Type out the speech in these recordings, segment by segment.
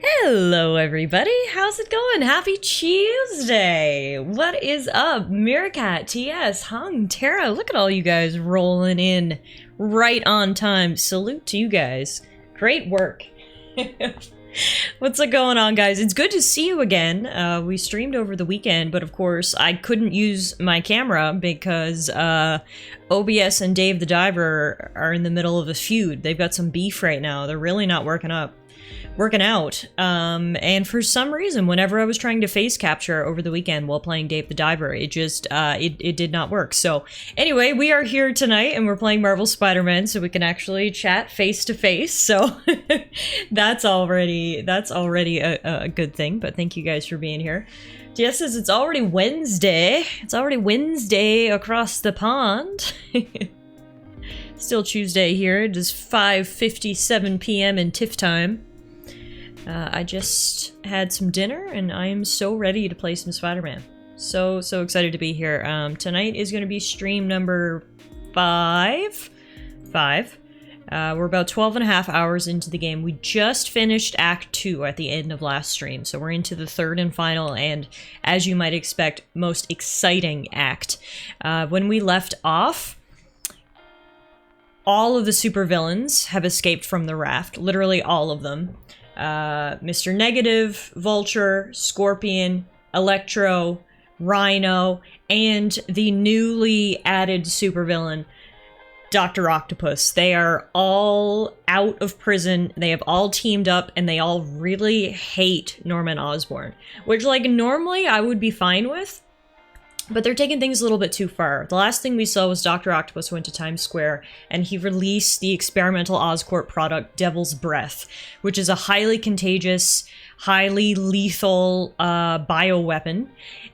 Hello everybody, how's it going? Happy Tuesday! What is up? Miracat, TS, Hung, Tara, look at all you guys rolling in right on time. Salute to you guys. Great work. What's going on, guys? It's good to see you again. We streamed over the weekend, but of course I couldn't use my camera because OBS and Dave the Diver are in the middle of a feud. They've got some beef right now. They're really not working out. And for some reason, whenever I was trying to face capture over the weekend while playing Dave the Diver, it just, it did not work. So, anyway, we are here tonight, and we're playing Marvel Spider-Man, so we can actually chat face-to-face, so that's already a good thing, but thank you guys for being here. Jess says it's already Wednesday. It's already Wednesday across the pond. Still Tuesday here. It is 5:57 p.m. in TIFF time. I just had some dinner, and I am so ready to play some Spider-Man. So excited to be here. Tonight is going to be stream number 5. We're about 12 and a half hours into the game. We just finished Act 2 at the end of last stream, so we're into the third and final, and as you might expect, most exciting act. When we left off, all of the supervillains have escaped from the raft. Literally all of them. Mr. Negative, Vulture, Scorpion, Electro, Rhino, and the newly added supervillain, Dr. Octopus. They are all out of prison, they have all teamed up, and they all really hate Norman Osborn. Which, like, normally I would be fine with, but they're taking things a little bit too far. The last thing we saw was Dr. Octopus went to Times Square, and he released the experimental Oscorp product, Devil's Breath, which is a highly contagious, highly lethal bioweapon.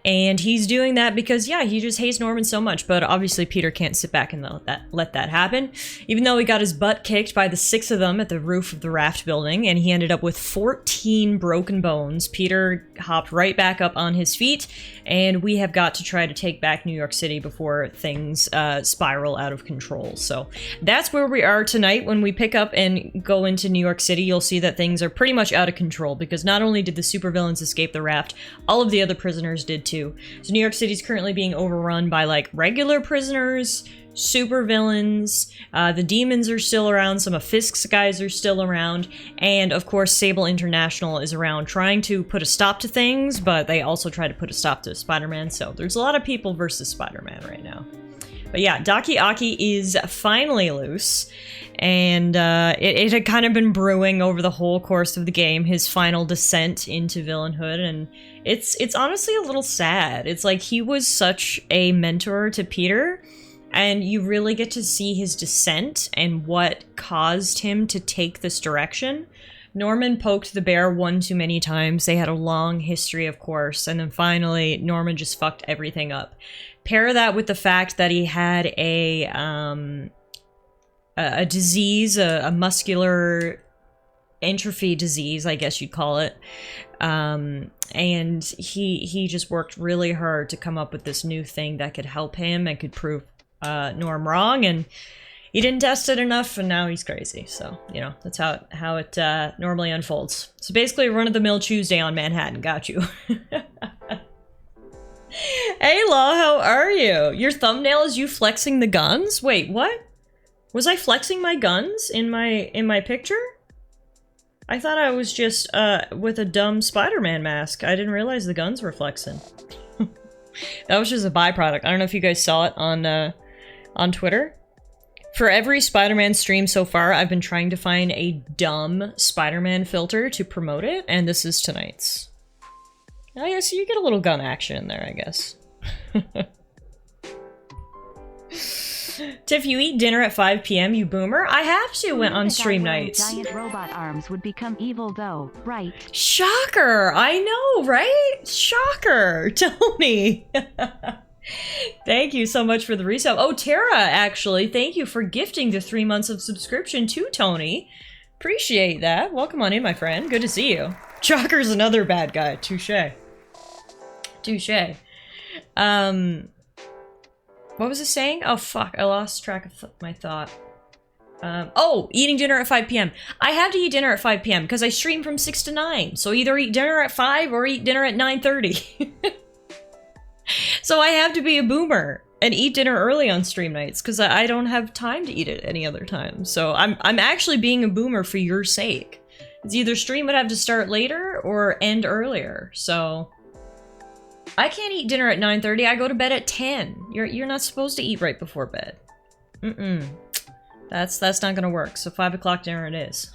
And he's doing that because, yeah, he just hates Norman so much, but obviously Peter can't sit back and let that happen. Even though he got his butt kicked by the 6 of them at the roof of the raft building, and he ended up with 14 broken bones, Peter hopped right back up on his feet, and we have got to try to take back New York City before things spiral out of control. So that's where we are tonight. When we pick up and go into New York City, you'll see that things are pretty much out of control, because not only did the supervillains escape the raft, all of the other prisoners did too. So New York City is currently being overrun by, like, regular prisoners, supervillains, the demons are still around, some of Fisk's guys are still around, and of course Sable International is around trying to put a stop to things, but they also try to put a stop to Spider-Man, so there's a lot of people versus Spider-Man right now. But yeah, Daki Aki is finally loose, and it had kind of been brewing over the whole course of the game, his final descent into villainhood, and it's honestly a little sad. It's like he was such a mentor to Peter, and you really get to see his descent and what caused him to take this direction. Norman poked the bear one too many times. They had a long history, of course, and then finally Norman just fucked everything up. Pair that with the fact that he had a disease, a muscular atrophy disease, I guess you'd call it. And he just worked really hard to come up with this new thing that could help him and could prove Norm wrong, and he didn't test it enough, and now he's crazy. So, you know, that's how it normally unfolds. So basically, run-of-the-mill Tuesday on Manhattan. Got you. Hey, Law, how are you? Your thumbnail is you flexing the guns? Wait, what? Was I flexing my guns in my picture? I thought I was just with a dumb Spider-Man mask. I didn't realize the guns were flexing. That was just a byproduct. I don't know if you guys saw it on Twitter. For every Spider-Man stream so far, I've been trying to find a dumb Spider-Man filter to promote it, and this is tonight's. I guess you get a little gun action in there, I guess. Tiff, you eat dinner at 5 p.m., you boomer? I have to went on stream nights. Giant robot arms would become evil though, right? Shocker! I know, right? Shocker! Tony! Thank you so much for the resub. Oh, Tara, actually, thank you for gifting the 3 months of subscription to Tony. Appreciate that. Welcome on in, my friend. Good to see you. Shocker's another bad guy. Touche. Touche. What was it saying? Oh, fuck. I lost track of my thought. Oh, eating dinner at 5 p.m. I have to eat dinner at 5 p.m. because I stream from 6 to 9. So either eat dinner at 5 or eat dinner at 9:30. So I have to be a boomer and eat dinner early on stream nights because I don't have time to eat it any other time. So I'm actually being a boomer for your sake. It's either stream would have to start later or end earlier. So I can't eat dinner at 9:30. I go to bed at 10. You're not supposed to eat right before bed. That's not gonna work. So 5 o'clock dinner it is.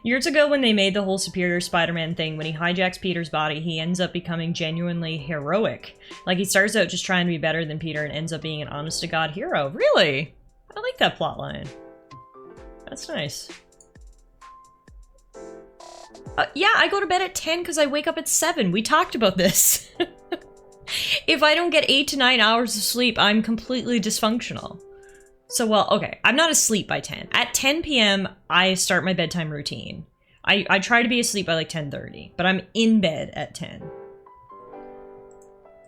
Years ago when they made the whole Superior Spider-Man thing, when he hijacks Peter's body, he ends up becoming genuinely heroic. Like, he starts out just trying to be better than Peter and ends up being an honest-to-God hero. Really? I like that plotline. That's nice. Yeah, I go to bed at 10 because I wake up at 7. We talked about this. If I don't get 8 to 9 hours of sleep, I'm completely dysfunctional. So, well, okay, I'm not asleep by 10. At 10 p.m., I start my bedtime routine. I try to be asleep by like 10:30, but I'm in bed at 10.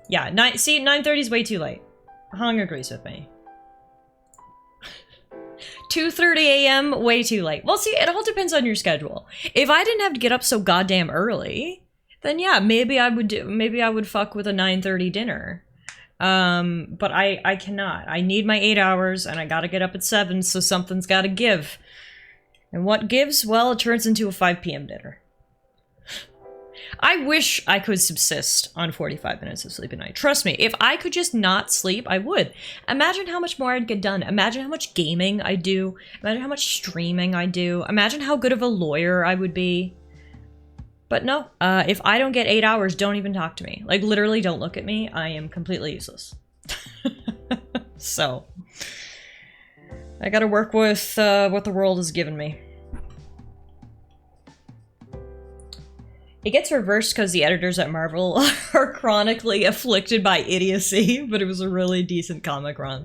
Yeah, 9:30 is way too late. Hung agrees with me. 2:30 a.m., way too late. Well, see, it all depends on your schedule. If I didn't have to get up so goddamn early, then yeah, maybe I would fuck with a 9:30 dinner. But I cannot. I need my 8 hours and I gotta get up at 7, so something's gotta give. And what gives? Well, it turns into a 5 p.m. dinner. I wish I could subsist on 45 minutes of sleep a night. Trust me, if I could just not sleep, I would. Imagine how much more I'd get done. Imagine how much gaming I do. Imagine how much streaming I do. Imagine how good of a lawyer I would be. But no, if I don't get 8 hours, don't even talk to me. Like, literally, don't look at me. I am completely useless. So, I gotta work with what the world has given me. It gets reversed because the editors at Marvel are chronically afflicted by idiocy, but it was a really decent comic run.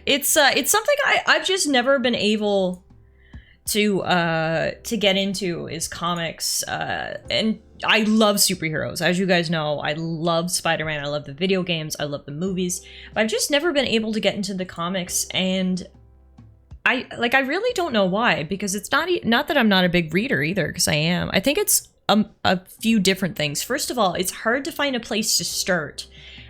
It's something I've just never been able to get into is comics, and I love superheroes. As you guys know, I love Spider-Man, I love the video games, I love the movies, but I've just never been able to get into the comics, and I really don't know why, because it's not that I'm not a big reader either, because I am. I think it's a few different things. First of all, it's hard to find a place to start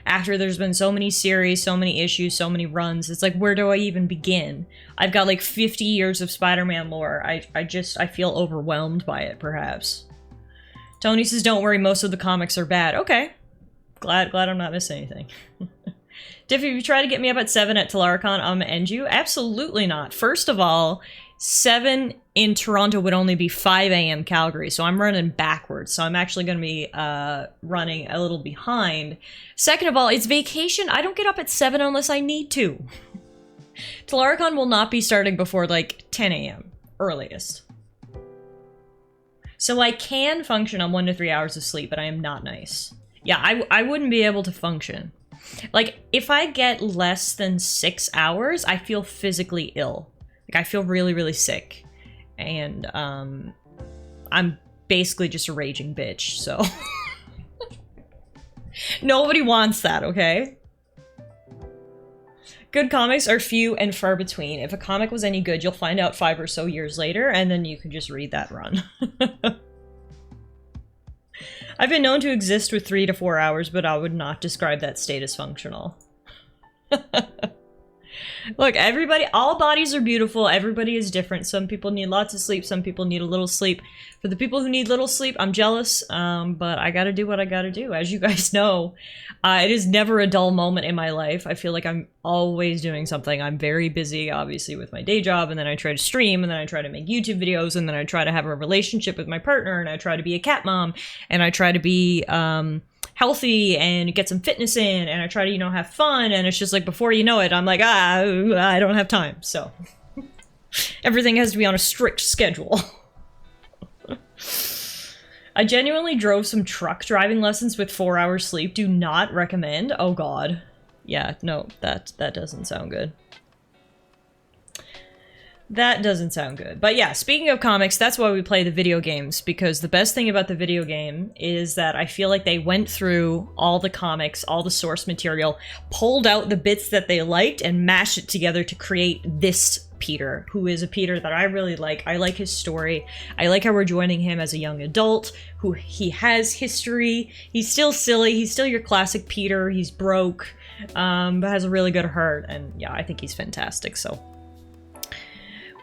after there's been so many series, so many issues, so many runs. It's like, where do I even begin? I've got like 50 years of Spider-Man lore. I feel overwhelmed by it, perhaps. Tony says, don't worry, most of the comics are bad. Okay. Glad I'm not missing anything. Diffie, if you try to get me up at 7 at TalaraCon, I'm gonna end you? Absolutely not. First of all, 7 in Toronto would only be 5 a.m. Calgary, so I'm running backwards. So I'm actually going to be running a little behind. Second of all, it's vacation. I don't get up at 7 unless I need to. TalaraCon will not be starting before like 10 a.m. earliest. So I can function on 1 to 3 hours of sleep, but I am not nice. Yeah, I wouldn't be able to function. Like, if I get less than 6 hours, I feel physically ill. Like, I feel really, really sick. And, I'm basically just a raging bitch, so. Nobody wants that, okay? Good comics are few and far between. If a comic was any good, you'll find out 5 or so years later, and then you can just read that run. I've been known to exist with 3 to 4 hours, but I would not describe that state as functional. Look, all bodies are beautiful, everybody is different. Some people need lots of sleep, some people need a little sleep. For the people who need little sleep, I'm jealous, but I gotta do what I gotta do. As you guys know, it is never a dull moment in my life. I feel like I'm always doing something. I'm very busy, obviously, with my day job, and then I try to stream, and then I try to make YouTube videos, and then I try to have a relationship with my partner, and I try to be a cat mom, and I try to be, healthy and get some fitness in, and I try to, you know, have fun, and it's just like, before you know it, I'm like, I don't have time, so. Everything has to be on a strict schedule. I genuinely drove some truck driving lessons with 4 hours sleep. Do not recommend. Oh god. Yeah, no, that doesn't sound good. That doesn't sound good. But yeah, speaking of comics, that's why we play the video games, because the best thing about the video game is that I feel like they went through all the comics, all the source material, pulled out the bits that they liked, and mashed it together to create this Peter, who is a Peter that I really like. I like his story. I like how we're joining him as a young adult, who he has history. He's still silly. He's still your classic Peter. He's broke, but has a really good heart, and yeah, I think he's fantastic, so...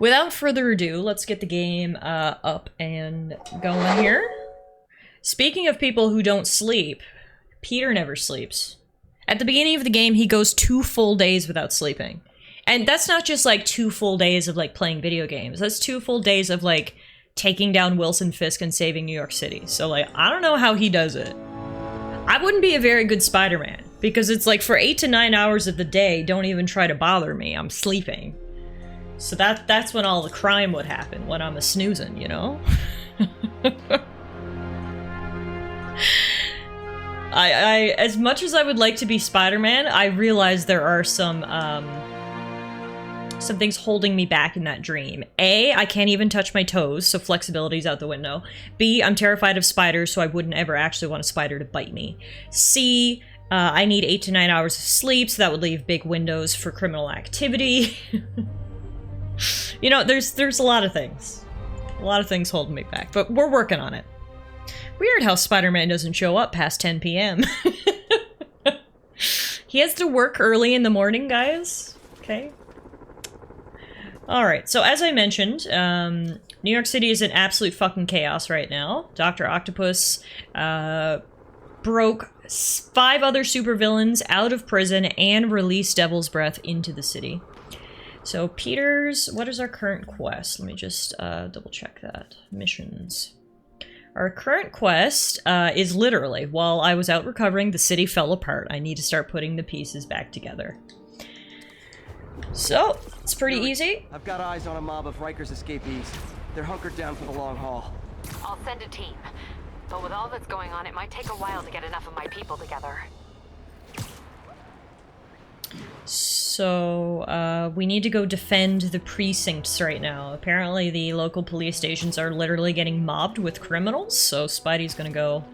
Without further ado, let's get the game up and going here. Speaking of people who don't sleep, Peter never sleeps. At the beginning of the game, he goes 2 full days without sleeping. And that's not just like 2 full days of like playing video games. That's 2 full days of like taking down Wilson Fisk and saving New York City. So like, I don't know how he does it. I wouldn't be a very good Spider-Man, because it's like for 8 to 9 hours of the day, don't even try to bother me, I'm sleeping. So that's when all the crime would happen, when I'm a snoozing, you know? I as much as I would like to be Spider-Man, I realize there are some things holding me back in that dream. A, I can't even touch my toes, so flexibility's out the window. B, I'm terrified of spiders, so I wouldn't ever actually want a spider to bite me. C, I need 8 to 9 hours of sleep, so that would leave big windows for criminal activity. You know, there's a lot of things. A lot of things holding me back, but we're working on it. Weird how Spider-Man doesn't show up past 10 p.m. He has to work early in the morning, guys. Okay. Alright, so as I mentioned, New York City is in absolute fucking chaos right now. Dr. Octopus broke 5 other supervillains out of prison and released Devil's Breath into the city. So Peter's, what is our current quest? Let me just double check that. Missions. Our current quest is literally, while I was out recovering, the city fell apart. I need to start putting the pieces back together. So, it's pretty easy. I've got eyes on a mob of Riker's escapees. They're hunkered down for the long haul. I'll send a team. But with all that's going on, it might take a while to get enough of my people together. So, we need to go defend the precincts right now. Apparently the local police stations are literally getting mobbed with criminals, so Spidey's gonna go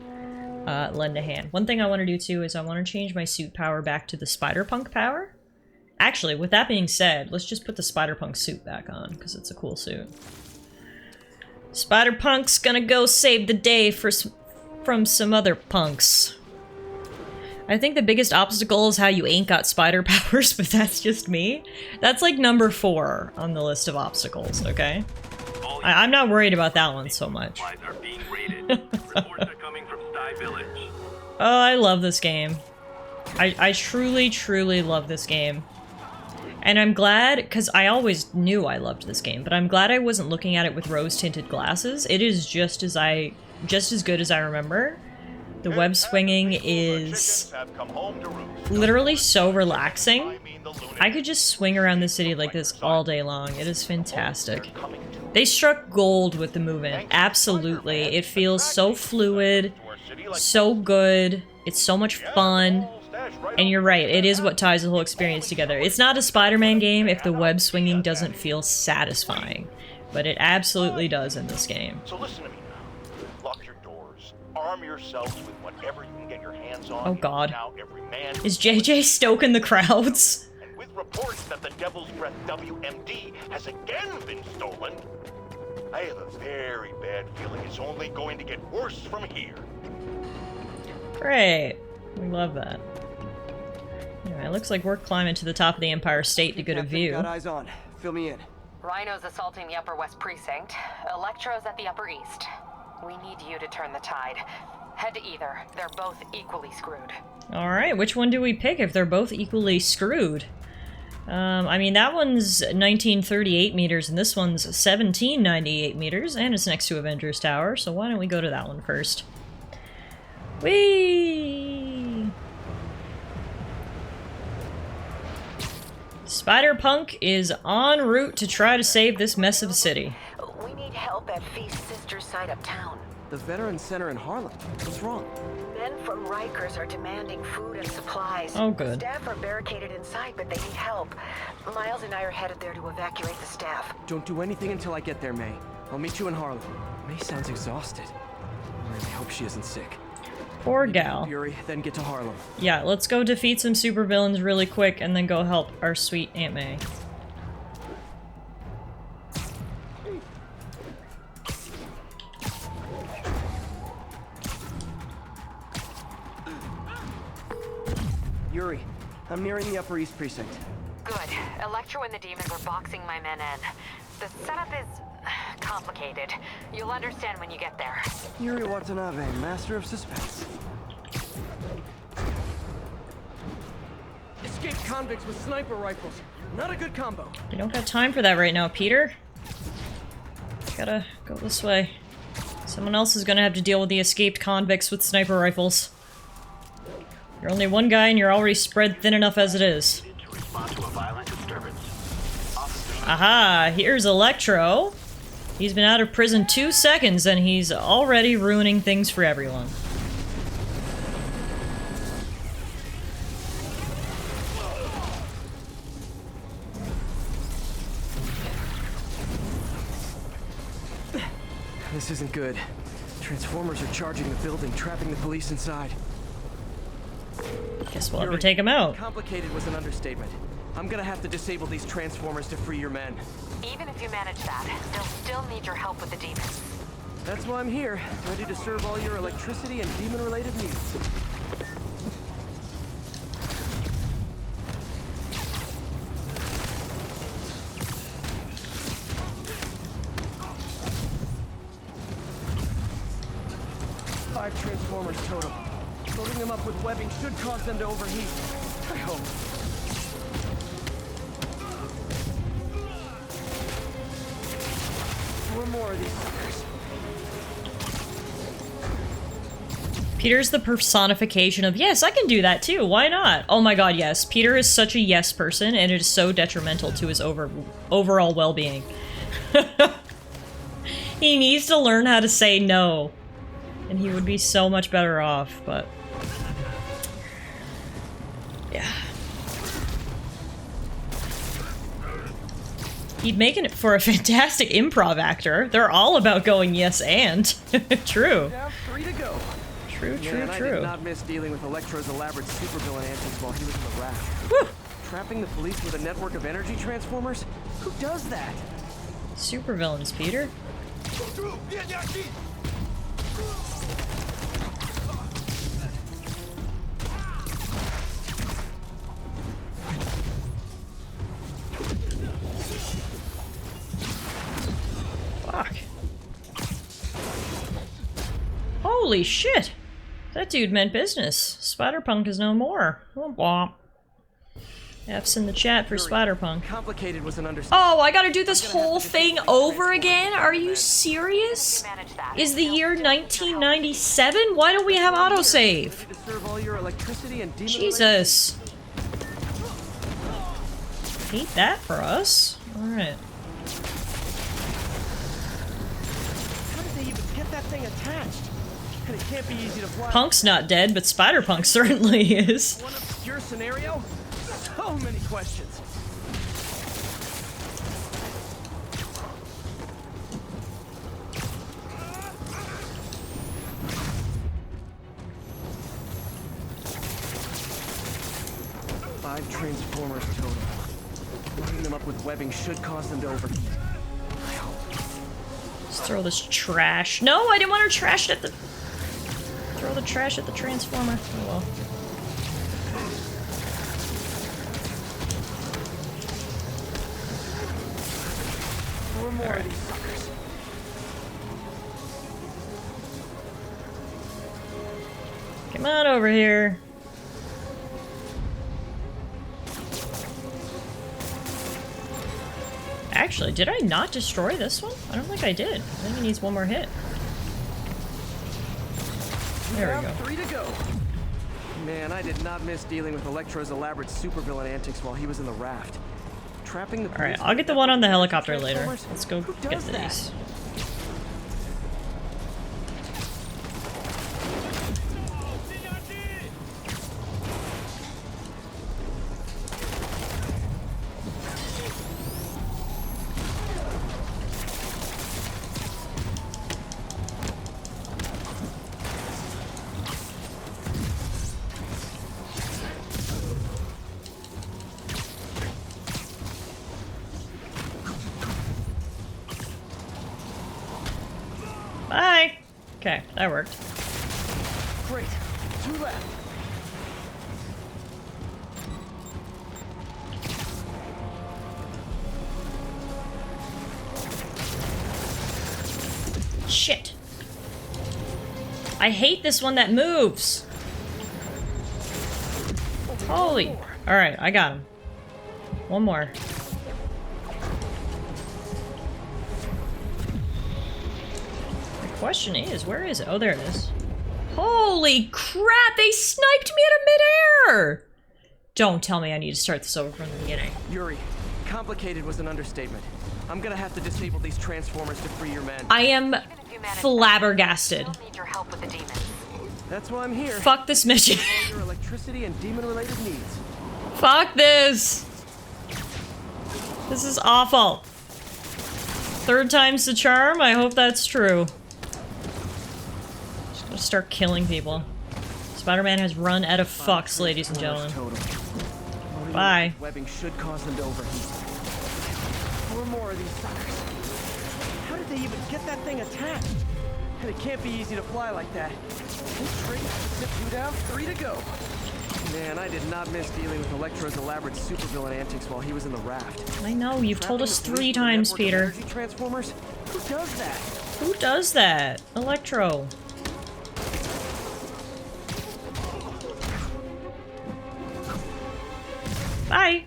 lend a hand. One thing I want to do too is I want to change my suit power back to the Spider-Punk power. Actually, with that being said, let's just put the Spider-Punk suit back on, because it's a cool suit. Spider-Punk's gonna go save the day from some other punks. I think the biggest obstacle is how you ain't got spider powers, but that's just me. That's like number 4 on the list of obstacles, okay? I'm not worried about that one so much. Oh, I love this game. I truly, truly love this game. And I'm glad, because I always knew I loved this game, but I'm glad I wasn't looking at it with rose-tinted glasses. It is just as good as I remember. The web swinging is literally so relaxing. I could just swing around the city like this all day long. It is fantastic. They struck gold with the movement. Absolutely. It feels so fluid, so good. It's so much fun. And you're right, it is what ties the whole experience together. It's not a Spider-Man game if the web swinging doesn't feel satisfying. But it absolutely does in this game. So listen to me now. Lock your doors. Arm yourselves with whatever you can get your hands on. Oh god. Now every man is JJ stoking the crowds? And with reports that the Devil's Breath WMD has again been stolen, I have a very bad feeling it's only going to get worse from here. Great. We love that. Anyway, it looks like we're climbing to the top of the Empire State to get a view. Got eyes on. Fill me in. Rhino's assaulting the Upper West Precinct. Electro's at the Upper East. We need you to turn the tide. Head to either. They're both equally screwed. Alright, which one do we pick if they're both equally screwed? I mean, that one's 1938 meters and this one's 1798 meters, and it's next to Avengers Tower, so why don't we go to that one first? Whee! Spider-Punk is en route to try to save this mess of a city. We need help at Feast's sister's side uptown. The Veterans Center in Harlem. What's wrong? Men from Rikers are demanding food and supplies. Oh, good. Staff are barricaded inside, but they need help. Miles and I are headed there to evacuate the staff. Don't do anything until I get there, May. I'll meet you in Harlem. May sounds exhausted. I really hope she isn't sick. Poor gal. Yuri, then get to Harlem. Yeah, let's go defeat some supervillains really quick and then go help our sweet Aunt May. Yuri, I'm nearing the Upper East Precinct. Good. Electro and the demons are boxing my men in. The setup is complicated. You'll understand when you get there. Yuri Watanabe, master of suspense. Escaped convicts with sniper rifles. Not a good combo. We don't got time for that right now, Peter. Gotta go this way. Someone else is gonna have to deal with the escaped convicts with sniper rifles. You're only one guy and you're already spread thin enough as it is. Aha, here's Electro. He's been out of prison 2 seconds and he's already ruining things for everyone. This isn't good. Transformers are charging the building, trapping the police inside. Guess we'll have to take him out. Complicated was an understatement. I'm gonna have to disable these transformers to free your men. Even if you manage that, they'll still need your help with the demons. That's why I'm here, ready to serve all your electricity and demon-related needs. Five transformers total. Loading them up with webbing should cause them to overheat. I hope. Four more of these suckers. Peter's the personification of, yes, I can do that too, why not? Oh my god, yes. Peter is such a yes person, and it is so detrimental to his overall well-being. He needs to learn how to say no. And he would be so much better off, but... yeah. He'd make it for a fantastic improv actor. They're all about going yes and. True. Now 3 to go. True, true, Man, true. I did not miss dealing with Electro's elaborate supervillain antics while he was in the raft. Whew. Trapping the police with a network of energy transformers? Who does that? Supervillains, Peter. Fuck. Holy shit! That dude meant business. Spider-Punk is no more. Womp womp. F's in the chat for Spider-Punk. Complicated was an understatement. Oh, I gotta do this whole thing over again? Are you serious? Is the year 1997? Why don't we have autosave? To serve all your electricity and demon Jesus. Hate that for us. Alright. How did they even get that thing attached? And it can't be easy to fly. Punk's not dead, but Spider-Punk certainly is. One obscure scenario? So many questions. Five transformers total. Loading them up with webbing should cause them to overheat. I hope. Let's throw this trash. No, I didn't want her trashed at the... Throw the trash at the transformer. Oh well. Four more of these suckers. Come on over here. Actually, did I not destroy this one? I don't think I did. I think it needs one more hit. There we go. 3 to go. Man, I did not miss dealing with Electro's elaborate supervillain antics while he was in the raft. Trapping the Alright, I'll get the one on the helicopter later. Let's go get does that? these. Okay, that worked. Great. 2 left. Shit. I hate this one that moves. Holy. Alright, I got him. One more. The question is, where is it? Oh, there it is. Holy crap, they sniped me at midair! Don't tell me I need to start this over from the beginning. Yuri, complicated was an understatement. I'm gonna have to disable these transformers to free your men. I am flabbergasted. Still need your help with the demons. That's why I'm here. Fuck this mission. All your electricity and demon-related needs. Fuck this. This is awful. 3rd time's the charm? I hope that's true. Just gonna start killing people. Spider-Man has run out of fucks, ladies and gentlemen. Bye. Webbing should cause them to overheat. 4 more of these suckers. How did they even get that thing attached? And it can't be easy to fly like that. 2 trades to sit 2 down, 3 to go. Man, I did not miss dealing with Electro's elaborate supervillain antics while he was in the raft. I know, you've told us Trapping the 3 police with a times, network of Peter. energy transformers? Who does that? Who does that? Electro. Bye.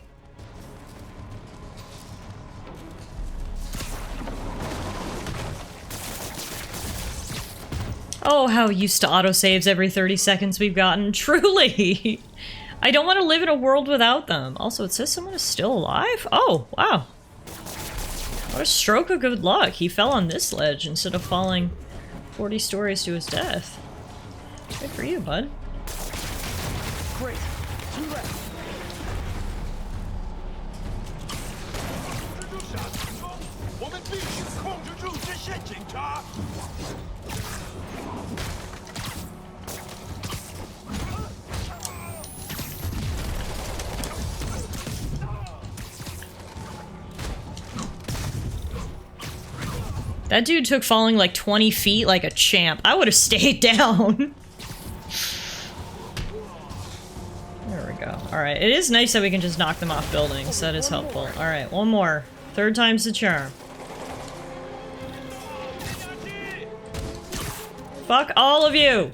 Oh, how used to autosaves every 30 seconds we've gotten. Truly. I don't want to live in a world without them. Also, it says someone is still alive? Oh, wow. What a stroke of good luck. He fell on this ledge instead of falling 40 stories to his death. Good for you, bud. Great. 2 left. That dude took falling like 20 feet like a champ. I would have stayed down. There we go. Alright, it is nice that we can just knock them off buildings. That is helpful. Alright, one more. 3rd time's the charm. Fuck all of you!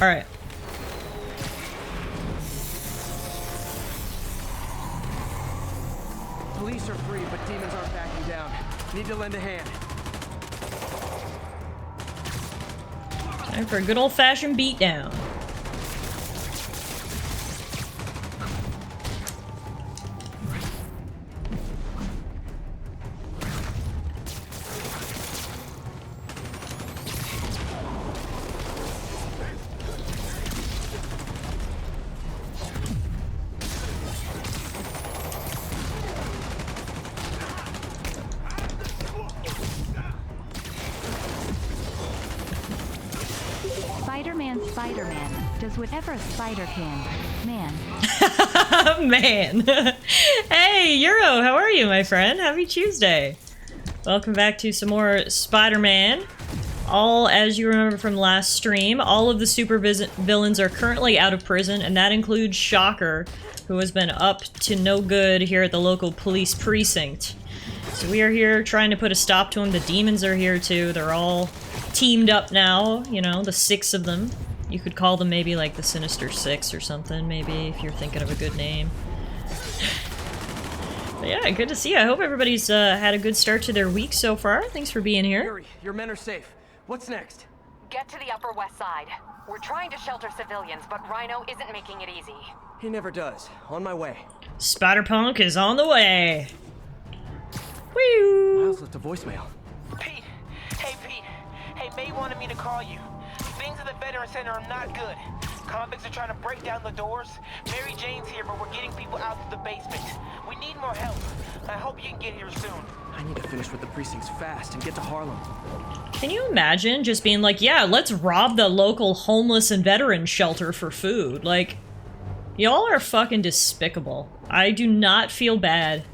Alright. Police are free, but demons aren't backing down. Need to lend a hand. Time for a good old-fashioned beatdown. Spider-Man does whatever a spider can. Man. Man. Hey, Euro, how are you, my friend? Happy Tuesday. Welcome back to some more Spider-Man. All, as you remember from last stream, all of the super villains are currently out of prison, and that includes Shocker, who has been up to no good here at the local police precinct. So we are here trying to put a stop to him. The demons are here too. They're all teamed up now, you know, the 6 of them. You could call them maybe like the Sinister Six or something, maybe, if you're thinking of a good name. But yeah, good to see you. I hope everybody's had a good start to their week so far. Thanks for being here. Yuri, your men are safe. What's next? Get to the Upper West Side. We're trying to shelter civilians, but Rhino isn't making it easy. He never does. On my way. Spider-Punk is on the way. Woo! Miles left a voicemail. Pete! Hey, Pete! Hey, May wanted me to call you. Things at the Veteran Center are not good. Convicts are trying to break down the doors. Mary Jane's here, but we're getting people out to the basement. We need more help. I hope you can get here soon. I need to finish with the precincts fast and get to Harlem. Can you imagine just being like, yeah, let's rob the local homeless and veteran shelter for food? Like, y'all are fucking despicable. I do not feel bad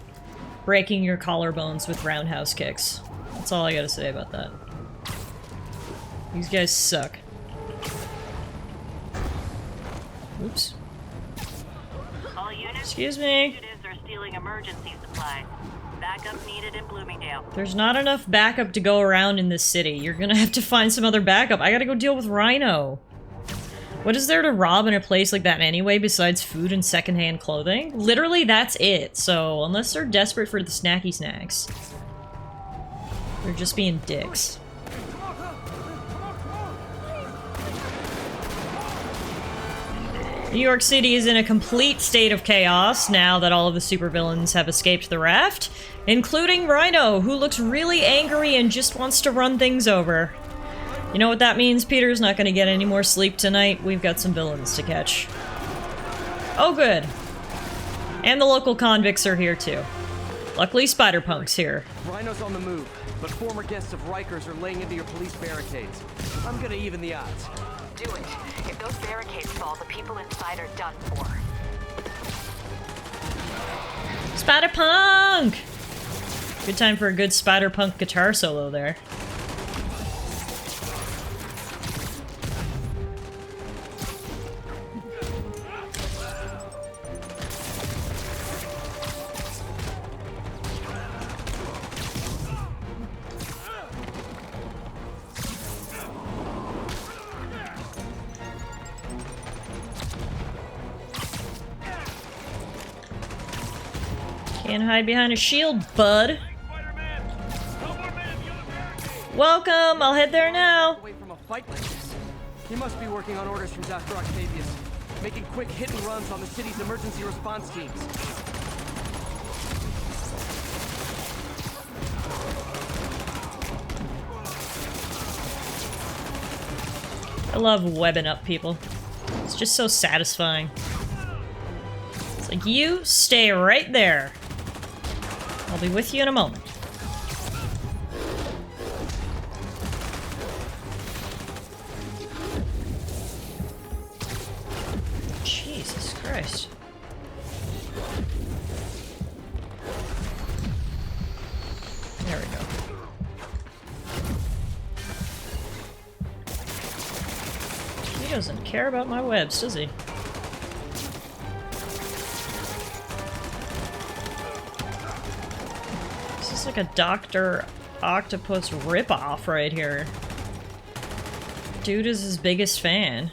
breaking your collarbones with roundhouse kicks. That's all I gotta say about that. These guys suck. Oops. All units, Excuse me. fugitives are stealing emergency supplies. Backup needed in Bloomingdale. There's not enough backup to go around in this city. You're gonna have to find some other backup. I gotta go deal with Rhino. What is there to rob in a place like that anyway besides food and secondhand clothing? Literally, that's it. So, unless they're desperate for the snacky snacks, they're just being dicks. New York City is in a complete state of chaos now that all of the supervillains have escaped the raft, including Rhino, who looks really angry and just wants to run things over. You know what that means? Peter's not gonna get any more sleep tonight. We've got some villains to catch. Oh, good. And the local convicts are here, too. Luckily, Spider-Punk's here. Rhino's on the move, but former guests of Rikers are laying into your police barricades. I'm gonna even the odds. Do it. If those barricades fall, the people inside are done for. Spider-Punk! Good time for a good Spider-Punk guitar solo there. Can't hide behind a shield, bud. Welcome, I'll head there now. Away from a fight like this. He must be working on orders from Dr. Octavius, making quick hit and runs on the city's emergency response teams. I love webbing up people. It's just so satisfying. It's like, you stay right there. I'll be with you in a moment. Jesus Christ. There we go. He doesn't care about my webs, does he? This is like a Dr. Octopus ripoff right here. Dude is his biggest fan.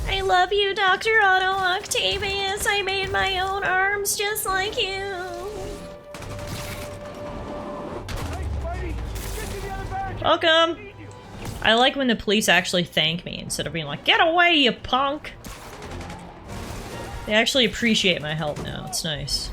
I love you, Dr. Otto Octavius. I made my own arms just like you. Welcome. I like when the police actually thank me instead of being like, get away, you punk. They actually appreciate my help now. It's nice.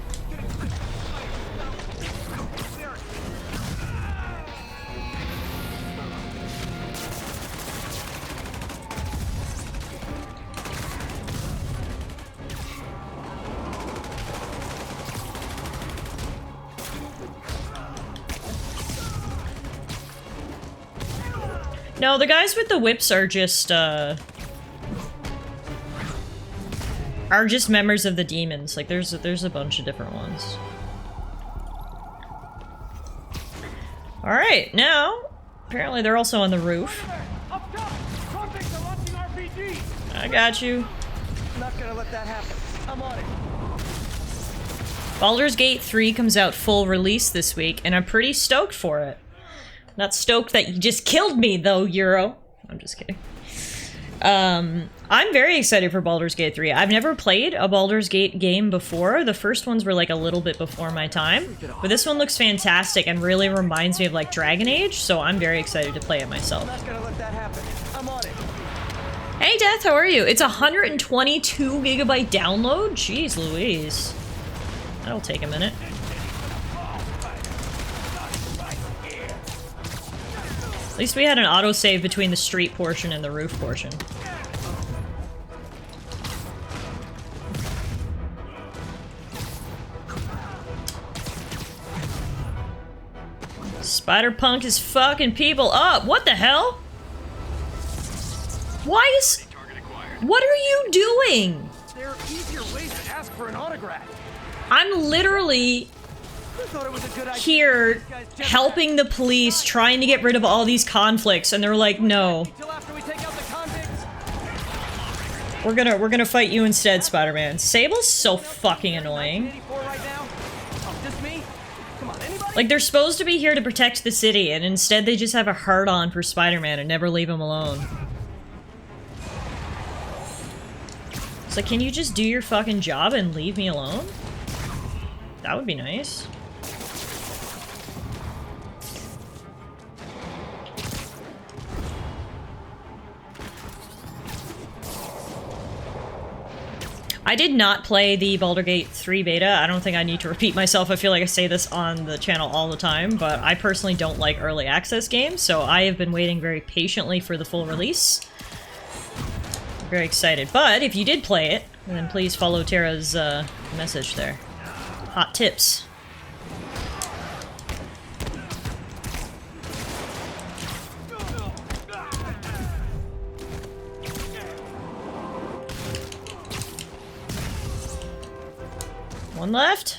No, the guys with the whips are just members of the demons. Like, there's a bunch of different ones. Alright, now, apparently they're also on the roof. I got you. I'm not gonna let that happen. I'm on it. Baldur's Gate 3 comes out full release this week, and I'm pretty stoked for it. Not stoked that you just killed me, though, Euro. I'm just kidding. I'm very excited for Baldur's Gate 3. I've never played a Baldur's Gate game before. The first ones were, like, a little bit before my time. But this one looks fantastic and really reminds me of, like, Dragon Age, so I'm very excited to play it myself. I'm not gonna let that happen. I'm on it. Hey, Death, how are you? It's a 122 gigabyte download? Jeez Louise. That'll take a minute. At least we had an autosave between the street portion and the roof portion. Spider-Punk is fucking people up. What the hell? Why is... What are you doing? There are easier ways to ask for an autograph. I'm literally thought it was a good idea. here helping the police, trying to get rid of all these conflicts, and they're like, no. Till after we take out the convicts. We're gonna fight you instead, Spider-Man. Sable's so fucking annoying. 84 right now. Oh, just me? Come on, anybody? Like, they're supposed to be here to protect the city, and instead they just have a hard-on for Spider-Man and never leave him alone. It's like, can you just do your fucking job and leave me alone? That would be nice. I did not play the Baldur's Gate 3 beta. I don't think I need to repeat myself. I feel like I say this on the channel all the time, but I personally don't like early access games, so I have been waiting very patiently for the full release. Very excited. But if you did play it, then please follow Tara's message there. Hot tips. One left.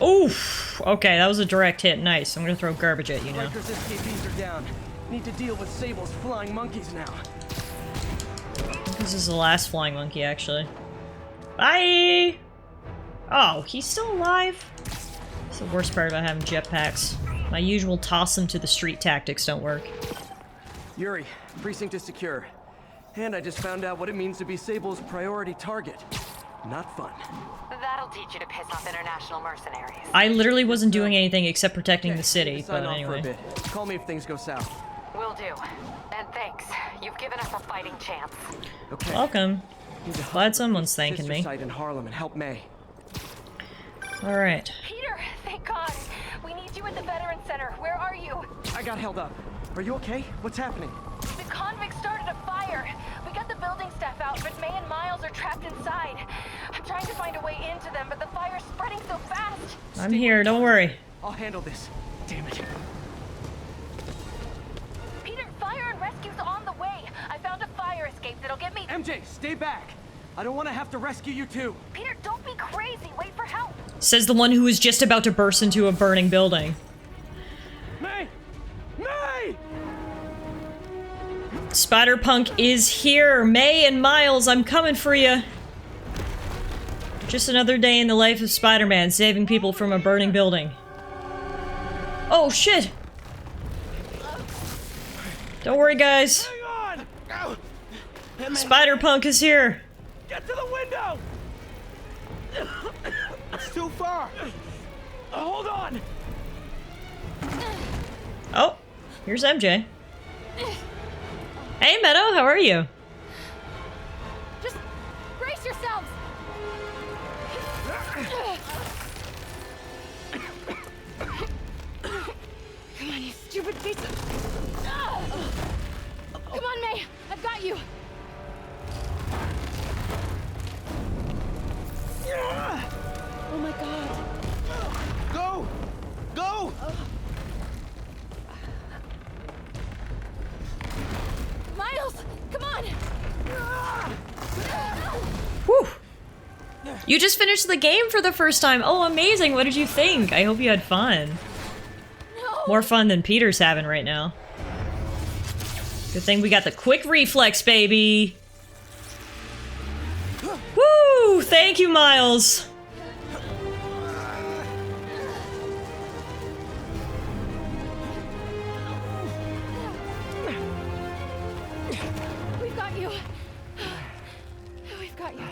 Oof. Okay, that was a direct hit. Nice. I'm gonna throw garbage at you now. Rikers SKBs are down. Need to deal with Sable's flying monkeys now. This is the last flying monkey, actually. Bye! Oh, he's still alive? That's the worst part about having jetpacks. My usual toss them to the street tactics don't work. Yuri, precinct is secure. And I just found out what it means to be Sable's priority target. Not fun. That'll teach you to piss off international mercenaries. I literally wasn't doing anything except protecting the city, Sign but off for a anyway. bit. Call me if things go south. Will do. And thanks. You've given us a fighting chance. Okay. Welcome. Glad someone's thanking Sister me. site in Harlem and help May. Alright. Peter, thank God. We need you at the Veteran Center. Where are you? I got held up. Are you okay? What's happening? The convicts started a fire. We got the building staff out, but May and Miles are trapped inside. I'm trying to find a way into them, but the fire's spreading so fast. I'm here, don't worry. I'll handle this. Damn it. Peter, fire and rescue's on the way. I found a fire escape that'll get me... MJ, stay back. I don't want to have to rescue you too. Peter, don't be crazy. Wait for help. Says the one who was just about to burst into a burning building. May! May! Spider-Punk is here! May and Miles, I'm coming for you! Just another day in the life of Spider-Man, saving people from a burning building. Oh, shit! Don't worry, guys. Hang on! Spider-Punk is here! Get to the window! It's too far. Hold on! Oh, here's MJ. Hey, Meadow, how are you? Just brace yourselves! Come on, you stupid piece of... Come on, May! I've got you! Oh my god. Go! Go! Miles! Come on! Whew. You just finished the game for the first time. Oh, amazing. What did you think? I hope you had fun. No! More fun than Peter's having right now. Good thing we got the quick reflex, baby. Woo! Thank you, Miles. We've got you! We've got you.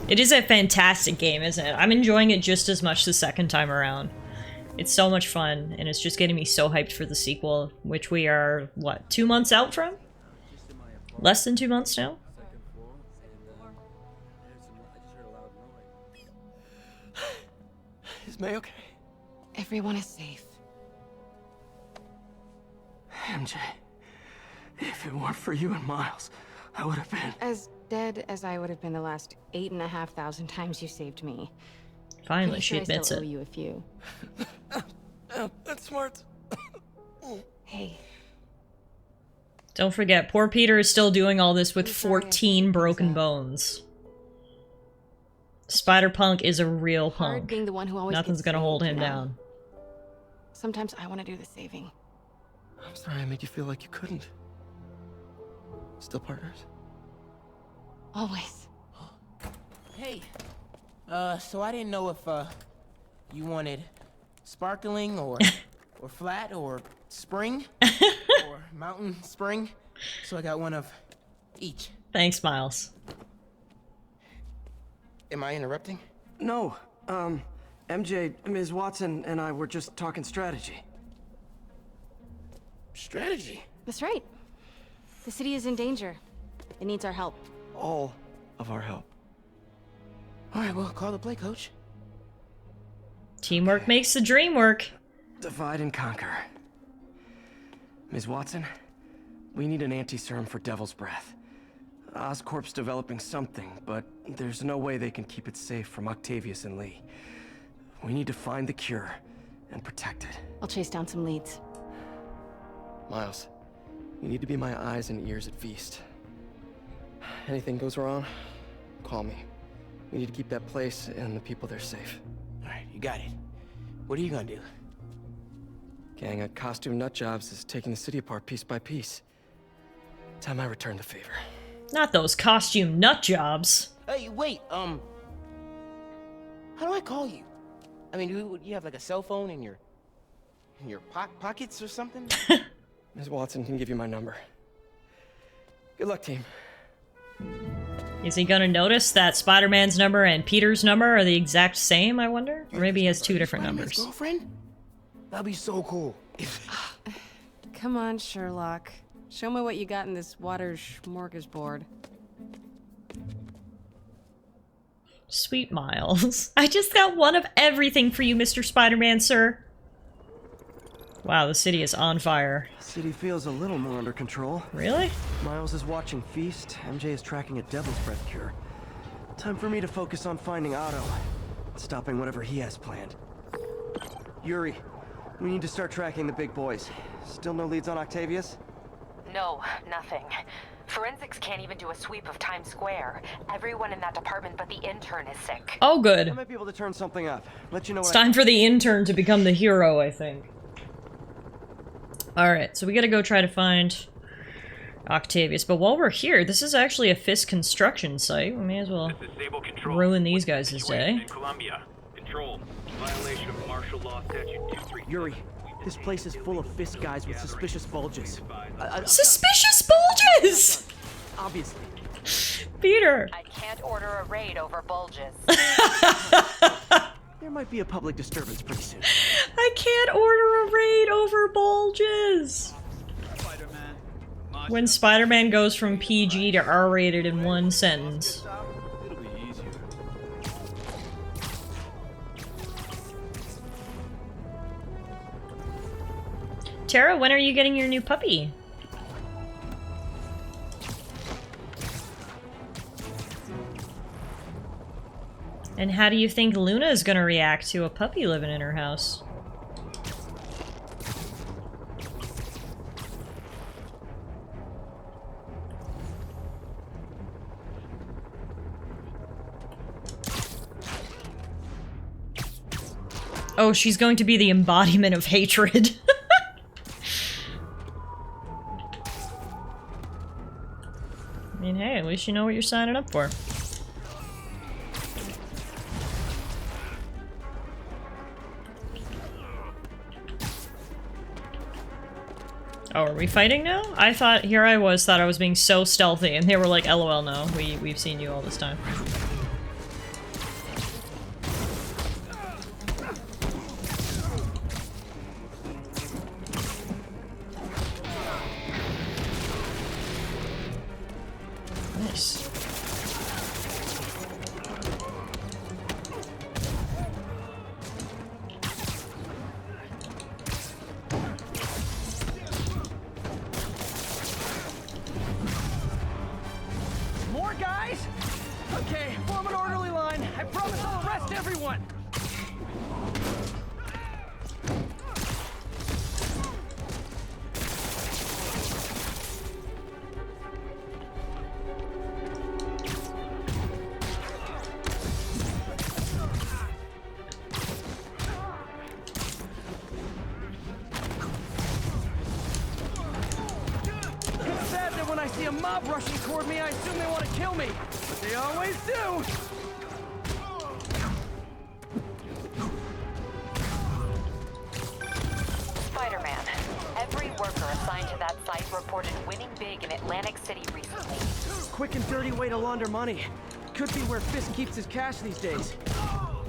It is a fantastic game, isn't it? I'm enjoying it just as much the second time around. It's so much fun, and it's just getting me so hyped for the sequel, which we are, what, 2 months out from? Less than 2 months now? Is May okay? Everyone is safe. MJ, if it weren't for you and Miles, I would have been... As dead as I would have been the last 8,500 times you saved me. Finally, Pretty she sure admits I still it. owe you a few. That's smart. Hey, Don't forget, poor Peter is still doing all this with 14 broken bones. Spider-Punk is a real Hard punk. being the one who always Nothing's gets gonna hold saved, him you know? down. Sometimes I want to do the saving. I'm sorry I made you feel like you couldn't. Still partners? Always. Hey, so I didn't know if, you wanted sparkling or flat or spring or mountain spring. So I got one of each. Thanks, Miles. Am I interrupting? No, MJ, Ms. Watson, and I were just talking strategy. Strategy? That's right. The city is in danger. It needs our help. All of our help. All right, well, call the play, coach. Teamwork makes the dream work. Divide and conquer. Ms. Watson, we need an anti-serum for Devil's Breath. Oscorp's developing something, but there's no way they can keep it safe from Octavius and Lee. We need to find the cure and protect it. I'll chase down some leads. Miles, you need to be my eyes and ears at Feast. Anything goes wrong, call me. We need to keep that place and the people there safe. All right, you got it. What are you gonna do? Gang of costume nutjobs is taking the city apart piece by piece. Time I return the favor. Not those costume nut jobs. Hey, wait, how do I call you? I mean, do you have like a cell phone in your pockets or something? Ms. Watson can give you my number. Good luck, team. Is he gonna notice that Spider-Man's number and Peter's number are the exact same, I wonder? Or maybe he has two different Spider-Man's numbers. girlfriend? That'd be so cool. Come on, Sherlock. Show me what you got in this water smorgasbord. Sweet Miles. I just got one of everything for you, Mr. Spider-Man, sir. Wow, the city is on fire. City feels a little more under control. Really? Miles is watching Feast. MJ is tracking a Devil's Breath cure. Time for me to focus on finding Otto. Stopping whatever he has planned. Yuri, we need to start tracking the big boys. Still no leads on Octavius? No, nothing. Forensics can't even do a sweep of Times Square. Everyone in that department but the intern is sick. Oh, I good. might be able to turn something up. Let you know It's what time for the intern to become the hero, I think. Alright, so we gotta go try to find Octavius. But while we're here, this is actually a Fisk construction site. We may as well ruin these guys' day. Columbia. Control. Violation of martial law statute 232. Yuri, this place is full of Fisk guys with suspicious bulges. Suspicious bulges! Obviously. Peter! I can't order a raid over bulges. There might be a public disturbance pretty soon. I can't order a raid over bulges! When Spider-Man goes from PG to R-rated in one sentence. It'll be easier. Tara, when are you getting your new puppy? And how do you think Luna is gonna react to a puppy living in her house? Oh, she's going to be the embodiment of hatred. I mean, hey, at least you know what you're signing up for. Oh, are we fighting now? I thought, thought I was being so stealthy, and they were like, LOL, no, we've seen you all this time. Nice. More guys? Okay, form an orderly line. I promise I'll arrest everyone. see a mob rushing toward me, I assume they want to kill me. But they always do. Spider-Man, every worker assigned to that site reported winning big in Atlantic City recently. Quick and dirty way to launder money. Could be where Fisk keeps his cash these days.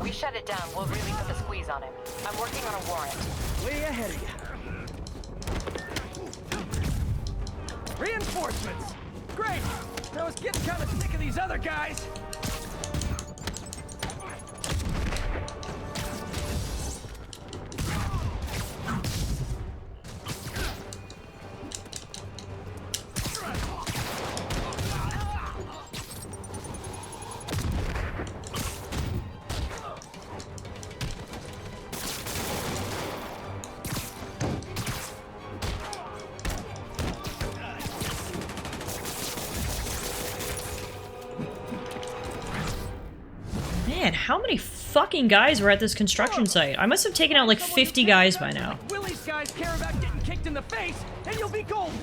We shut it down, we'll really put the squeeze on him. I'm working on a warrant. Way ahead of you. Reinforcements! Great! I was getting kind of sick of these other guys. Man, how many fucking guys were at this construction site? I must have taken out like 50 guys by now. Willie's guys care about getting kicked in the face, and you'll be golden.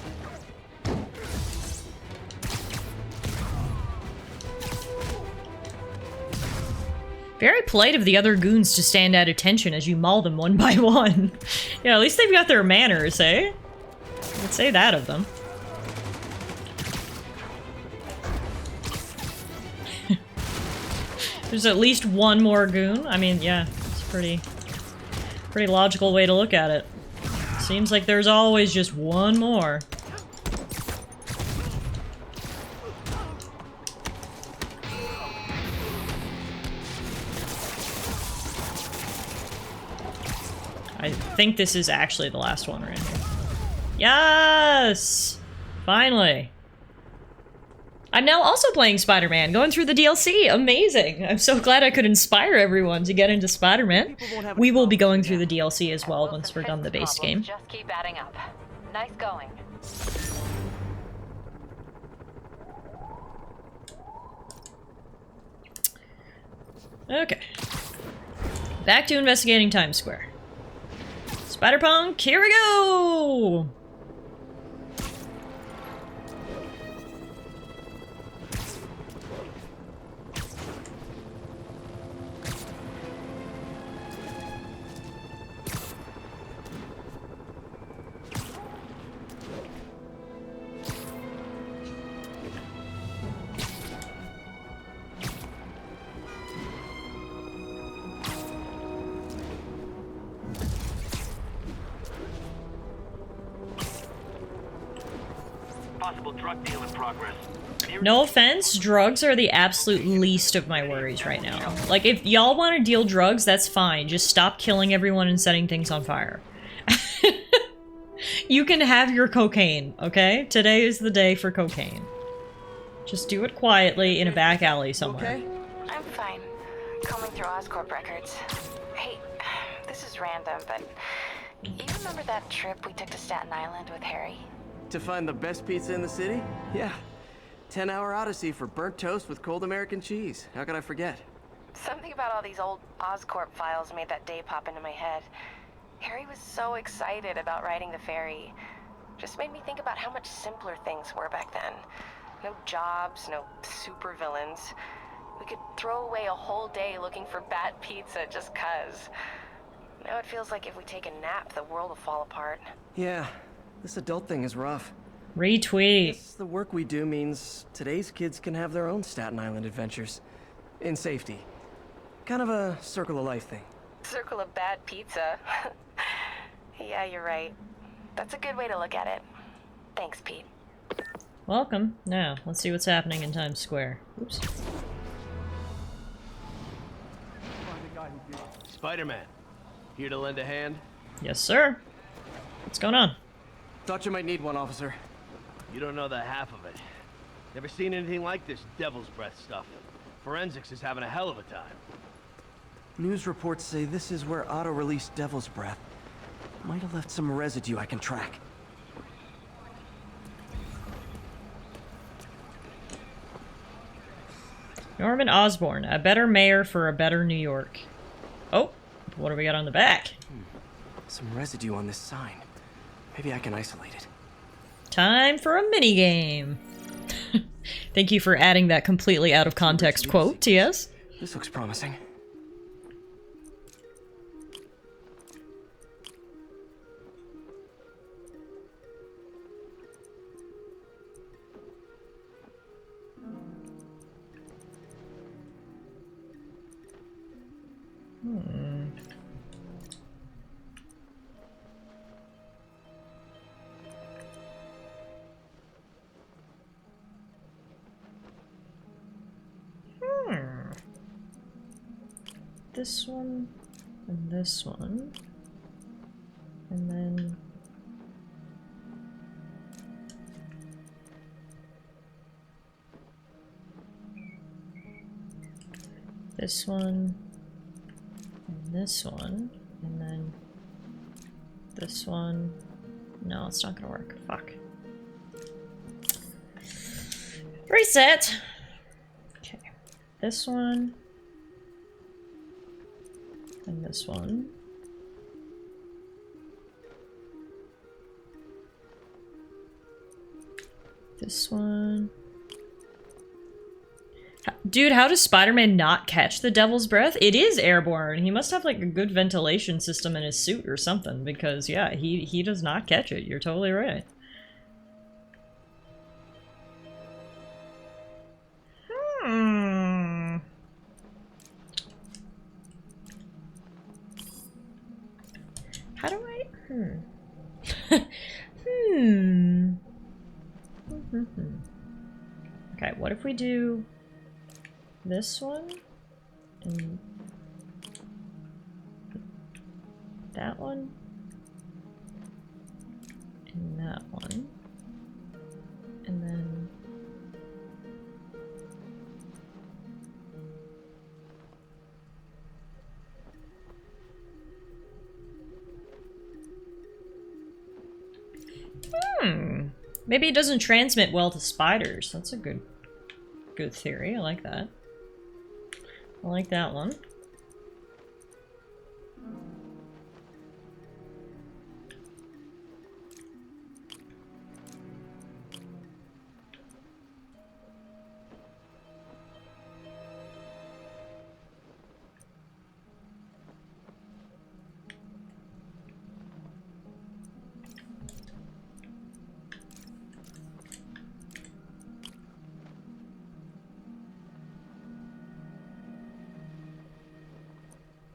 Very polite of the other goons to stand at attention as you maul them one by one. Yeah, at least they've got their manners, eh? I'd say that of them. There's at least one more goon. I mean, yeah, it's a pretty logical way to look at it. Seems like there's always just one more. I think this is actually the last one right here. Yes! Finally. I'm now also playing Spider-Man, going through the DLC. Amazing! I'm so glad I could inspire everyone to get into Spider-Man. We will be going through the DLC as well once we're done the base game. Just keep adding up. Nice going. Okay. Back to investigating Times Square. Spider-Punk, here we go! Possible drug deal in progress. No offense, drugs are the absolute least of my worries right now. Like, if y'all want to deal drugs, that's fine. Just stop killing everyone and setting things on fire. You can have your cocaine, okay? Today is the day for cocaine. Just do it quietly in a back alley somewhere. Okay? I'm fine. Combing through Oscorp records. Hey, this is random, but you remember that trip we took to Staten Island with Harry? To find the best pizza in the city? Yeah. 10-hour odyssey for burnt toast with cold American cheese. How could I forget? Something about all these old Oscorp files made that day pop into my head. Harry was so excited about riding the ferry. Just made me think about how much simpler things were back then. No jobs, no supervillains. We could throw away a whole day looking for bad pizza just 'cause. Now it feels like if we take a nap, the world will fall apart. Yeah, this adult thing is rough. Retweet. Guess the work we do means today's kids can have their own Staten Island adventures. In safety. Kind of a circle of life thing. Circle of bad pizza. Yeah, you're right. That's a good way to look at it. Thanks, Pete. Welcome. Now, let's see what's happening in Times Square. Oops. Spider-Man. Here to lend a hand? Yes, sir. What's going on? Thought you might need one, officer. You don't know the half of it. Never seen anything like this devil's breath stuff. Forensics is having a hell of a time. News reports say this is where Otto released Devil's Breath. Might have left some residue I can track. Norman Osborn, a better mayor for a better New York. Oh, what do we got on the back? Some residue on this sign. Maybe I can isolate it. Time for a mini game. Thank you for adding that completely out of context quote, TS. This looks promising. This one, and this one, and then this one, and this one, and then this one. No, it's not gonna work. Fuck. Reset! Okay. This one. And this one. This one. Dude, how does Spider-Man not catch the Devil's Breath? It is airborne. He must have like a good ventilation system in his suit or something, because yeah, he does not catch it. You're totally right. How do I... Okay, what if we do this one and that one and that one and then maybe it doesn't transmit well to spiders. That's a good theory. I like that. I like that one.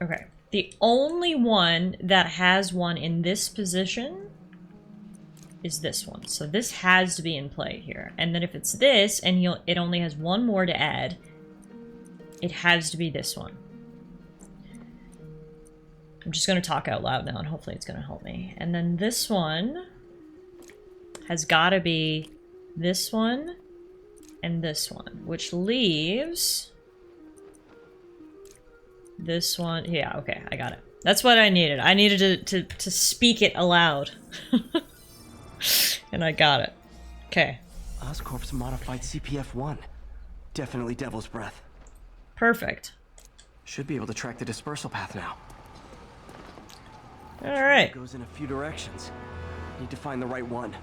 Okay, the only one that has one in this position is this one. So this has to be in play here. And then if it's this, and it only has one more to add, it has to be this one. I'm just going to talk out loud now, and hopefully it's going to help me. And then this one has got to be this one and this one, which leaves... this one, yeah, okay, I got it. That's what I needed. I needed to speak it aloud. And I got it. Okay. Oscorp's modified CPF-1. Definitely Devil's Breath. Perfect. Should be able to track the dispersal path now. Alright. It goes in a few directions. Need to find the right one.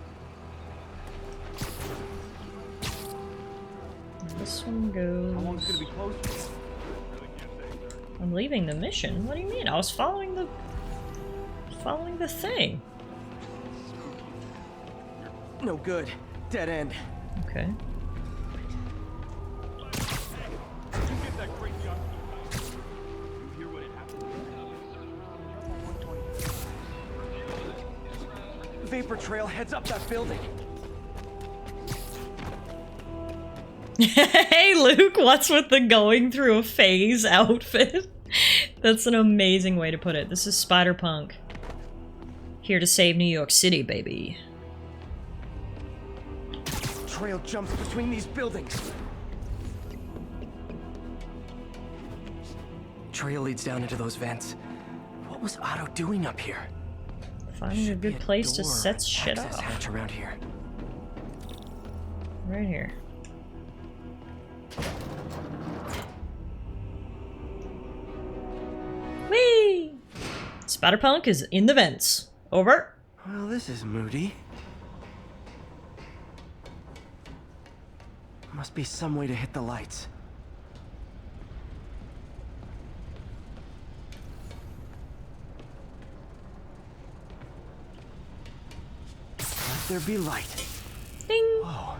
This one goes... How long is it gonna be closed? I'm leaving the mission? What do you mean? I was following the thing. No good. Dead end. Okay. Vapor trail heads up that building. Hey Luke, what's with the going through a phase outfit? That's an amazing way to put it. This is Spider-Punk. Here to save New York City, baby. Trail jumps between these buildings. Trail leads down into those vents. What was Otto doing up here? Finding a good place to set shit up. Hatch around here. Right here. Whee! Spider-Punk is in the vents. Over. Well, this is moody. Must be some way to hit the lights. Let there be light. Ding! Whoa.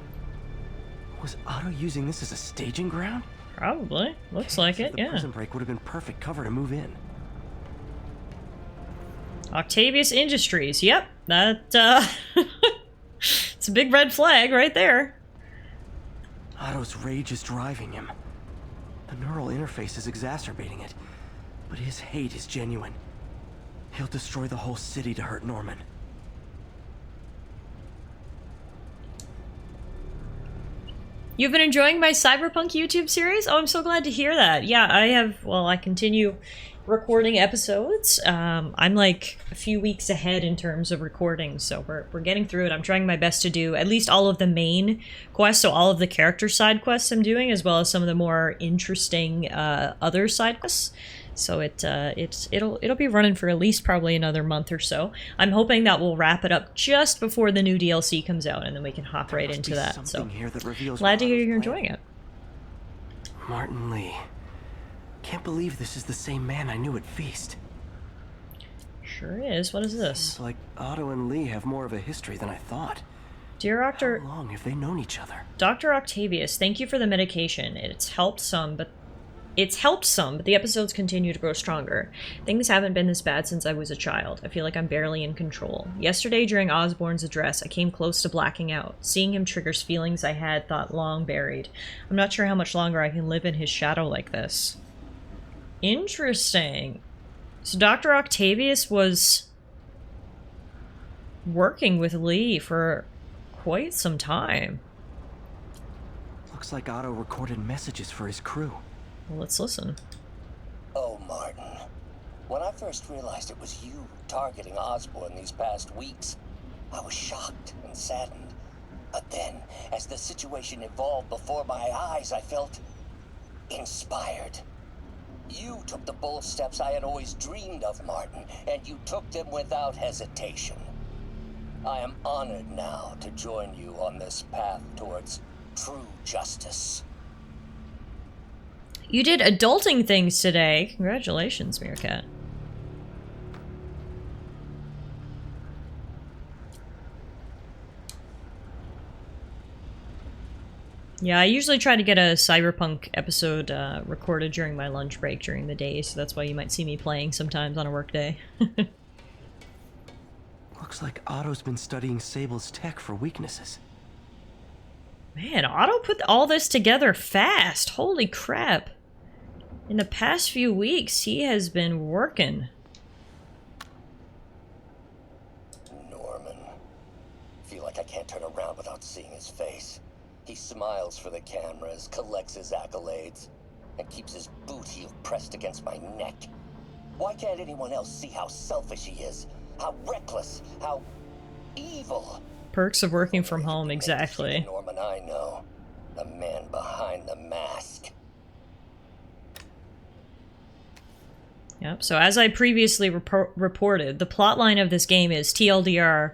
Was Otto using this as a staging ground? Probably. Looks like it, The yeah. prison break would have been perfect cover to move in. Octavius Industries. Yep. That, it's a big red flag right there. Otto's rage is driving him. The neural interface is exacerbating it. But his hate is genuine. He'll destroy the whole city to hurt Norman. You've been enjoying my Cyberpunk YouTube series? Oh, I'm so glad to hear that. Yeah, I have, well, I continue recording episodes. I'm like a few weeks ahead in terms of recording, so we're getting through it. I'm trying my best to do at least all of the main quests, so all of the character side quests I'm doing, as well as some of the more interesting other side quests. So it'll be running for at least probably another month or so. I'm hoping that we'll wrap it up just before the new DLC comes out, and then we can hop right into that. So glad to hear you're enjoying it. Martin Lee. Can't believe this is the same man I knew at Feast. Sure is. What is this? Seems like Otto and Lee have more of a history than I thought. Dear Dr. How long have they known each other? Dr. Octavius, thank you for the medication. It's helped some, but the episodes continue to grow stronger. Things haven't been this bad since I was a child. I feel like I'm barely in control. Yesterday, during Osborn's address, I came close to blacking out. Seeing him triggers feelings I had thought long buried. I'm not sure how much longer I can live in his shadow like this. Interesting. So Dr. Octavius was working with Lee for quite some time. Looks like Otto recorded messages for his crew. Well, let's listen. Oh, Martin. When I first realized it was you targeting Osborn these past weeks, I was shocked and saddened. But then, as the situation evolved before my eyes, I felt inspired. You took the bold steps I had always dreamed of, Martin, and you took them without hesitation. I am honored now to join you on this path towards true justice. You did adulting things today. Congratulations, Meerkat. Yeah, I usually try to get a Cyberpunk episode recorded during my lunch break during the day, so that's why you might see me playing sometimes on a work day. Looks like Otto's been studying Sable's tech for weaknesses. Man, Otto put all this together fast. Holy crap. In the past few weeks, he has been working. Norman. Feel like I can't turn around without seeing his face. He smiles for the cameras, collects his accolades, and keeps his boot heel pressed against my neck. Why can't anyone else see how selfish he is? How reckless, how evil? Perks of working from home, exactly. The Norman I know. The man behind the mask. Yep, so as I previously reported, the plotline of this game is TLDR,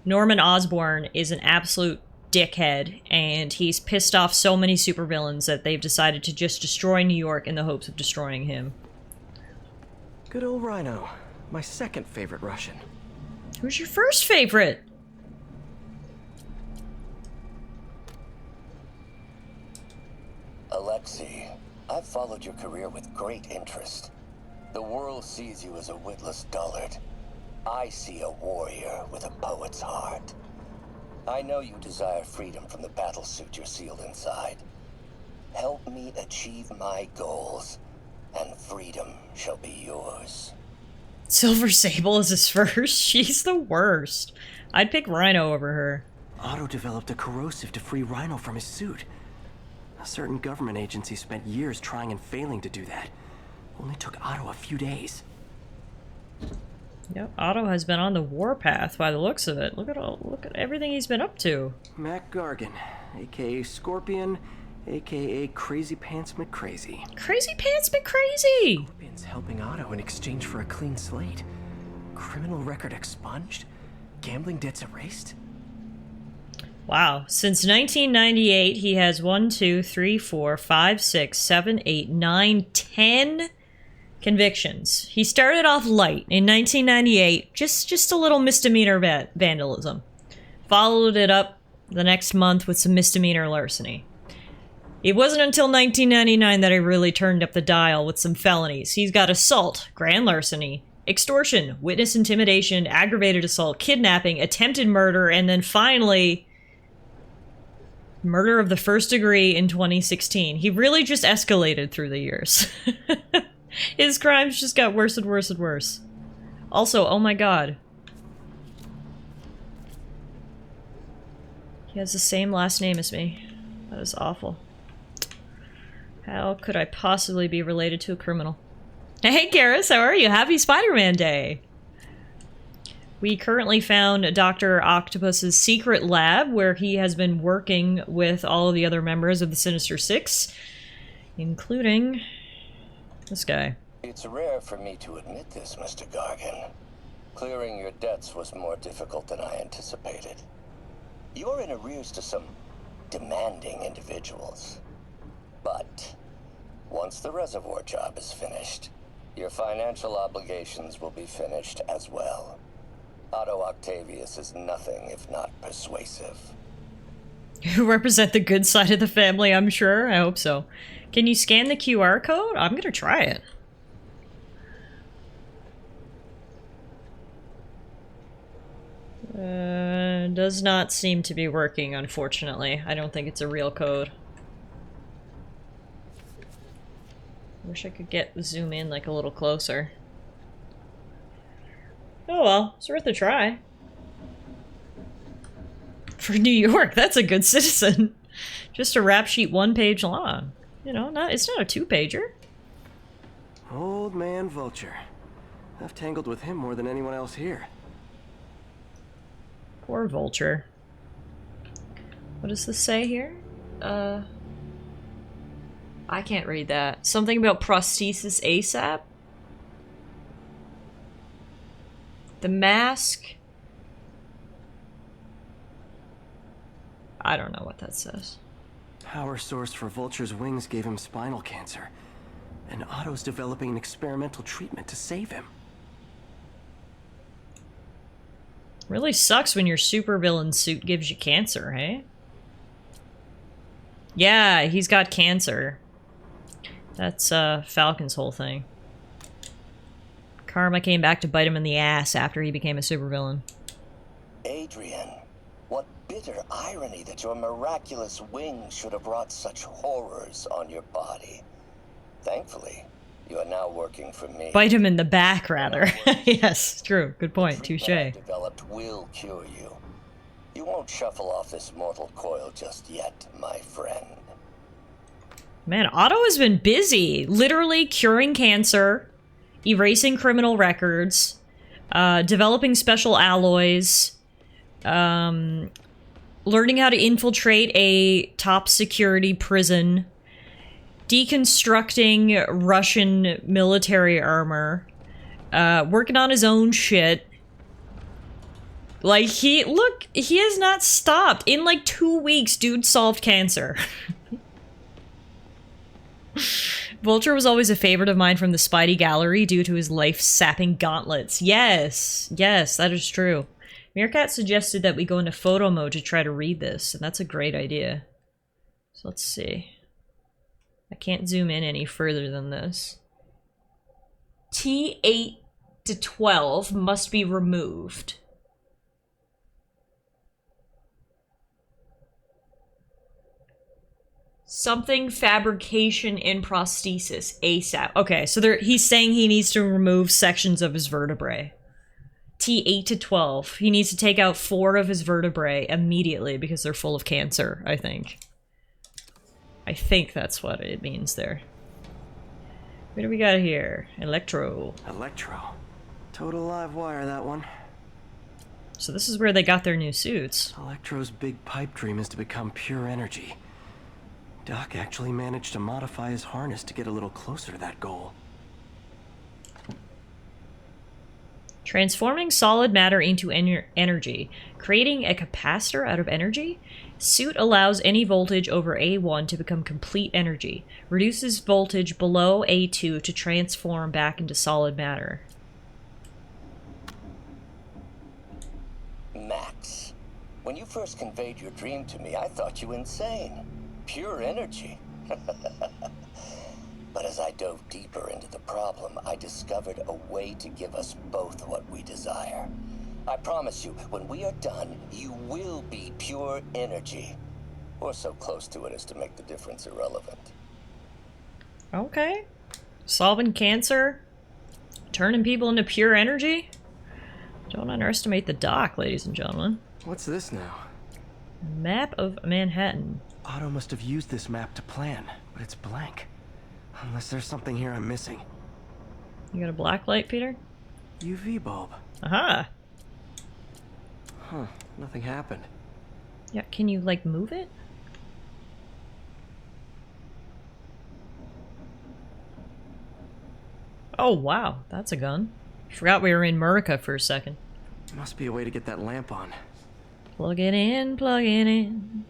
Norman Osborn is an absolute dickhead, and he's pissed off so many supervillains that they've decided to just destroy New York in the hopes of destroying him. Good old Rhino. My second favorite Russian. Who's your first favorite? Alexei, I've followed your career with great interest. The world sees you as a witless dullard. I see a warrior with a poet's heart. I know you desire freedom from the battlesuit you're sealed inside. Help me achieve my goals, and freedom shall be yours. Silver Sable is his first? She's the worst. I'd pick Rhino over her. Otto developed a corrosive to free Rhino from his suit. A certain government agency spent years trying and failing to do that. Only took Otto a few days. Yep, Otto has been on the warpath by the looks of it. Look at everything he's been up to. Mac Gargan, aka Scorpion, aka Crazy Pants McCrazy. Crazy Pants McCrazy! Scorpion's helping Otto in exchange for a clean slate. Criminal record expunged? Gambling debts erased? Wow. Since 1998, he has 1, 2, 3, 4, 5, 6, 7, 8, 9, 10 convictions. He started off light in 1998, just a little misdemeanor vandalism. Followed it up the next month with some misdemeanor larceny. It wasn't until 1999 that I really turned up the dial with some felonies. He's got assault, grand larceny, extortion, witness intimidation, aggravated assault, kidnapping, attempted murder, and then finally, murder of the first degree in 2016. He really just escalated through the years. His crimes just got worse and worse and worse. Also, oh my god. He has the same last name as me. That is awful. How could I possibly be related to a criminal? Hey, Karis, how are you? Happy Spider-Man Day! We currently found Dr. Octopus's secret lab, where he has been working with all of the other members of the Sinister Six, including this guy. It's rare for me to admit this, Mr. Gargan. Clearing your debts was more difficult than I anticipated. You're in arrears to some demanding individuals. But once the reservoir job is finished, your financial obligations will be finished as well. Otto Octavius is nothing if not persuasive. You represent the good side of the family, I'm sure. I hope so. Can you scan the QR code? I'm gonna try it. Does not seem to be working, unfortunately. I don't think it's a real code. Wish I could zoom in like a little closer. Oh well, it's worth a try. For New York, that's a good citizen. Just a rap sheet 1 page long. You know, it's not a 2-pager. Old man Vulture. I've tangled with him more than anyone else here. Poor Vulture. What does this say here? I can't read that. Something about prosthesis ASAP? The mask? I don't know what that says. Power source for Vulture's wings gave him spinal cancer. And Otto's developing an experimental treatment to save him. Really sucks when your supervillain suit gives you cancer, hey? Yeah, he's got cancer. That's Falcon's whole thing. Karma came back to bite him in the ass after he became a supervillain. Adrian, what bitter irony that your miraculous wings should have brought such horrors on your body. Thankfully, you are now working for me. Bite him in the back, rather. Yes, true. Good point. The Touche. treatment I developed will cure you. You won't shuffle off this mortal coil just yet, my friend. Man, Otto has been busy. Literally curing cancer, erasing criminal records, developing special alloys, learning how to infiltrate a top security prison, deconstructing Russian military armor, working on his own shit. Like, he has not stopped. In like 2 weeks, dude solved cancer. Vulture was always a favorite of mine from the Spidey Gallery due to his life-sapping gauntlets. Yes, yes, that is true. Meerkat suggested that we go into photo mode to try to read this, and that's a great idea. So let's see. I can't zoom in any further than this. T8 to 12 must be removed. Something fabrication in prosthesis ASAP. Okay, so he's saying he needs to remove sections of his vertebrae. T8 to 12. He needs to take out 4 of his vertebrae immediately because they're full of cancer, I think. I think that's what it means there. What do we got here? Electro. Electro. Total live wire, that one. So this is where they got their new suits. Electro's big pipe dream is to become pure energy. Doc actually managed to modify his harness to get a little closer to that goal. Transforming solid matter into energy. Creating a capacitor out of energy? Suit allows any voltage over A1 to become complete energy. Reduces voltage below A2 to transform back into solid matter. Max, when you first conveyed your dream to me, I thought you insane. Pure energy. But as I dove deeper into the problem, I discovered a way to give us both what we desire. I promise you, when we are done, you will be pure energy. Or so close to it as to make the difference irrelevant. Okay. Solving cancer? Turning people into pure energy? Don't underestimate the doc, ladies and gentlemen. What's this now? Map of Manhattan. Otto must have used this map to plan, but it's blank. Unless there's something here I'm missing. You got a black light, Peter? UV bulb. Aha! Huh, nothing happened. Yeah, can you, like, move it? Oh, wow, that's a gun. Forgot we were in Murica for a second. Must be a way to get that lamp on. Plug it in, plug it in.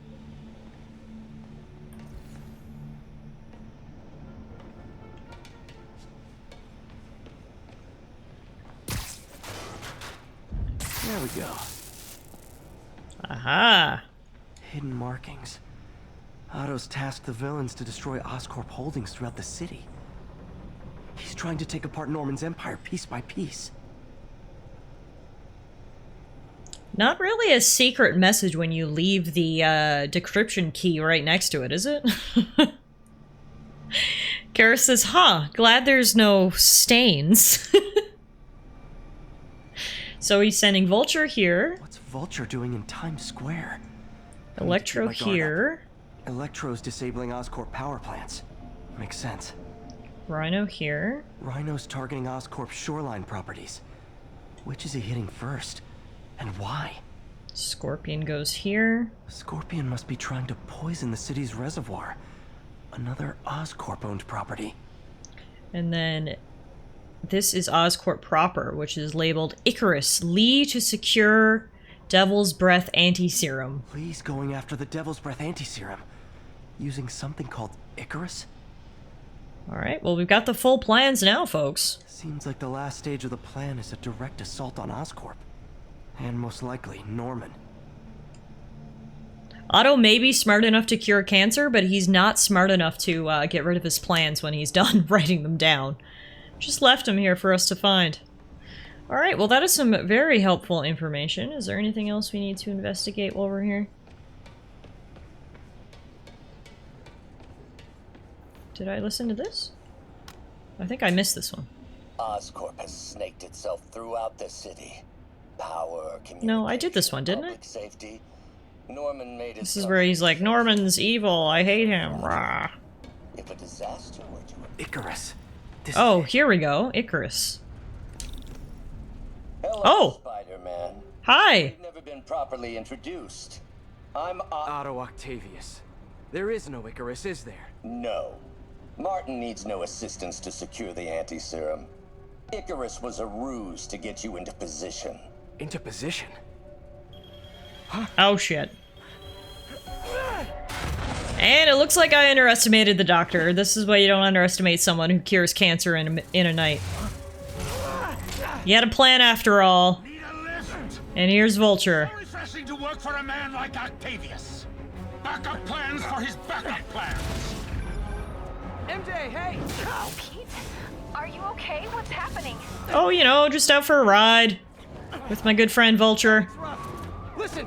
There we go. Aha! Hidden markings. Otto's tasked the villains to destroy Oscorp holdings throughout the city. He's trying to take apart Norman's empire piece by piece. Not really a secret message when you leave the decryption key right next to it, is it? Kara says, huh, glad there's no stains. So he's sending Vulture here. What's Vulture doing in Times Square? Electro here. Electro's disabling Oscorp power plants. Makes sense. Rhino here. Rhino's targeting Oscorp's shoreline properties. Which is he hitting first? And why? Scorpion goes here. Scorpion must be trying to poison the city's reservoir. Another Oscorp-owned property. And then this is Oscorp proper, which is labeled Icarus. Lee to secure Devil's Breath anti-serum. Lee's going after the Devil's Breath anti-serum. Using something called Icarus? Alright, well we've got the full plans now, folks. Seems like the last stage of the plan is a direct assault on Oscorp. And most likely, Norman. Otto may be smart enough to cure cancer, but he's not smart enough to get rid of his plans when he's done writing them down. Just left them here for us to find. Alright, well that is some very helpful information. Is there anything else we need to investigate while we're here? Did I listen to this? I think I missed this one. Oscorp has snaked itself throughout the city. Power, communication, No, I did this one, didn't I? public safety. Norman made This is where he's like, Norman's evil, I hate him. Rah. If a disaster were to Icarus. Oh, here we go. Icarus. Hello, Oh! Spider-Man. Hi! You've never been properly introduced. I'm Otto Octavius. There is no Icarus, is there? No. Martin needs no assistance to secure the anti-serum. Icarus was a ruse to get you into position. Into position? Oh shit. And it looks like I underestimated the doctor. This is why you don't underestimate someone who cures cancer in a night. You had a plan after all. And here's Vulture. So refreshing to work for a man like Octavius. Backup plans for his backup plans. MJ, hey! Oh, Pete, are you okay? What's happening? Oh, you know, just out for a ride. With my good friend Vulture. Listen,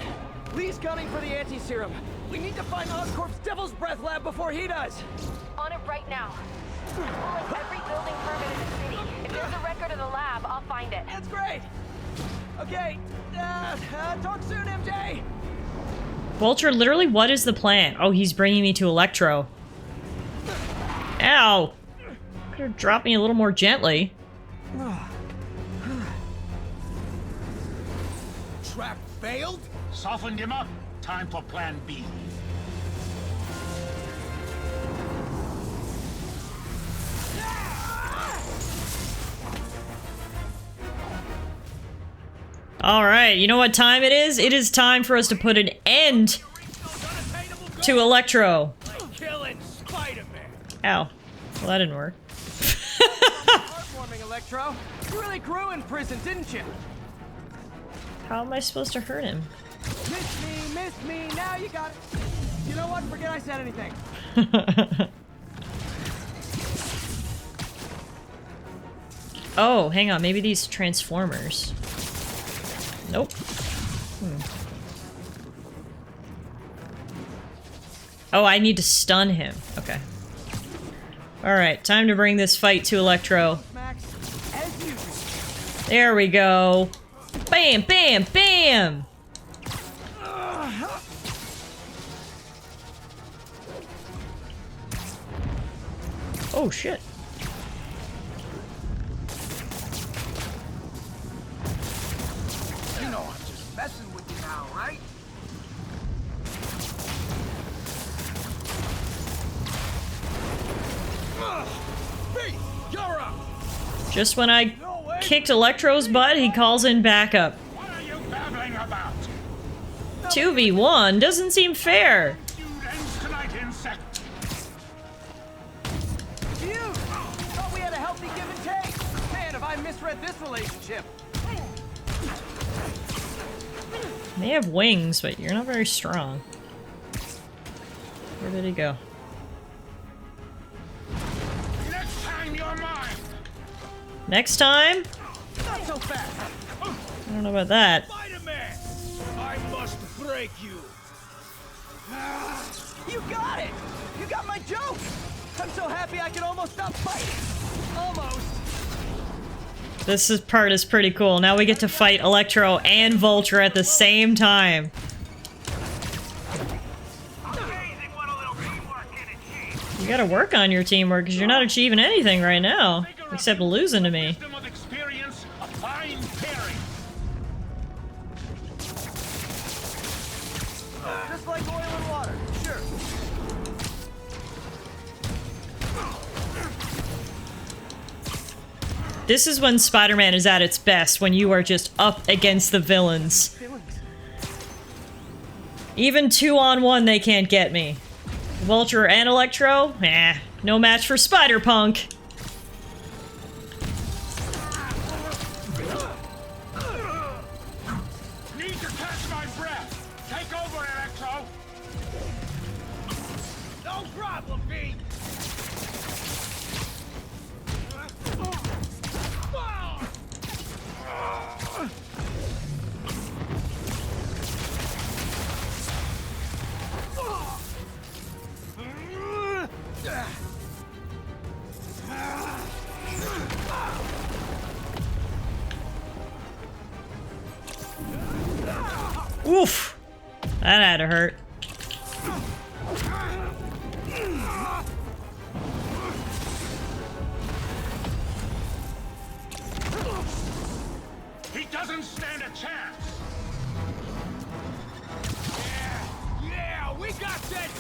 Lee's gunning for the anti-serum. We need to find Oscorp's Devil's Breath lab before he does. On it right now. Pull up every building permit in the city. If there's a record of the lab, I'll find it. That's great. Okay, talk soon, MJ. Vulture, literally, what is the plan? Oh, he's bringing me to Electro. Ow! Could have dropped me a little more gently. Trap failed? Softened him up. Time for plan B. Alright, you know what time it is? It is time for us to put an end to Electro. Killing Spider-Man. Ow. Well, that didn't work. Heartwarming, Electro. You really grew in prison, didn't you? How am I supposed to hurt him? Miss me, now you got it. You know what? Forget I said anything. Oh, hang on. Maybe these Transformers. Nope. Oh, I need to stun him. Okay. Alright, time to bring this fight to Electro. Max, as usual. There we go. Bam, bam, bam! Oh, shit. You know I'm just messing with you now, right? Hey, you're up. Just when I kicked Electro's butt, he calls in backup. What are you babbling about? 2v1 doesn't seem fair. Feud ends tonight, insect. You thought we had a healthy give and take. Man, have I misread this relationship. They have wings, but you're not very strong. Where did he go? Next time you're mine. Next time? Not so fast. I don't know about that. Spider-Man, I must break you. You got it. You got my joke. I'm so happy I can almost stop fighting. Almost. This part is pretty cool. Now we get to fight Electro and Vulture at the same time. You gotta work on your teamwork, because you're not achieving anything right now. Except losing to me. Just like oil and water, sure. This is when Spider-Man is at its best, when you are just up against the villains. Even 2-on-1 they can't get me. Vulture and Electro? Eh, no match for Spider-Punk. Need to catch my breath. Take over, Electro. No problem, B. Oof! That had to hurt. He doesn't stand a chance. Yeah, we got this.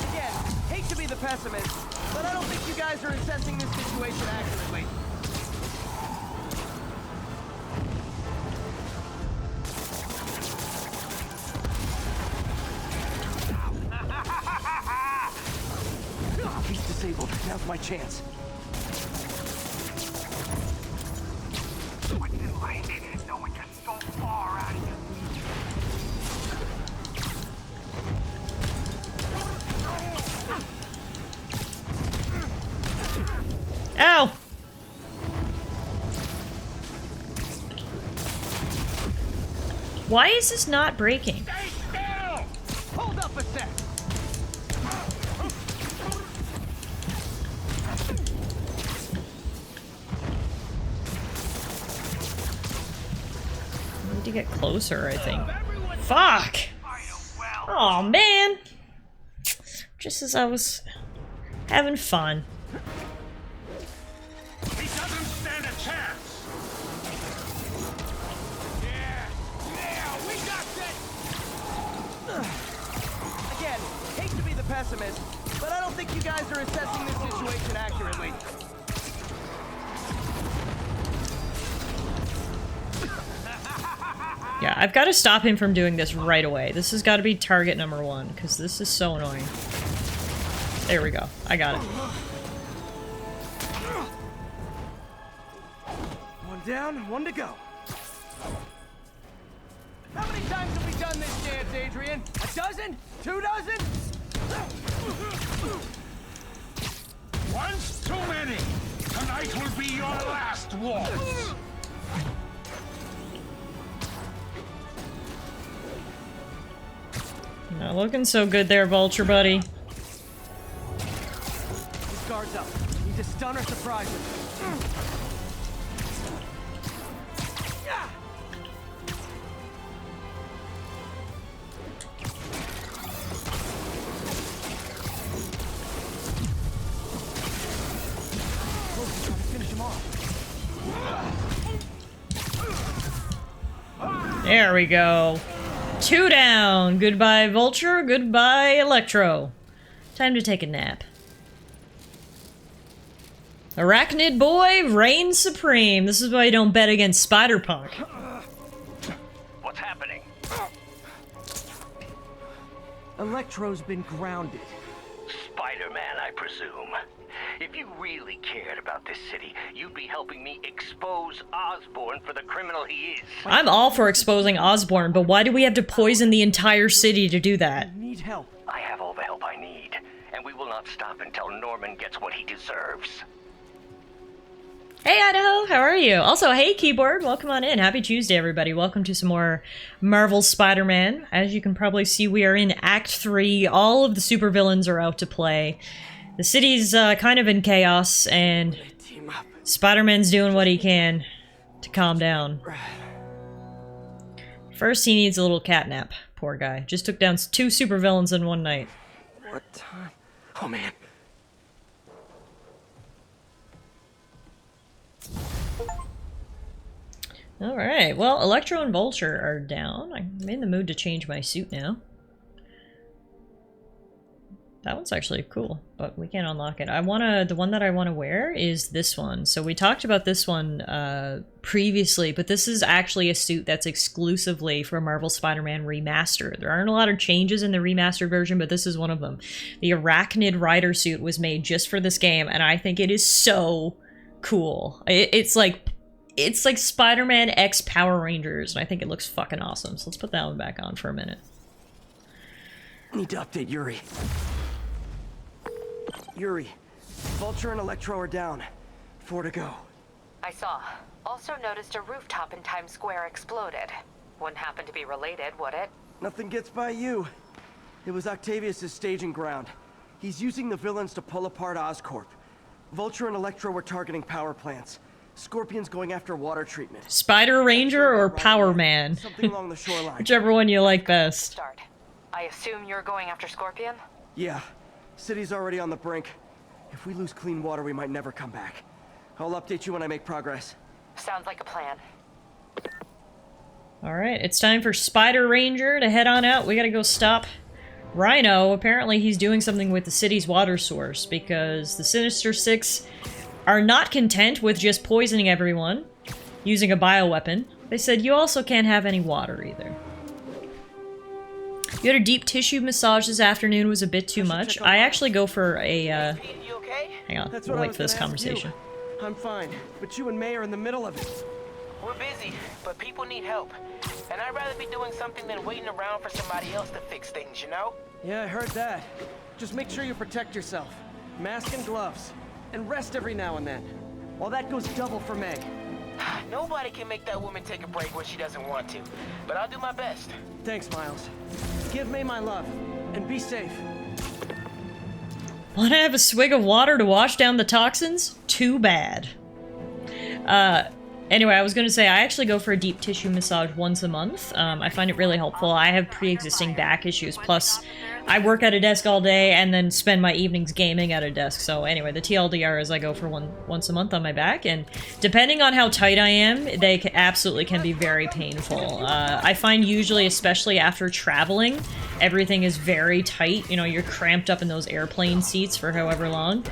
Again, hate to be the pessimist, but I don't think you guys are assessing this situation accurately. He's disabled. Now's my chance. What's it like knowing you're so far out of your Ow! Why is this not breaking? Stay still! Hold up a sec. I need to get closer, I think. Fuck! Oh man! Just as I was having fun. He doesn't stand a chance. Yeah, we got this. Again, hate to be the pessimist, but I don't think you guys are assessing this situation accurately. Yeah, I've got to stop him from doing this right away. This has got to be target number 1, because this is so annoying. There we go. I got it. One down, one to go. How many times have we done this dance, Adrian? A dozen? 2 dozen? Once too many. Tonight will be your last waltz. Not looking so good there, Vulture buddy. His guard's up. Need to stun or surprise him. There we go. 2 down. Goodbye, Vulture. Goodbye, Electro. Time to take a nap. Arachnid boy reigns supreme. This is why you don't bet against Spider-Punk. What's happening? Electro's been grounded. Spider-Man, I presume. If you really cared about this city, you'd be helping me expose Osborn for the criminal he is. I'm all for exposing Osborn, but why do we have to poison the entire city to do that? Need help. I have all the help I need, and we will not stop until Norman gets what he deserves. Hey Idaho, how are you? Also, hey Keyboard, welcome on in. Happy Tuesday, everybody. Welcome to some more Marvel Spider-Man. As you can probably see, we are in Act 3. All of the supervillains are out to play. The city's kind of in chaos, and Spider-Man's doing what he can to calm down. First, he needs a little catnap. Poor guy. Just took down 2 supervillains in one night. What time? Oh, man. Alright, well, Electro and Vulture are down. I'm in the mood to change my suit now. That one's actually cool, but we can't unlock it. The one that I want to wear is this one. So we talked about this one previously, but this is actually a suit that's exclusively for Marvel Spider-Man Remastered. There aren't a lot of changes in the remastered version, but this is one of them. The Arachnid Rider suit was made just for this game, and I think it is so cool. It's like Spider-Man X Power Rangers, and I think it looks fucking awesome. So let's put that one back on for a minute. Need to update Yuri. Yuri, Vulture and Electro are down. 4 to go. I saw. Also noticed a rooftop in Times Square exploded. Wouldn't happen to be related, would it? Nothing gets by you. It was Octavius' staging ground. He's using the villains to pull apart Oscorp. Vulture and Electro were targeting power plants. Scorpion's going after water treatment. Spider Ranger or Power Man? Something along the shoreline. Whichever one you like best. Start. I assume you're going after Scorpion? Yeah. City's already on the brink. If we lose clean water, we might never come back. I'll update you when I make progress. Sounds like a plan. Alright, it's time for Spider Ranger to head on out. We gotta go stop Rhino. Apparently he's doing something with the city's water source, because the Sinister Six are not content with just poisoning everyone using a bioweapon. They said you also can't have any water either. You had a deep tissue massage this afternoon was a bit too much. I actually go for a, You okay? hang on, That's we'll what I wait was for this gonna ask conversation. you. I'm fine, but you and May are in the middle of it. We're busy, but people need help. And I'd rather be doing something than waiting around for somebody else to fix things, you know? Yeah, I heard that. Just make sure you protect yourself. Mask and gloves. And rest every now and then. Well, that goes double for May. Nobody can make that woman take a break when she doesn't want to. But I'll do my best. Thanks, Miles. Give May my love. And be safe. Want to have a swig of water to wash down the toxins? Too bad. Anyway, I was going to say, I actually go for a deep tissue massage once a month. I find it really helpful. I have pre-existing back issues, plus I work at a desk all day and then spend my evenings gaming at a desk. So anyway, the TLDR is I go for once a month on my back, and depending on how tight I am, they absolutely can be very painful. I find usually, especially after traveling, everything is very tight. You know, you're cramped up in those airplane seats for however long.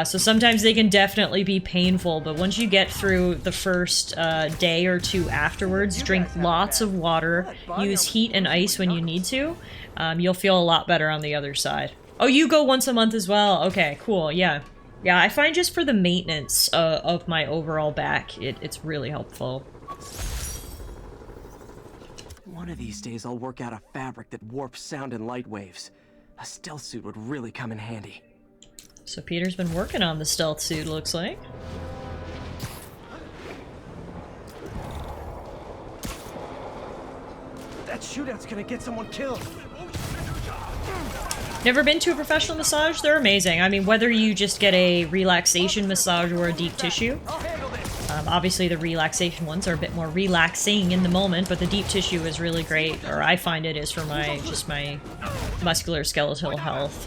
So sometimes they can definitely be painful, but once you get through the first day or two afterwards, drink lots of water, use heat and ice when you need to, you'll feel a lot better on the other side. Oh, you go once a month as well? Okay, cool, yeah. Yeah, I find just for the maintenance of my overall back, it's really helpful. One of these days I'll work out a fabric that warps sound and light waves. A stealth suit would really come in handy. So Peter's been working on the stealth suit, looks like. That shootout's gonna get someone killed. Never been to a professional massage? They're amazing. I mean, whether you just get a relaxation massage or a deep tissue. Obviously the relaxation ones are a bit more relaxing in the moment, but the deep tissue is really great, or I find it is for my, just my muscular skeletal health.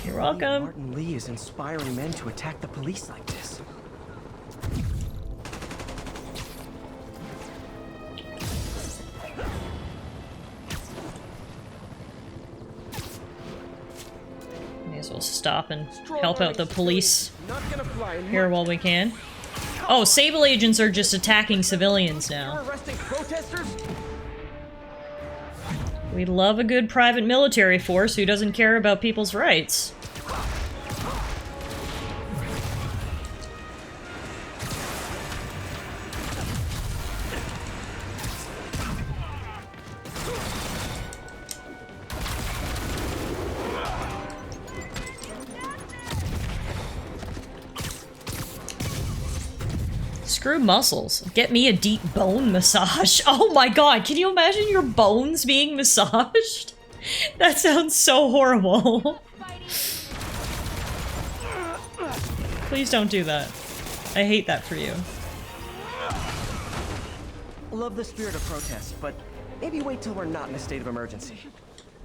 You're welcome. Martin Lee is inspiring men to attack the police like this. May as well stop and help out the police here while we can. Oh, Sable agents are just attacking civilians now. We love a good private military force who doesn't care about people's rights. Screw muscles. Get me a deep bone massage. Oh my god, can you imagine your bones being massaged? That sounds so horrible. Please don't do that. I hate that for you. Love the spirit of protest, but maybe wait till we're not in a state of emergency.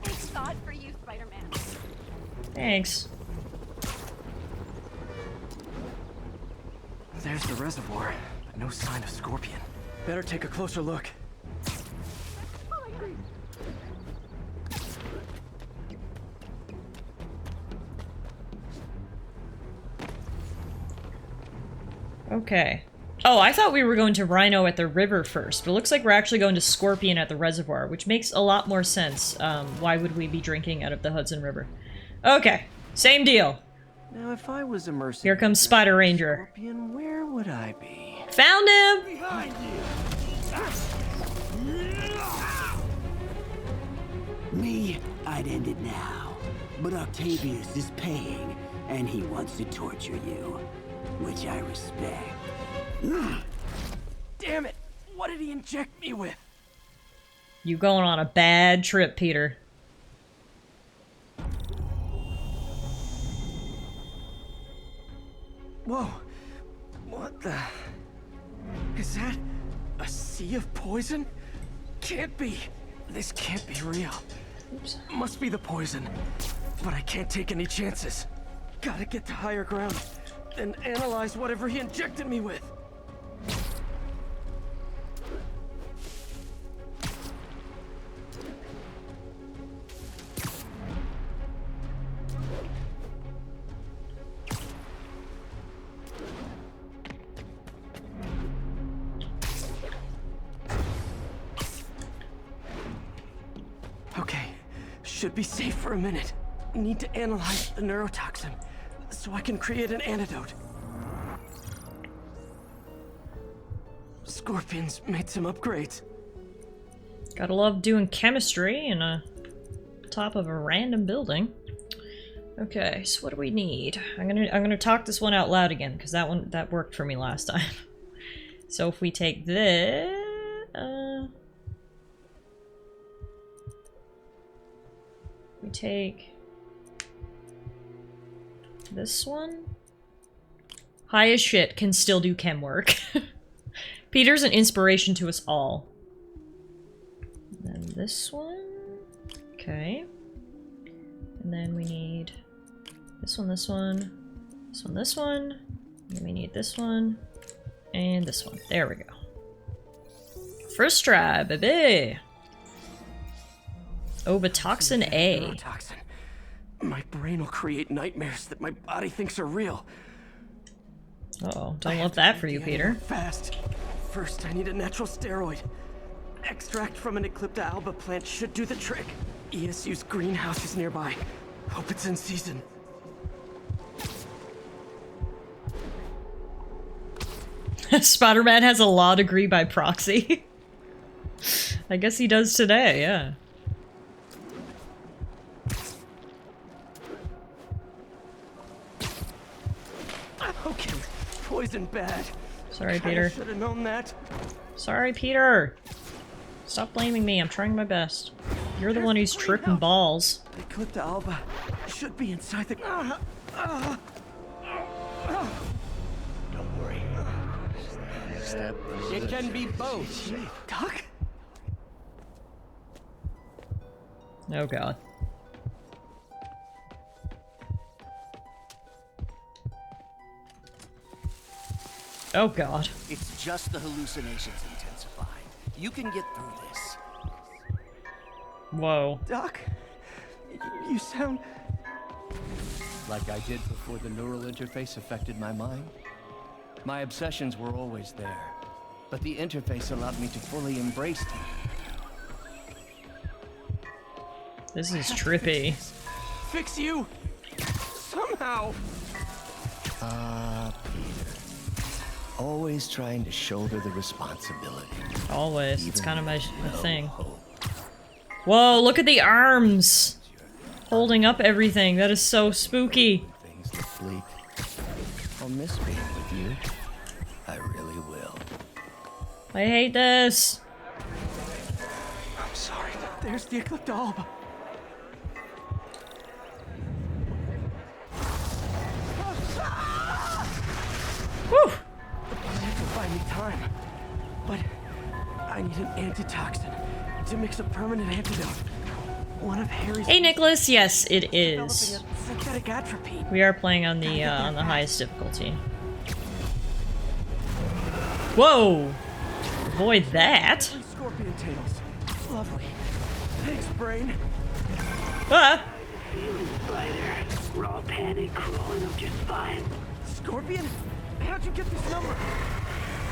It's odd for you, Spider-Man. Thanks. There's the reservoir, but no sign of Scorpion. Better take a closer look. Okay. Oh, I thought we were going to Rhino at the river first, but it looks like we're actually going to Scorpion at the reservoir, which makes a lot more sense. Why would we be drinking out of the Hudson River? Okay, same deal. Now, if I was immersed, Here comes Spider Ranger. Scorpion, where would I be? Found him! Behind you! Me, I'd end it now. But Octavius is paying, and he wants to torture you. Which I respect. Damn it! What did he inject me with? You going on a bad trip, Peter. Whoa! What the... Is that a sea of poison? Can't be. This can't be real. Oops. Must be the poison. But I can't take any chances. Gotta get to higher ground, then analyze whatever he injected me with. Okay, should be safe for a minute. Need to analyze the neurotoxin, so I can create an antidote. Scorpion's made some upgrades. Gotta love doing chemistry in a top of a random building. Okay, so what do we need? I'm gonna talk this one out loud again, because that worked for me last time. So if we take this, We take this one. High as shit, can still do chem work. Peter's an inspiration to us all. And then this one. Okay. And then we need this one, this one, this one, this one. And then we need this one. And this one. There we go. First try, baby! Obitoxin A. Neurotoxin. My brain will create nightmares that my body thinks are real. Uh-oh, don't want that for you, Peter. Fast. First, I need a natural steroid. Extract from an Eclipta alba plant should do the trick. ESU's greenhouse is nearby. Hope it's in season. Spider-Man has a law degree by proxy. I guess he does today, yeah. Okay, poison bad. Sorry, Peter. Should have known that. Sorry, Peter. Stop blaming me. I'm trying my best. You're the one who's tripping balls. Eclipta alba should be inside the. Don't worry. Step. It can be both. Doc? Oh god. Oh god. It's just the hallucinations intensifying. You can get through this. Whoa. Doc, you sound... Like I did before the neural interface affected my mind. My obsessions were always there, but the interface allowed me to fully embrace them. This is trippy. Fix you! Somehow! Peter. Always trying to shoulder the responsibility. Always. It's kind of my thing. Whoa, look at the arms! Holding up everything. That is so spooky. Things that fleet. I'll miss being with you. I really will. I hate this. I'm sorry. There's the Eclipta alba. Whew! The plant will buy me time, but I need an antitoxin to mix a permanent antidote. One of Harry's. Hey, Nicholas. Yes, it is. Synthetic atropine. We are playing on the highest difficulty. Whoa! Avoid that. Scorpion tails. Lovely. Thanks, brain. Ah! Spider. Raw panic crawling up just fine. Scorpion? How'd you get this number?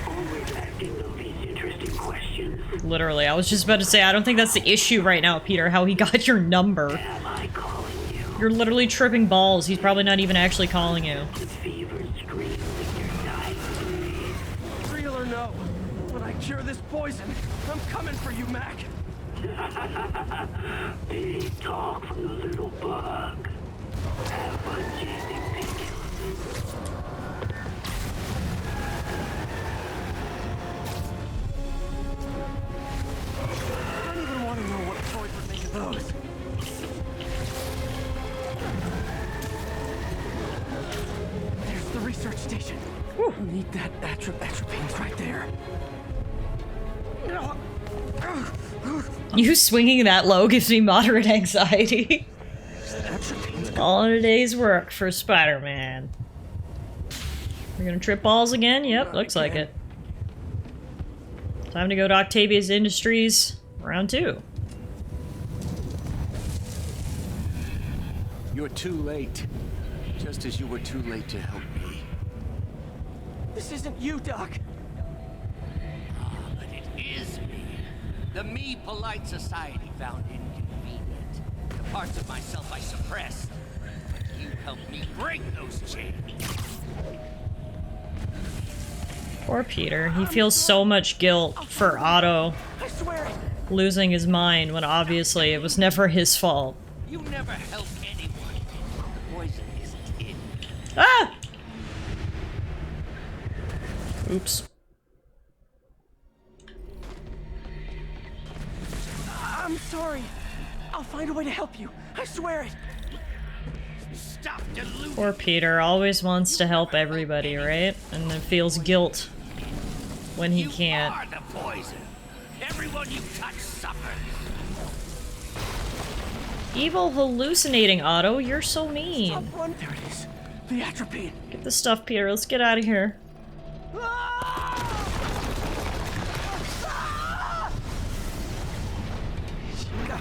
Always asking all these interesting questions. Literally, I was just about to say, I don't think that's the issue right now, Peter, how he got your number. Am I calling you? You're literally tripping balls. He's probably not even actually calling you. The fever screams that you're dying to me. Real or no, when I cure this poison, I'm coming for you, Mac. Big talk from the little bug. Have fun chasing painkillers. I don't even want to know what Freud would make of those. There's the research station. Whew. Need that atropine's right there. You swinging that low gives me moderate anxiety. All in a day's work for Spider-Man. We're gonna trip balls again? Yep, looks like it. Time to go to Octavius Industries, round 2. You're too late. Just as you were too late to help me. This isn't you, Doc. But it is me. The me polite society found inconvenient. The parts of myself I suppressed. But you helped me break those chains. Poor Peter. He feels so much guilt for Otto losing his mind when obviously it was never his fault. You never help anyone. The poison isn't in. Ah! Oops. I'm sorry. I'll find a way to help you. I swear it. Stop deluding. Poor Peter always wants to help everybody, right? And then feels guilt when he can't. You are the poison. Everyone you touch suffers. Evil hallucinating Otto, you're so mean. Stop one. There it is. The atropine. Get the stuff, Peter. Let's get out of here. Got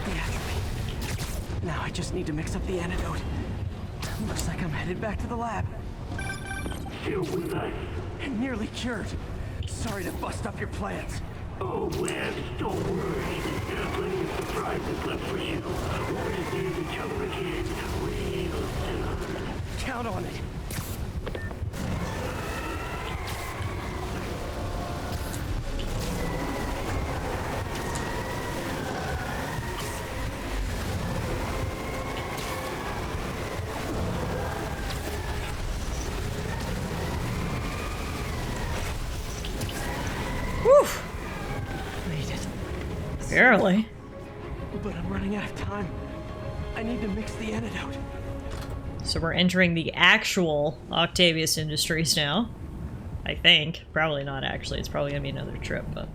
the atropine. Now I just need to mix up the antidote. Looks like I'm headed back to the lab. Still with us. And nearly cured. Sorry to bust up your plans. Oh, Webb, don't worry. There are plenty of surprises left for you. One of these jumper kids real soon. Count on it. Barely. But I'm running out of time. I need to mix the antidote. So we're entering the actual Octavius Industries now. I think. Probably not actually. It's probably gonna be another trip, but...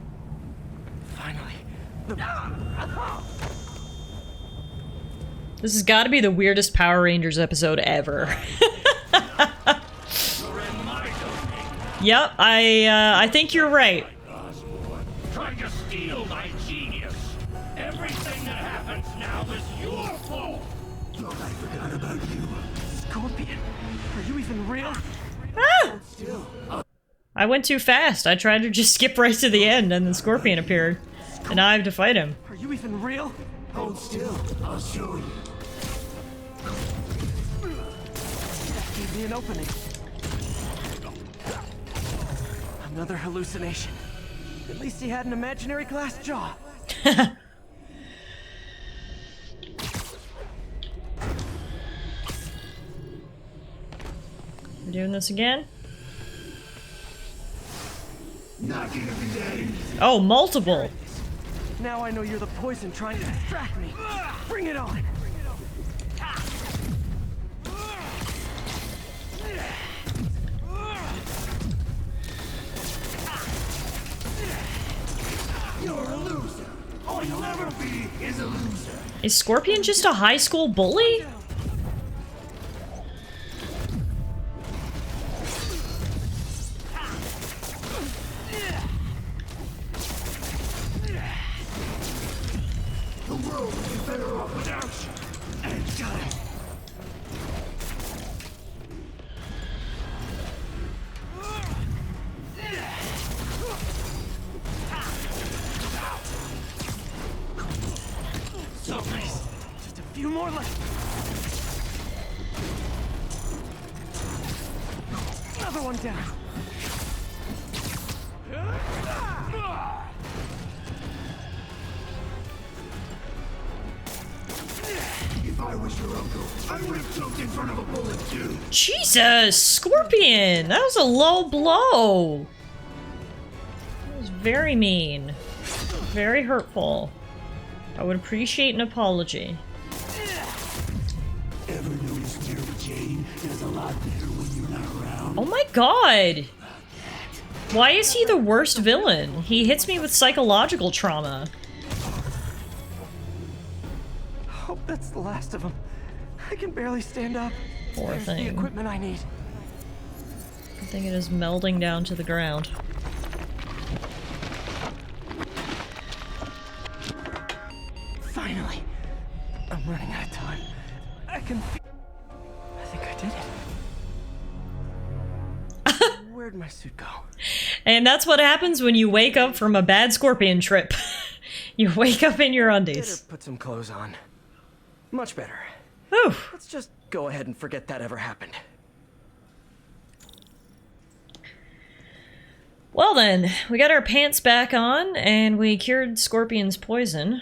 Finally. This has gotta be the weirdest Power Rangers episode ever. Yep, I think you're right. Trying to steal my genius. Everything that happens now is your fault. Thought I forgot about you. Scorpion, are you even real? Ah! I went too fast. I tried to just skip right to the end and then Scorpion appeared. And now I have to fight him. Are you even real? Hold still. I'll show you. That gave me an opening. Another hallucination. At least he had an imaginary glass jaw. We're doing this again? Not gonna be that easy. Oh, multiple. Now I know you're the poison trying to distract me. Bring it on. You're a loser. All you'll ever be is a loser. Is Scorpion just a high school bully? The world would be better off without you. And got it. So nice. Just a few more left. Another one down. If I was your uncle, I would have choked in front of a bullet too. Jesus! Scorpion! That was a low blow! That was very mean. Very hurtful. I would appreciate an apology. Ever noticed Mary Jane does a lot better when you're not around? Oh my god! Why is he the worst villain? He hits me with psychological trauma. Hope that's the last of them. I can barely stand up. Poor There's thing. the equipment I need. I think it is melding down to the ground. Finally. I'm running out of time. I can feel... I think I did it. Where'd my suit go? And that's what happens when you wake up from a bad Scorpion trip. You wake up in your undies. Better put some clothes on. Much better. Whew. Let's just go ahead and forget that ever happened. Well then, we got our pants back on, and we cured Scorpion's poison.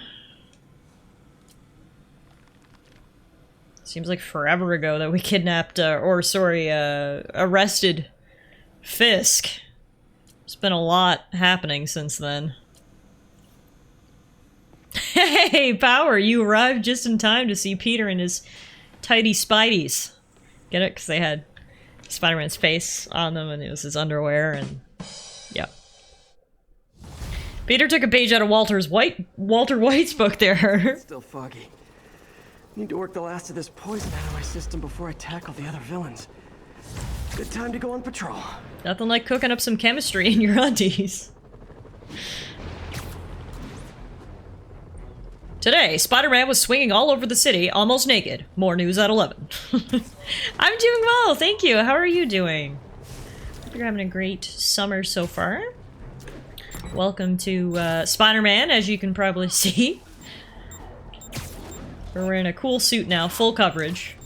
Seems like forever ago that we kidnapped, arrested Fisk. There's been a lot happening since then. Hey, Hey, Power, you arrived just in time to see Peter and his tidy Spideys. Get it? Because they had Spider-Man's face on them and it was his underwear and... yeah. Peter took a page out of Walter White's book there. It's still foggy. Need to work the last of this poison out of my system before I tackle the other villains. Good time to go on patrol. Nothing like cooking up some chemistry in your undies. Today, Spider-Man was swinging all over the city, almost naked. More news at 11. I'm doing well, thank you. How are you doing? Hope you're having a great summer so far. Welcome to Spider-Man, as you can probably see. We're wearing a cool suit now, full coverage.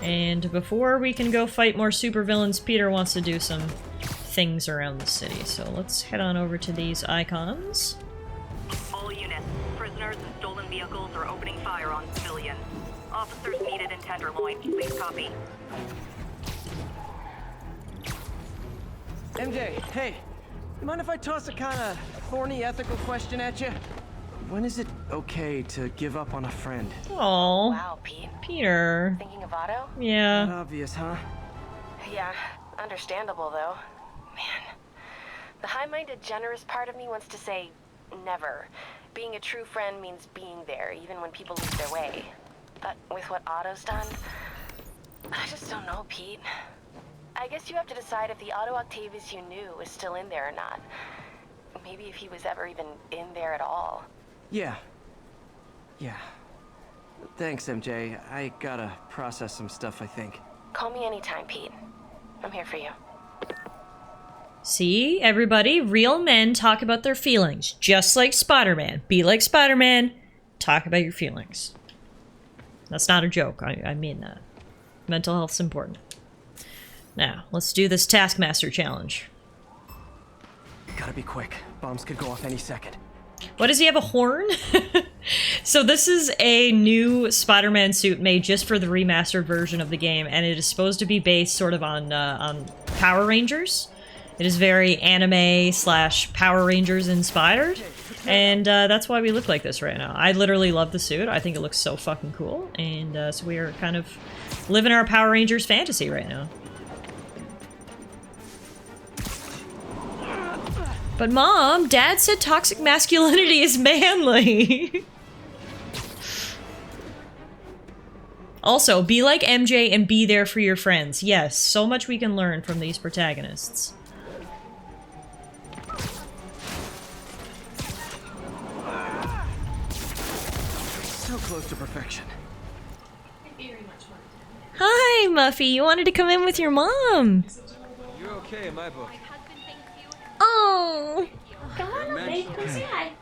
And before we can go fight more supervillains, Peter wants to do some things around the city. So let's head on over to these icons. All units, prisoners and stolen vehicles are opening fire on civilians. Officers needed in Tenderloin. Please copy. MJ, hey. You mind if I toss a kind of thorny ethical question at you? When is it okay to give up on a friend? Oh. Wow, Pete. Peter. Thinking of Otto? Yeah. Not obvious, huh? Yeah, understandable though. Man, the high-minded, generous part of me wants to say never. Being a true friend means being there, even when people lose their way. But with what Otto's done, I just don't know, Pete. I guess you have to decide if the Otto Octavius you knew is still in there or not. Maybe if he was ever even in there at all. Yeah. Yeah. Thanks, MJ. I gotta process some stuff, I think. Call me anytime, Pete. I'm here for you. See, everybody, real men talk about their feelings, just like Spider-Man. Be like Spider-Man, talk about your feelings. That's not a joke, I mean that. Mental health's important. Now, let's do this Taskmaster challenge. Gotta be quick. Bombs could go off any second. What, does he have a horn? So this is a new Spider-Man suit made just for the remastered version of the game, and it is supposed to be based sort of on Power Rangers. It is very anime / Power Rangers inspired, and that's why we look like this right now. I literally love the suit. I think it looks so fucking cool, and so we are kind of living our Power Rangers fantasy right now. But Mom, Dad said toxic masculinity is manly. Also, be like MJ and be there for your friends. Yes, so much we can learn from these protagonists. So close to perfection. Hi, Muffy. You wanted to come in with your mom. You're okay in my book. Oh. Come on, May. Come say hi.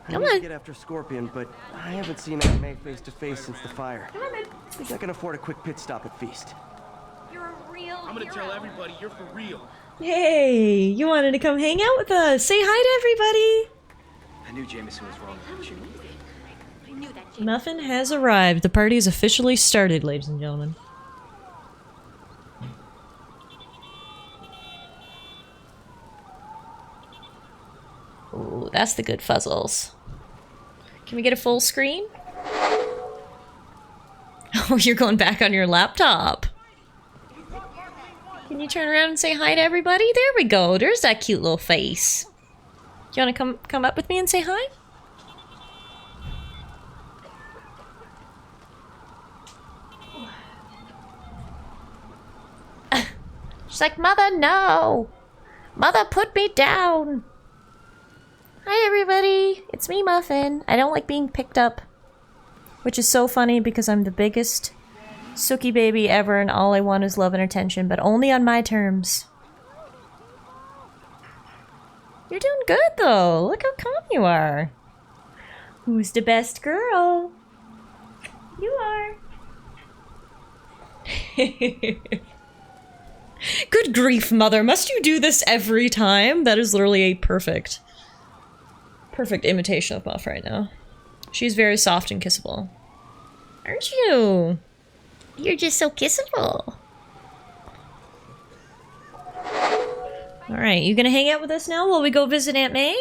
I need to get after Scorpion, but I haven't seen Aunt May face to face since the fire. Come on, babe. I think I can afford a quick pit stop at Feast. You're a real I'm gonna tell everybody you're for real. Hey, you wanted to come hang out with us. Say hi to everybody. I knew Jameson was wrong about you. I knew that. Muffin has arrived. The party has officially started, ladies and gentlemen. Ooh, that's the good fuzzles. Can we get a full screen? Oh, you're going back on your laptop. Can you turn around and say hi to everybody? There we go. There's that cute little face. Do you want to come up with me and say hi? She's like, Mother, no. Mother, put me down. Hi, everybody. It's me, Muffin. I don't like being picked up. Which is so funny because I'm the biggest Sookie baby ever and all I want is love and attention, but only on my terms. You're doing good, though. Look how calm you are. Who's the best girl? You are. Good grief, Mother. Must you do this every time? That is literally a perfect imitation of Muff right now. She's very soft and kissable. Aren't you? You're just so kissable. Alright, you gonna hang out with us now while we go visit Aunt May?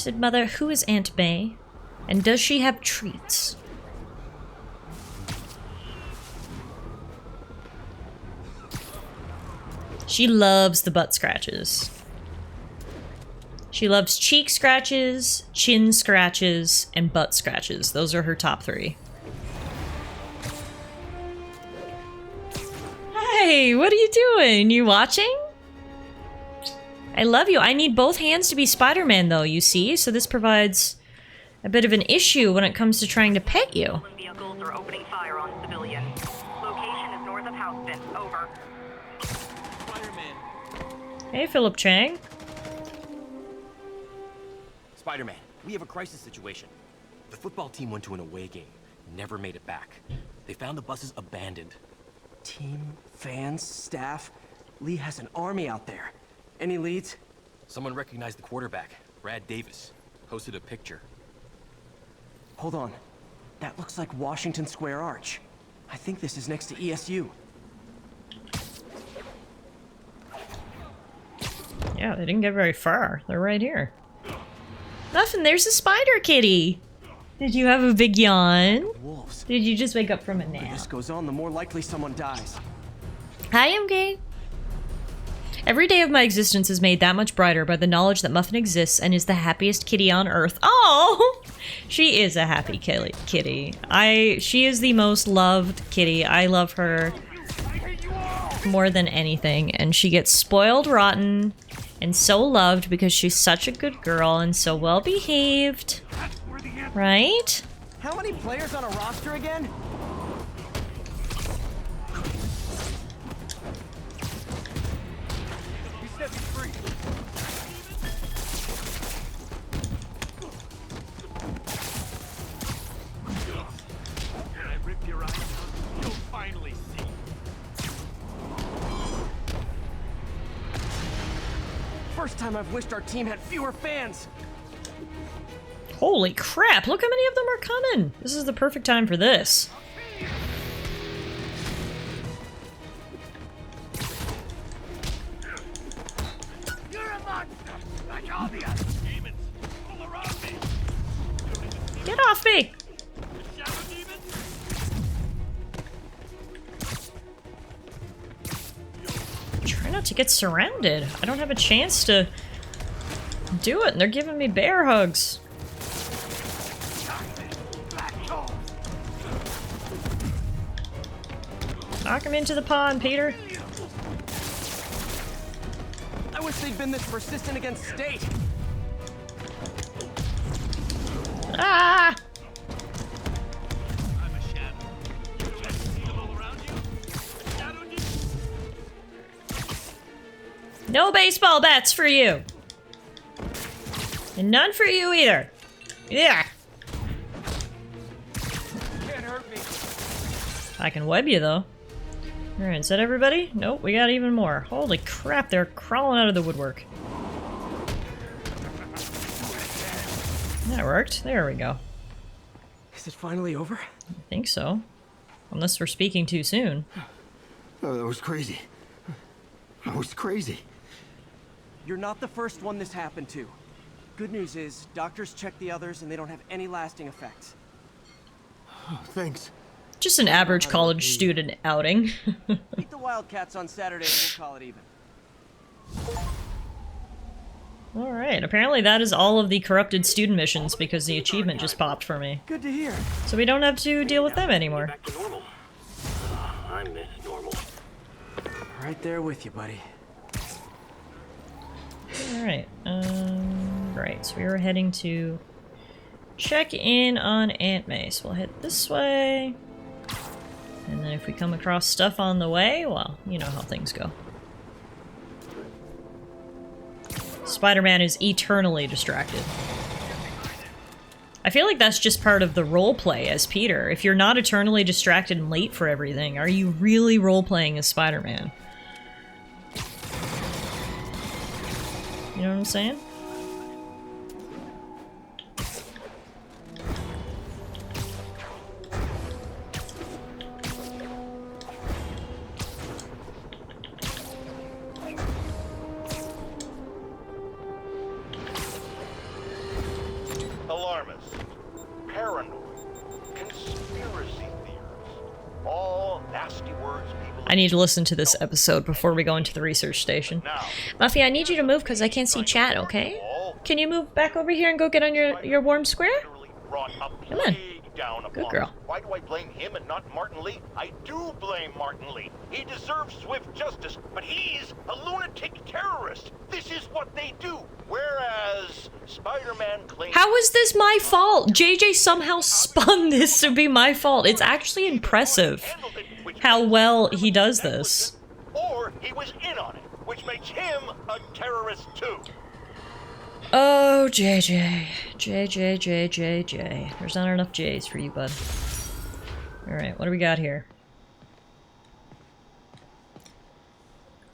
said Mother, who is Aunt May? And does she have treats? She loves the butt scratches. She loves cheek scratches, chin scratches, and butt scratches. Those are her top 3. Hey, what are you doing? You watching? I love you. I need both hands to be Spider-Man, though, you see? So this provides a bit of an issue when it comes to trying to pet you. Vehicles are opening fire on civilians. Location is north of Houston. Over. Spider-Man. Hey, Philip Chang. Spider-Man, we have a crisis situation. The football team went to an away game, never made it back. They found the buses abandoned. Team, fans, staff. Lee has an army out there. Any leads? Someone recognized the quarterback, Brad Davis. Posted a picture. Hold on. That looks like Washington Square Arch. I think this is next to ESU. Yeah, they didn't get very far. They're right here. Nothing, there's a spider kitty. Did you have a big yawn? Wolves. Did you just wake up from a The nap? more this goes on, the more likely someone dies. Hi, MK. Every day of my existence is made that much brighter by the knowledge that Muffin exists and is the happiest kitty on Earth. Oh, she is a happy kitty. She is the most loved kitty. I love her more than anything, and she gets spoiled rotten and so loved because she's such a good girl and so well behaved. Right? How many players on a roster again? You set me free. When I rip your eyes out, you'll finally see. First time I've wished our team had fewer fans. Holy crap, look how many of them are coming. This is the perfect time for this. You're a monster, like all the other demons all around me. Get off me! The shadow demons? Try not to get surrounded. I don't have a chance to do it, and they're giving me bear hugs. Knock him into the pond, Peter. I wish they'd been this persistent against State. Ah! I'm a shadow. You just see them all around you? A shadow demon? No baseball bats for you. And none for you either. Yeah. Can't hurt me. I can web you though. Alright, is that everybody? Nope, we got even more. Holy crap, they're crawling out of the woodwork. That worked. There we go. Is it finally over? I think so. Unless we're speaking too soon. Oh, that was crazy. That was crazy. You're not the first one this happened to. Good news is, doctors checked the others and they don't have any lasting effects. Oh, thanks. Just an average college student outing. Beat the Wildcats on Saturday and we'll call it even. Alright, apparently that is all of the corrupted student missions because the achievement just popped for me. Good to hear. So we don't have to deal with them anymore. Back to normal. I miss normal. Right there with you, buddy. Alright, right, so we were heading to check in on Aunt May. So we'll head this way. And then if we come across stuff on the way, well, you know how things go. Spider-Man is eternally distracted. I feel like that's just part of the roleplay as Peter. If you're not eternally distracted and late for everything, are you really roleplaying as Spider-Man? You know what I'm saying? I need to listen to this episode before we go into the research station. Muffy, I need you to move because I can't see chat, okay? Can you move back over here and go get on your warm square? Come on. Good girl. Why do I blame him and not Martin Lee? I do blame Martin Lee. He deserves swift justice, but he's a lunatic terrorist. This is what they do. Whereas Spider-Man claims... How is this my fault? JJ somehow spun this to be my fault. It's actually impressive how well he does this. Or he was in on it, which makes him a terrorist too. Oh, JJ. JJ. There's not enough J's for you, bud. Alright, what do we got here?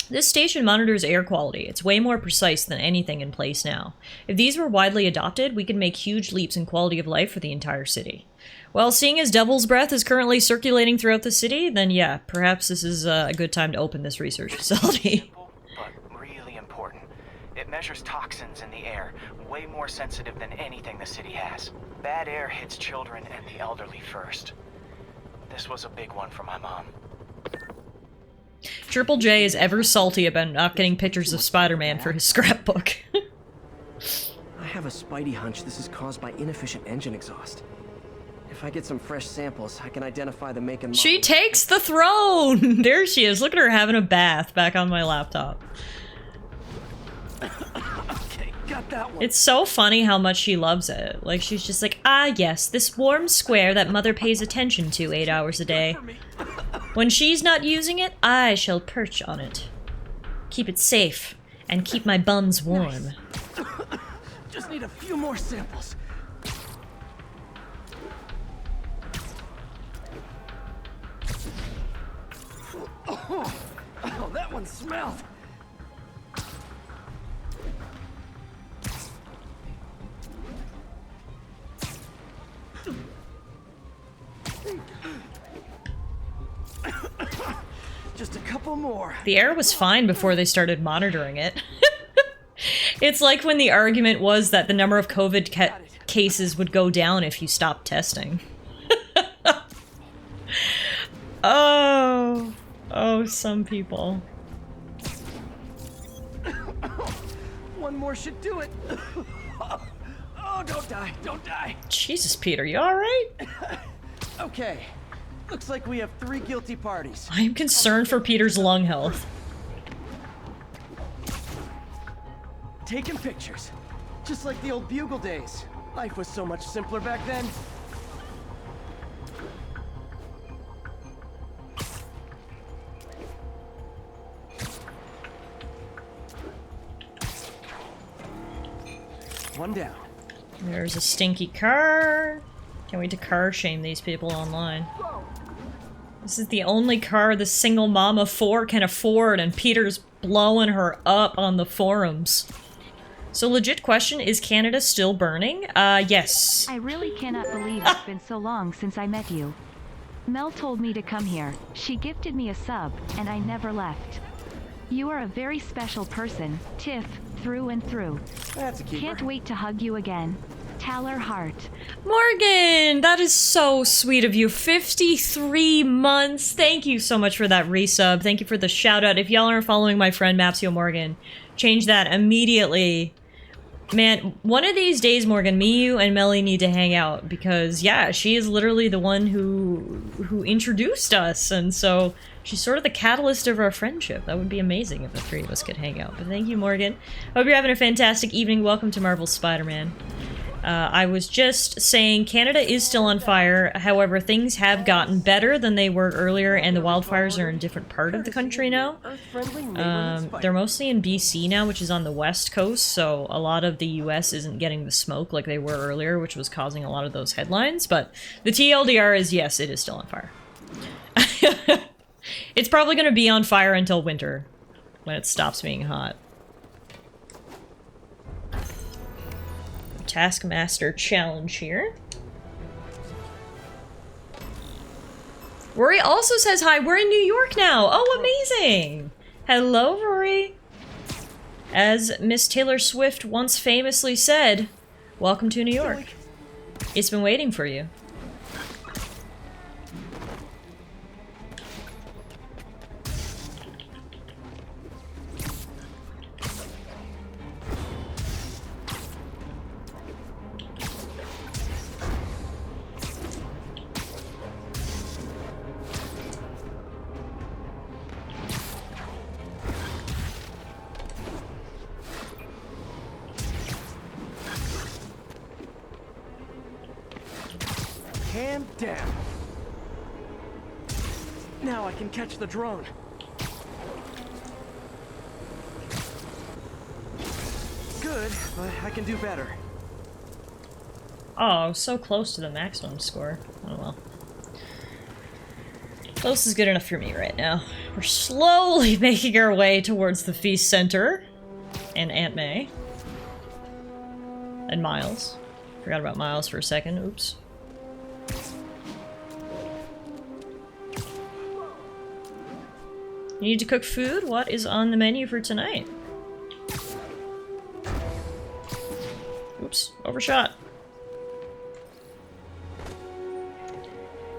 This station monitors air quality. It's way more precise than anything in place now. If these were widely adopted, we could make huge leaps in quality of life for the entire city. Well, seeing as Devil's Breath is currently circulating throughout the city, then yeah, perhaps this is a good time to open this research facility. But really important. It measures toxins in the air, way more sensitive than anything the city has. Bad air hits children and the elderly first. This was a big one for my mom. Triple J is ever salty about not getting pictures of Spider-Man for his scrapbook. I have a spidey hunch this is caused by inefficient engine exhaust. If I get some fresh samples, I can identify the make and model. She takes the throne! There she is. Look at her having a bath back on my laptop. Okay, got that one. It's so funny how much she loves it. Like, she's just like, ah yes, this warm square that mother pays attention to 8 hours a day. When she's not using it, I shall perch on it. Keep it safe, and keep my buns warm. Nice. Just need a few more samples. Oh, that one smelled. Just a couple more. The air was fine before they started monitoring it. It's like when the argument was that the number of COVID cases would go down if you stopped testing. Oh, some people. One more should do it. Oh, don't die, don't die. Jesus, Peter, you alright? Okay. Looks like we have 3 guilty parties. I am concerned for Peter's lung health. Taking pictures. Just like the old Bugle days. Life was so much simpler back then. One down. There's a stinky car. Can't wait to car shame these people online. This is the only car the single mom of 4 can afford, and Peter's blowing her up on the forums. So legit question, is Canada still burning? Yes. I really cannot believe it's been so long since I met you. Mel told me to come here. She gifted me a sub, and I never left. You are a very special person, Tiff, through and through. That's a keeper. Can't wait to hug you again. Taller Heart. Morgan, that is so sweet of you. 53 months. Thank you so much for that resub. Thank you for the shout out. If y'all aren't following my friend Mapsio Morgan, change that immediately. Man, one of these days, Morgan, me, you, and Melly need to hang out because, yeah, she is literally the one who introduced us, and so she's sort of the catalyst of our friendship. That would be amazing if the 3 of us could hang out. But thank you, Morgan. Hope you're having a fantastic evening. Welcome to Marvel's Spider-Man. I was just saying Canada is still on fire, however things have gotten better than they were earlier and the wildfires are in a different part of the country now. They're mostly in BC now, which is on the west coast, so a lot of the US isn't getting the smoke like they were earlier, which was causing a lot of those headlines, but the TLDR is yes, it is still on fire. It's probably going to be on fire until winter, when it stops being hot. Taskmaster challenge here. Rory also says hi. We're in New York now. Oh, amazing. Hello, Rory. As Miss Taylor Swift once famously said, welcome to New York. It's been waiting for you. hand down. Now I can catch the drone. Good, but I can do better. Oh, so close to the maximum score. Oh well. Close is good enough for me right now. We're slowly making our way towards the Feast Center. And Aunt May. And Miles. Forgot about Miles for a second. Oops. You need to cook food? What is on the menu for tonight? Oops. Overshot.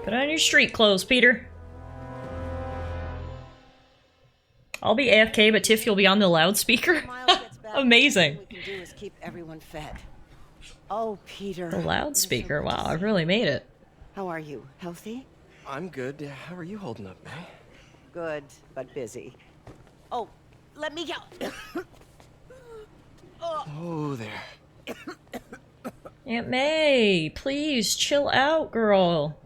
Put on your street clothes, Peter. I'll be AFK, but Tiff, you'll be on the loudspeaker? Amazing. All we can do is keep everyone fed. Oh, Peter. The loudspeaker. Wow, I've really made it. How are you? Healthy? I'm good. How are you holding up, May? Good, but busy. Oh, let me go. Oh, there. Aunt May, please chill out, girl.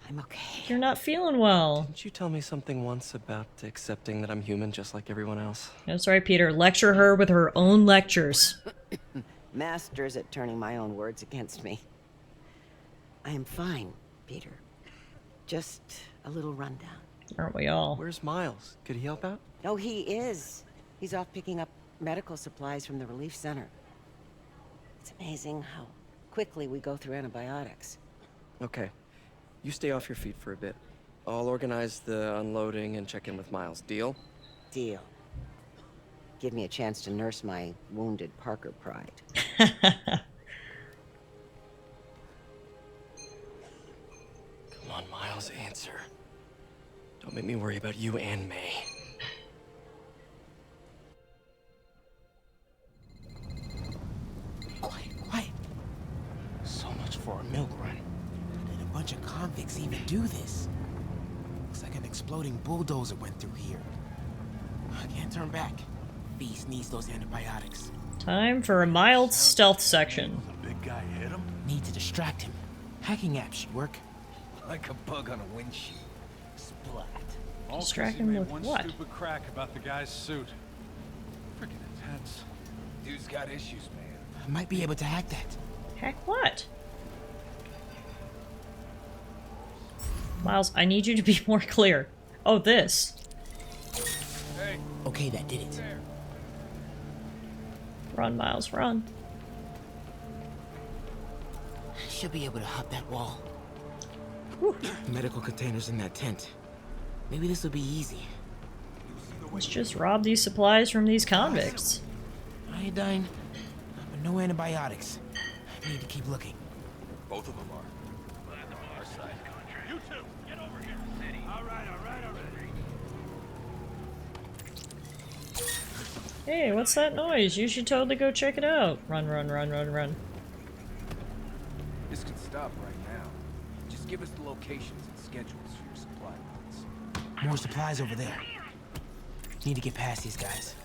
I'm okay. You're not feeling well. Didn't you tell me something once about accepting that I'm human just like everyone else? That's right, Peter. Lecture her with her own lectures. Masters at turning my own words against me. I am fine, Peter. Just a little rundown. Aren't we all? Where's Miles? Could he help out? Oh, he is. He's off picking up medical supplies from the relief center. It's amazing how quickly we go through antibiotics. Okay. You stay off your feet for a bit. I'll organize the unloading and check in with Miles. Deal? Deal. Give me a chance to nurse my wounded Parker pride. Come on, Miles, answer. Don't make me worry about you and May. Quiet. So much for a milk run. Did a bunch of convicts even do this? Looks like an exploding bulldozer went through here. I can't turn back. Beast needs those antibiotics. Time for a mild stealth section. The big guy hit him? Need to distract him. Hacking apps should work. Like a bug on a windshield. Splat. All 'cause Distract he him made with one what? stupid crack about the guy's suit. Freaking intense. Dude's got issues, man. I might be able to hack that. Heck what? Miles, I need you to be more clear. Oh, this. Hey. Okay, that did it. Run, Miles, run. Should be able to hop that wall. Medical containers in that tent. Maybe this will be easy. Let's just rob these supplies from these convicts. Iodine, but no antibiotics. I need to keep looking. Both of them are. Our side contract. You two, get over here. City. All right. Hey, what's that noise? You should totally go check it out. Run. This can stop right now. Just give us the locations and schedules for your supply runs. More supplies over there. Need to get past these guys.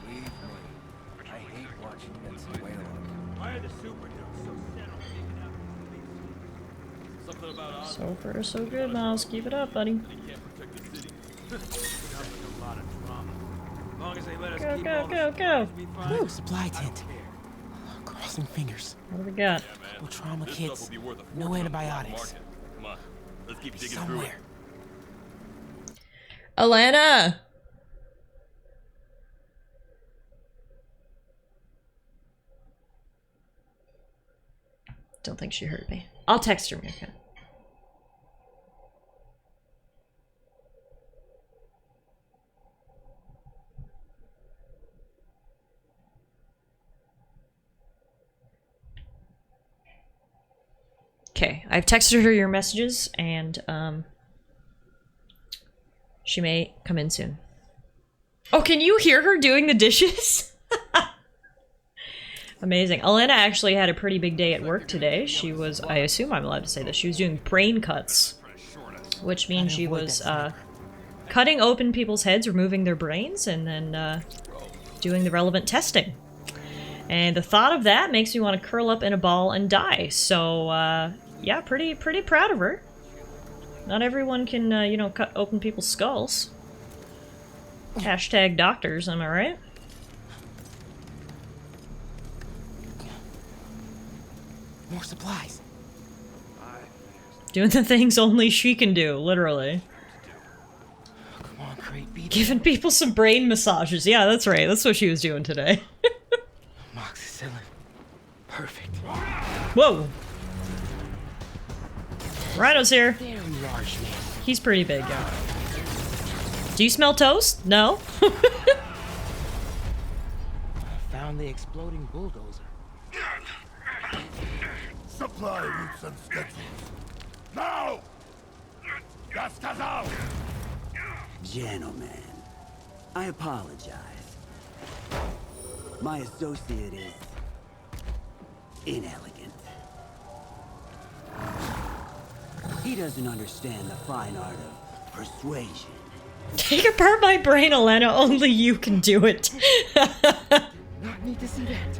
Believe me, I hate watching Venezuela. Why are the super dudes so set on taking out the police? Something about Oz. So far, so good, Miles. Keep it up, buddy. They can't protect the city. Sounds like a lot of drama. As long as they let us Go, keep go, all the go, supplies, go. we fine. Ooh, supply tent. Crossing fingers. What do we got? Couple trauma This kits. stuff will be worth a No fortune on the black antibiotics. market. Come on, let's keep digging through it. Somewhere. Alana! Don't think she heard me. I'll text her, Mika. Okay, I've texted her your messages, and she may come in soon. Oh, can you hear her doing the dishes? Amazing. Elena actually had a pretty big day at work today. She was, I assume I'm allowed to say this, she was doing brain cuts, which means she was cutting open people's heads, removing their brains, and then doing the relevant testing. And the thought of that makes me want to curl up in a ball and die. So yeah, pretty proud of her. Not everyone can, you know, cut open people's skulls. Hashtag doctors, am I right? More supplies. Doing the things only she can do, literally. Come on, Crate, beat Giving people some brain massages. Yeah, that's right. That's what she was doing today. Moxicillin. Perfect. Whoa! Rhino's here. Very large, man. He's pretty big, yeah. Do you smell toast? No? Found the exploding bulldozer. Supply routes and schedules. Now! Gaskazal! Gentlemen, I apologize. My associate is inelegant. He doesn't understand the fine art of persuasion. Take apart my brain, Elena. Only you can do it. Not need to see that.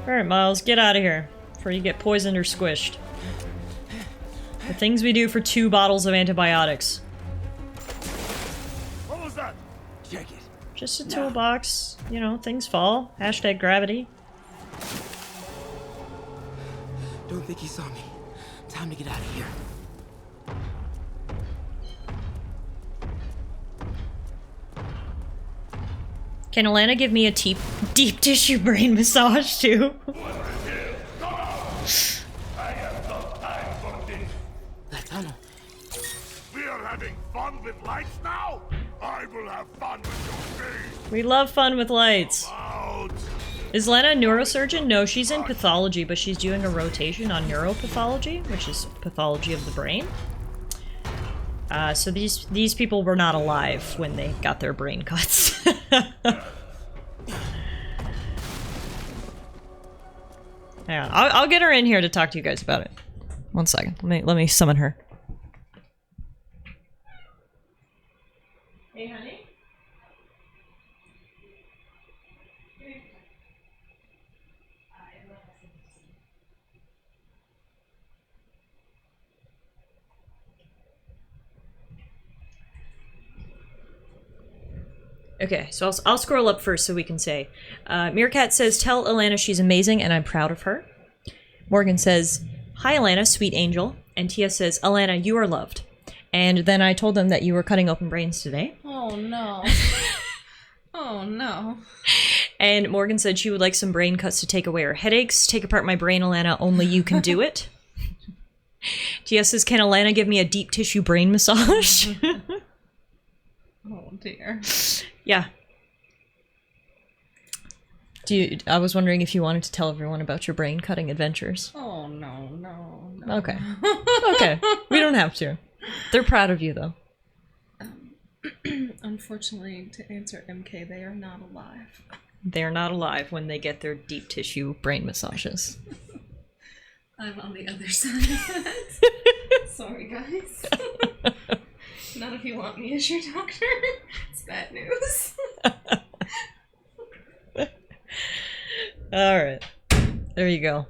Alright, Miles, get out of here before you get poisoned or squished. The things we do for 2 bottles of antibiotics. What was that? Check it. Just a toolbox. You know, things fall. Hashtag gravity. Don't think he saw me. Time to get out of here. Can Alana give me a deep tissue brain massage too? That tunnel. We are having fun with lights now? I will have fun with your face. We love fun with lights. Is Lena a neurosurgeon? No, she's in pathology, but she's doing a rotation on neuropathology, which is pathology of the brain. So these people were not alive when they got their brain cuts. Hang on, I'll get her in here to talk to you guys about it. One second, let me summon her. Hey, honey. Okay, so I'll scroll up first so we can say. Meerkat says, tell Alana she's amazing and I'm proud of her. Morgan says, hi Alana, sweet angel. And Tia says, Alana, you are loved. And then I told them that you were cutting open brains today. Oh no. Oh no. And Morgan said she would like some brain cuts to take away her headaches. Take apart my brain, Alana, only you can do it. Tia says, can Alana give me a deep tissue brain massage? Oh dear. Yeah. I was wondering if you wanted to tell everyone about your brain cutting adventures. Oh no. Okay. Okay. We don't have to. They're proud of you though. Unfortunately, to answer MK, they are not alive. They're not alive when they get their deep tissue brain massages. I'm on the other side of that. Sorry, guys. Not if you want me as your doctor. It's bad news. Alright. There you go.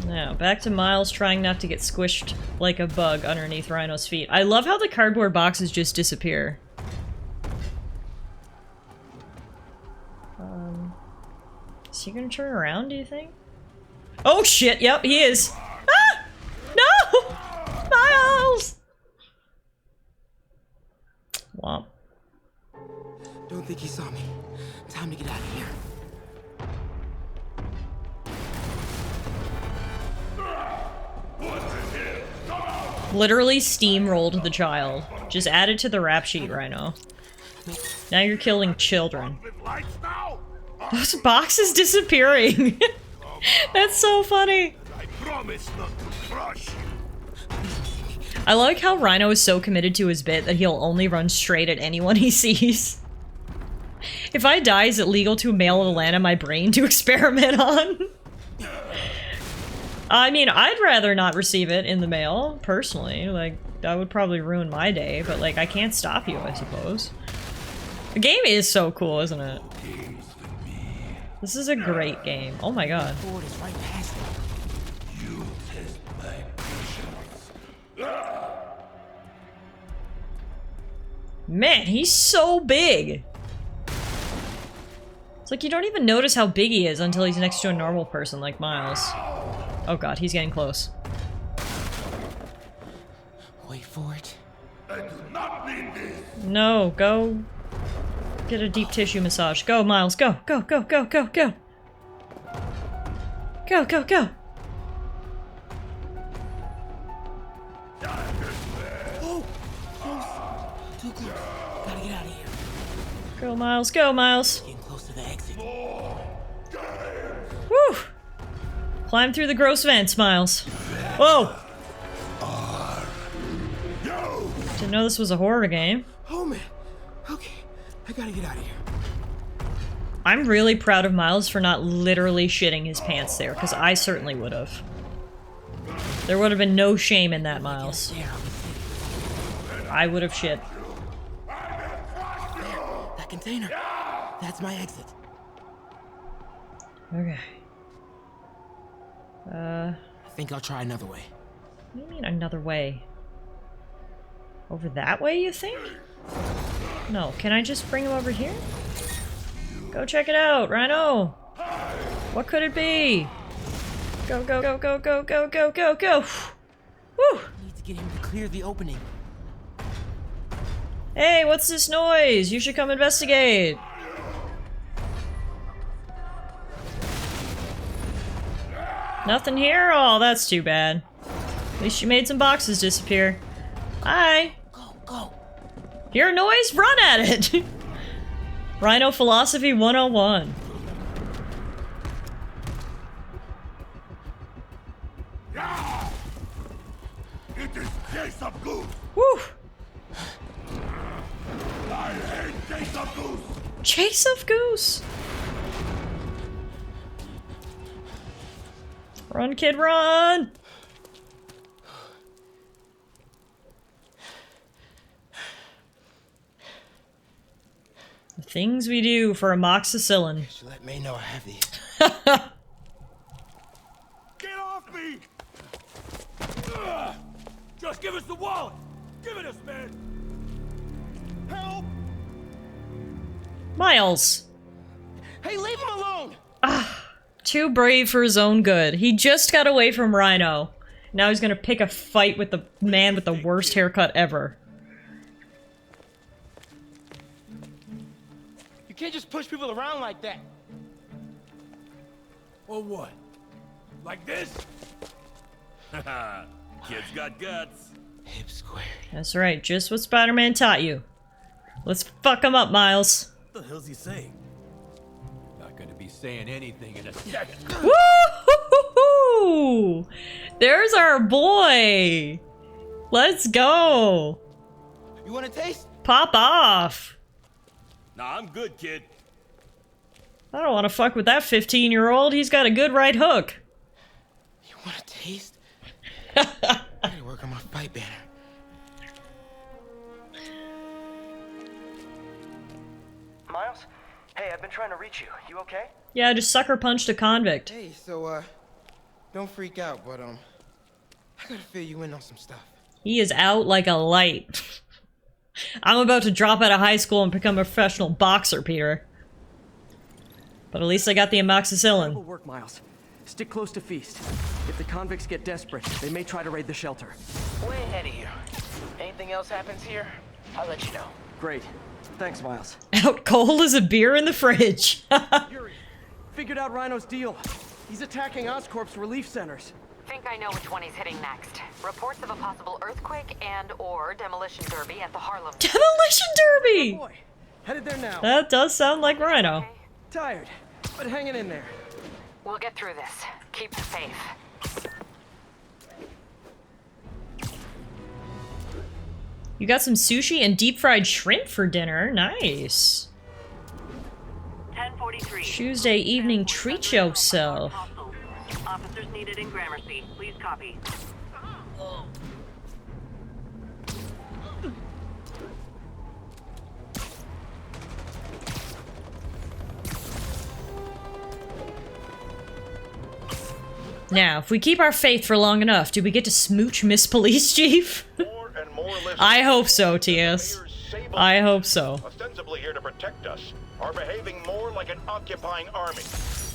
Now, back to Miles trying not to get squished like a bug underneath Rhino's feet. I love how the cardboard boxes just disappear. Is he gonna turn around, do you think? Oh shit, yep, he is. Ah! No! Miles! Womp. Don't think he saw me. Time to get out of here. Literally steamrolled the child. Just added to the rap sheet, Rhino. Now you're killing children. Those boxes disappearing. That's so funny. I promise not to crush you. I like how Rhino is so committed to his bit that he'll only run straight at anyone he sees. If I die, is it legal to mail Alana my brain to experiment on? I mean, I'd rather not receive it in the mail, personally. Like, that would probably ruin my day, but like I can't stop you, I suppose. The game is so cool, isn't it? This is a great game. Oh my god. Ford is right past it. You test my patience. Man, he's so big. It's like you don't even notice how big he is until he's next to a normal person like Miles. Oh god, he's getting close. Wait for it. I do not need this. No, go get a deep tissue massage. Go, Miles, go, go, go, go, go, go. Go, go, go. Oh! Close. Too close. Gotta get out of here. Go, Miles, go, Miles. Getting close to the exit. Woo! Climb through the gross vents, Miles. Whoa! Didn't know this was a horror game. Oh man. Okay. I gotta get out of here. I'm really proud of Miles for not literally shitting his pants there, because I certainly would have. There would have been no shame in that, Miles. I would have shit. That container. That's my exit. Okay. I think I'll try another way. What do you mean another way? Over that way, you think? No, can I just bring him over here? Go check it out, Rhino! What could it be? Go, go, go, go, go, go, go, go, go! Woo! Need to get him to clear the opening. Hey, what's this noise? You should come investigate! Nothing here? Oh, that's too bad. At least you made some boxes disappear. Hi! Go, go! Hear a noise? Run at it! Rhino Philosophy 101. It is Chase of Goose. Woo! I hate Chase of Goose. Chase of Goose! Run, kid, run! The things we do for amoxicillin. Should let May know I have these. Get off me! Ugh. Just give us the wallet! Give it us, man! Help! Miles! Hey, leave him alone! Too brave for his own good. He just got away from Rhino. Now he's gonna pick a fight with the man with the worst haircut ever. You can't just push people around like that. Or what? Like this? Haha, kid's got guts. Hip square. That's right, just what Spider-Man taught you. Let's fuck him up, Miles. What the hell's he saying? Not gonna be saying anything in a second. Woo! There's our boy! Let's go! You want a taste? Pop off! Nah, I'm good, kid. I don't want to fuck with that 15-year-old. He's got a good right hook. You want a taste? I gotta work on my fight banner. Miles? Hey, I've been trying to reach you. You okay? Yeah, I just sucker punched a convict. Hey, so, don't freak out, but, I gotta fill you in on some stuff. He is out like a light. I'm about to drop out of high school and become a professional boxer, Peter. But at least I got the amoxicillin. Terrible work, Miles. Stick close to Feast. If the convicts get desperate, they may try to raid the shelter. Way ahead of you. Anything else happens here, I'll let you know. Great. Thanks, Miles. Out cold as a beer in the fridge. Yuri, figured out Rhino's deal. He's attacking Oscorp's relief centers. Think I know which one he's hitting next. Reports of a possible earthquake and/or demolition derby at the Harlem. Demolition derby! Oh boy. Headed there now. That does sound like Rhino. Tired, but hanging in there. We'll get through this. Keep the faith. You got some sushi and deep fried shrimp for dinner. Nice. 1043. Tuesday evening treat yourself. Officers needed in Gramercy. Please copy. Now, if we keep our faith for long enough, do we get to smooch Miss Police Chief? I hope so, TS. I hope so. Ostensibly here to protect us, are behaving more like an occupying army.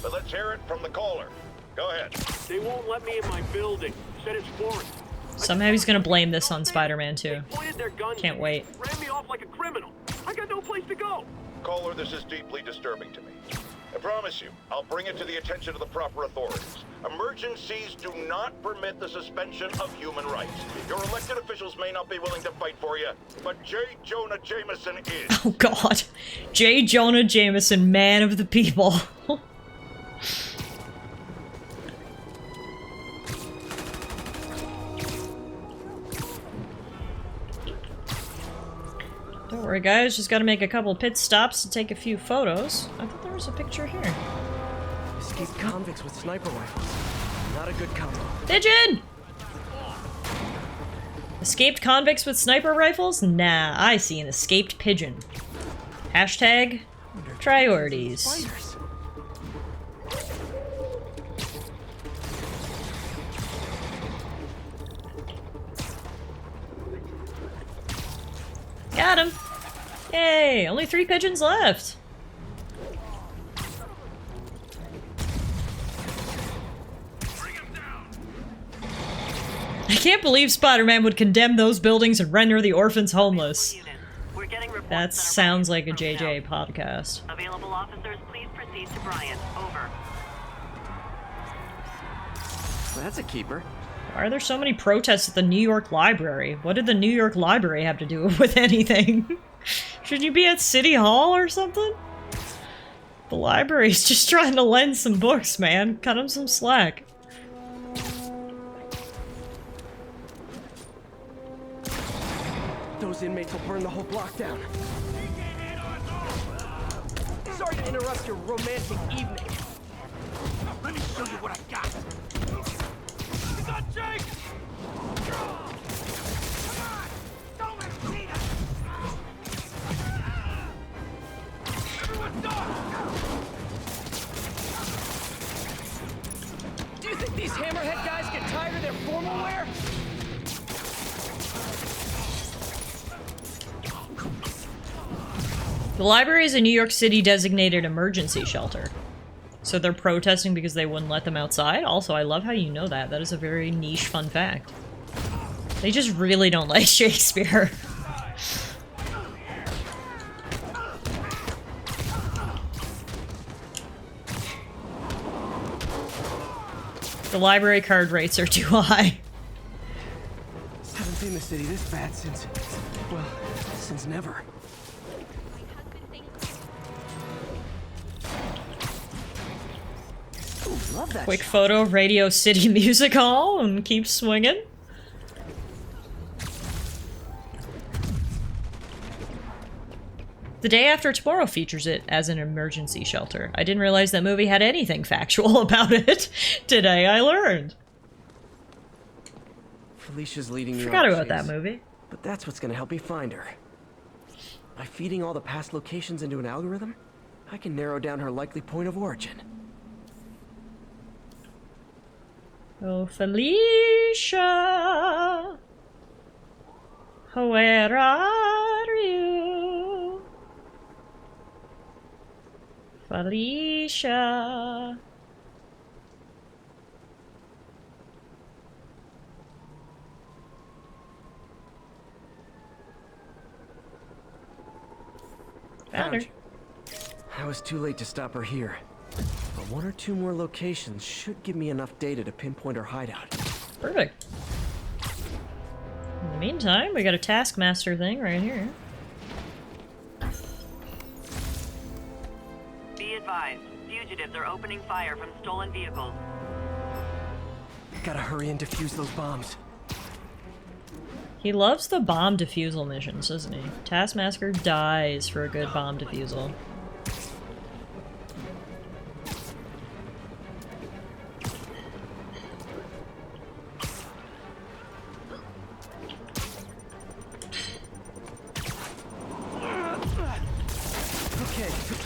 But let's hear it from the caller. Go ahead. They won't let me in my building. Said it's foreign. Somehow he's gonna blame this on Spider-Man too. Pointed their guns. Can't wait. Ran me off like a criminal. I got no place to go. Caller, this is deeply disturbing to me. I promise you, I'll bring it to the attention of the proper authorities. Emergencies do not permit the suspension of human rights. Your elected officials may not be willing to fight for you, but J. Jonah Jameson is. Oh god. J. Jonah Jameson, man of the people. Don't worry guys, just gotta make a couple pit stops to take a few photos. I thought there was a picture here. Escaped convicts with sniper rifles. Not a good combo. Pigeon! Escaped convicts with sniper rifles? Nah, I see an escaped pigeon. Hashtag priorities. Spiders. Got him! Yay! Only 3 pigeons left! I can't believe Spider-Man would condemn those buildings and render the orphans homeless. That sounds like a JJ podcast. Available officers, please proceed to Bryant. Over. That's a keeper. Why are there so many protests at the New York Library? What did the New York Library have to do with anything? Should you be at City Hall or something? The library's just trying to lend some books, man. Cut them some slack. Those inmates will burn the whole block down. Sorry to interrupt your romantic evening. Let me show you what I got. You got Jake! Come on! Don't let him beat us! Everyone stop! Do you think these hammerhead guys get tired of their formal wear? The library is a New York City designated emergency shelter. So they're protesting because they wouldn't let them outside? Also, I love how you know that. That is a very niche fun fact. They just really don't like Shakespeare. The library card rates are too high. Haven't seen the city this bad since, well, since never. Ooh, love that Quick shot. photo of Radio City Music Hall and keep swinging. The Day After Tomorrow features it as an emergency shelter. I didn't realize that movie had anything factual about it. Today I learned. Felicia's leading me Forgot on about a that chase. movie. But that's what's gonna help me find her. By feeding all the past locations into an algorithm, I can narrow down her likely point of origin. Oh, Felicia, where are you? Felicia. Found her. I was too late to stop her here. But 1 or 2 more locations should give me enough data to pinpoint her hideout. Perfect. In the meantime, we got a Taskmaster thing right here. Be advised, fugitives are opening fire from stolen vehicles. Gotta hurry and defuse those bombs. He loves the bomb defusal missions, doesn't he? Taskmaster dies for a good bomb defusal.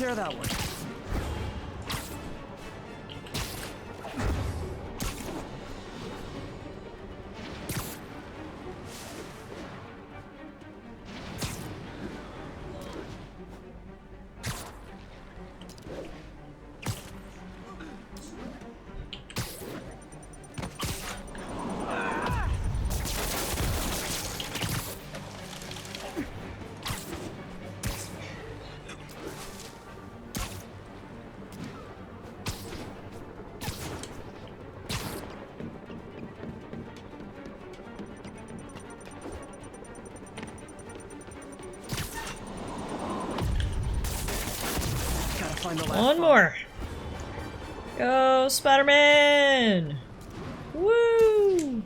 care of that one. One more. Go, Spider-Man! Woo!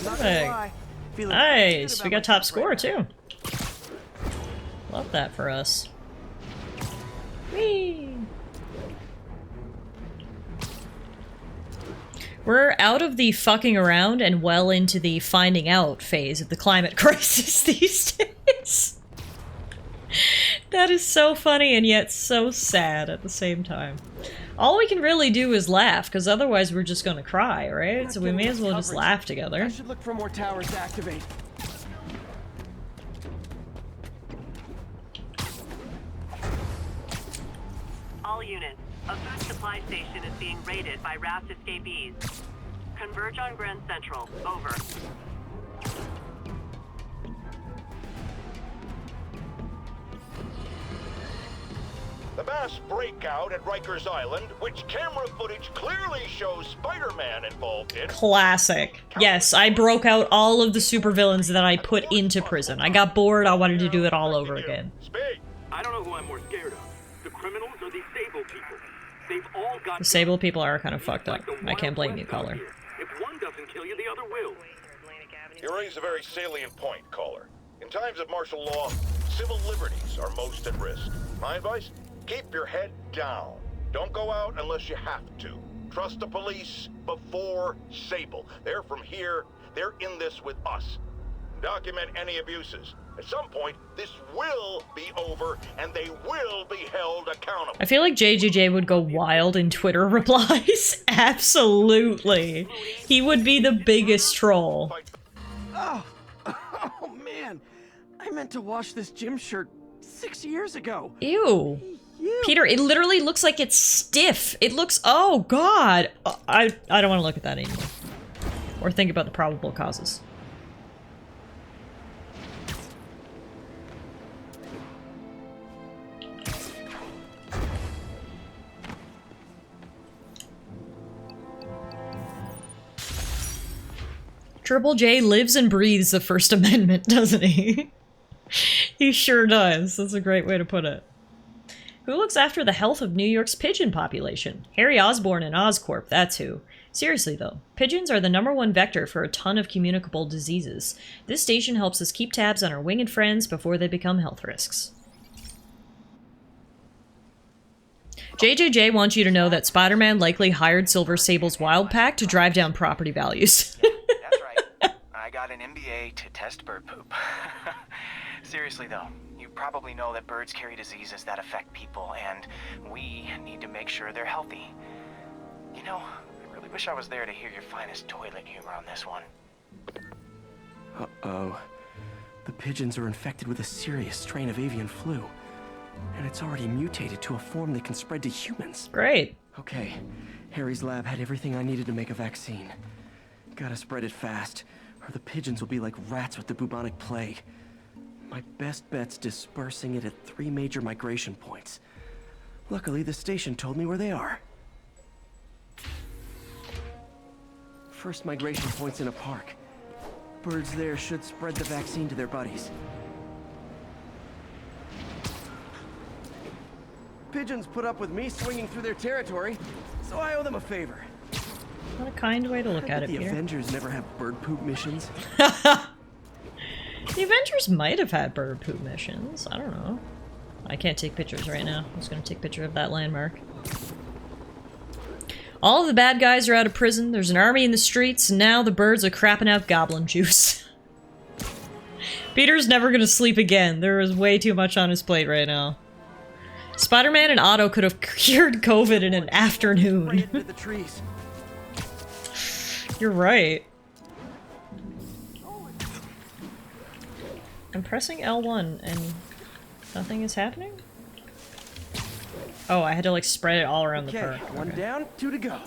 Perfect. Nice. We got top score too. Love that for us. Whee! We're out of the fucking around and well into the finding out phase of the climate crisis these days. That is so funny and yet so sad at the same time. All we can really do is laugh, because otherwise we're just gonna cry, right? So we may as well just laugh together. I should look for more towers to activate. All units, a food supply station is being raided by raft escapees. Converge on Grand Central. Over. The mass breakout at Rikers Island, which camera footage clearly shows Spider-Man involved in. Classic. Yes, I broke out all of the supervillains that I put into prison. I got bored, I wanted to do it all over again. I don't know who I'm more scared of. The criminals or these Sable people. They've all got... The Sable people are kind of fucked up. I can't blame you, caller. If one doesn't kill you, the other will. You raise a very salient point, caller. In times of martial law, civil liberties are most at risk. My advice? Keep your head down. Don't go out unless you have to. Trust the police before Sable. They're from here. They're in this with us. Document any abuses. At some point, this will be over, and they will be held accountable. I feel like JJJ would go wild in Twitter replies. Absolutely. He would be the biggest troll. Oh man. I meant to wash this gym shirt 6 years ago. Ew. Peter, it literally looks like it's stiff. It looks... Oh, God. I don't want to look at that anymore. Or think about the probable causes. Triple J lives and breathes the First Amendment, doesn't he? He sure does. That's a great way to put it. Who looks after the health of New York's pigeon population? Harry Osborn and Oscorp, that's who. Seriously though, pigeons are the #1 vector for a ton of communicable diseases. This station helps us keep tabs on our winged friends before they become health risks. JJJ wants you to know that Spider-Man likely hired Silver Sable's Wild Pack to drive down property values. That's right. I got an MBA to test bird poop. Seriously though, you probably know that birds carry diseases that affect people, and we need to make sure they're healthy. You know, I really wish I was there to hear your finest toilet humor on this one. Uh-oh. The pigeons are infected with a serious strain of avian flu. And it's already mutated to a form that can spread to humans. Great. Okay, Harry's lab had everything I needed to make a vaccine. Gotta spread it fast, or the pigeons will be like rats with the bubonic plague. My best bet's dispersing it at 3 major migration points. Luckily, the station told me where they are. First migration point's in a park. Birds there should spread the vaccine to their buddies. Pigeons put up with me swinging through their territory, so I owe them a favor. What a kind way to look at it, The Peter. Avengers never have bird poop missions. The Avengers might have had bird poop missions. I don't know. I can't take pictures right now. I was gonna take a picture of that landmark. All of the bad guys are out of prison, there's an army in the streets, and now the birds are crapping out goblin juice. Peter's never gonna sleep again. There is way too much on his plate right now. Spider-Man and Otto could have cured COVID in an afternoon. You're right. I'm pressing L1 and nothing is happening? Oh, I had to like spread it all around the park. One down, 2 to go.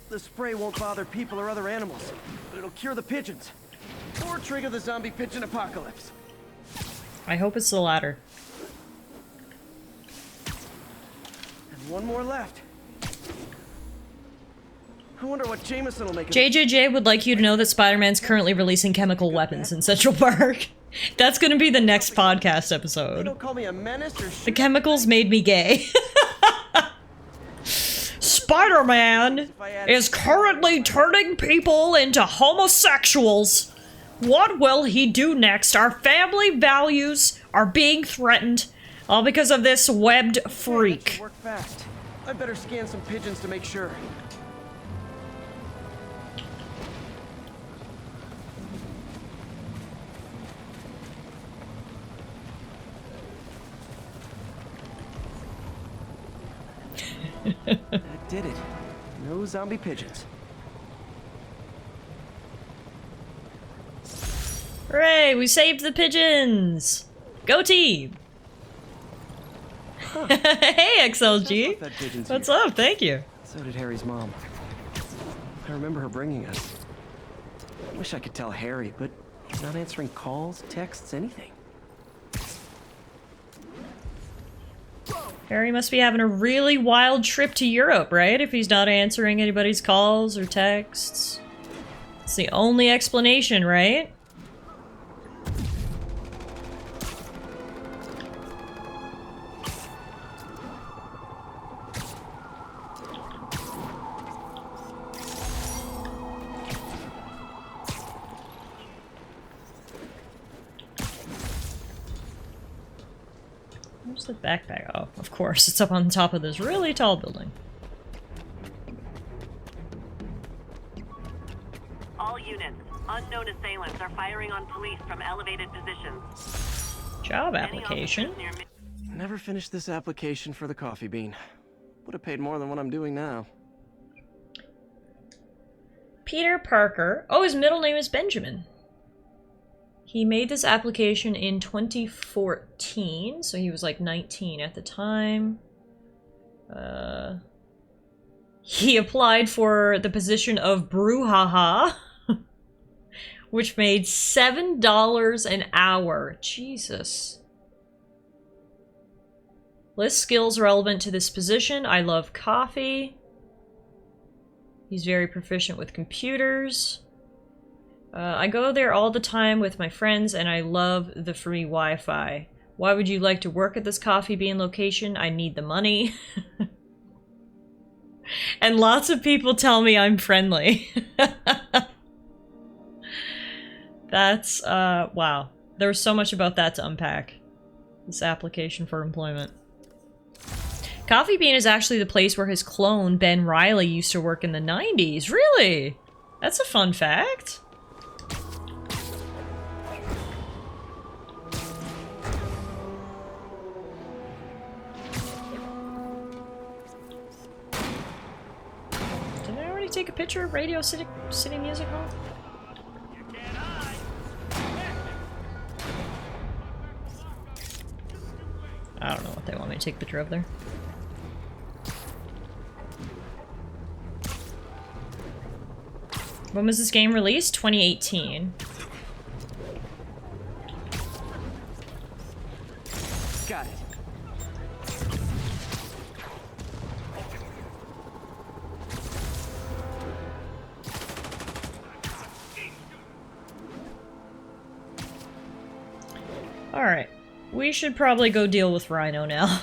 The spray won't bother people or other animals, but it'll cure the pigeons. Or trigger the zombie pigeon apocalypse. I hope it's the latter. And one more left. I wonder what Jameson will make of JJJ would like you to know that Spider-Man's currently releasing chemical weapons in Central Park. That's gonna be the next podcast episode. Don't call me a menace or The chemicals made me gay. Spider-Man is currently turning people into homosexuals. What will he do next? Our family values are being threatened, all because of this webbed freak. Work fast. I better scan some pigeons to make sure. That did it. No zombie pigeons. Hooray, we saved the pigeons! Go team! Huh. Hey XLG! What's up? Thank you. So did Harry's mom. I remember her bringing us. Wish I could tell Harry, but he's not answering calls, texts, anything. Harry must be having a really wild trip to Europe, right? If he's not answering anybody's calls or texts. It's the only explanation, right? Where's the backpack? Oh, of course. It's up on top of this really tall building. All units, unknown assailants are firing on police from elevated positions. Job application. Never finished this application for the coffee bean. Would have paid more than what I'm doing now. Peter Parker. Oh, his middle name is Benjamin. He made this application in 2014, so he was like 19 at the time. He applied for the position of brouhaha, which made $7 an hour. Jesus. List skills relevant to this position. I love coffee. He's very proficient with computers. I go there all the time with my friends and I love the free Wi-Fi. Why would you like to work at this coffee bean location? I need the money. And lots of people tell me I'm friendly. That's, wow. There's so much about that to unpack. This application for employment. Coffee Bean is actually the place where his clone, Ben Reilly, used to work in the 90s. Really? That's a fun fact. Did I already take a picture of Radio City Music Hall? I don't know what they want me to take a picture of there. When was this game released? 2018. Got it. Alright. We should probably go deal with Rhino now.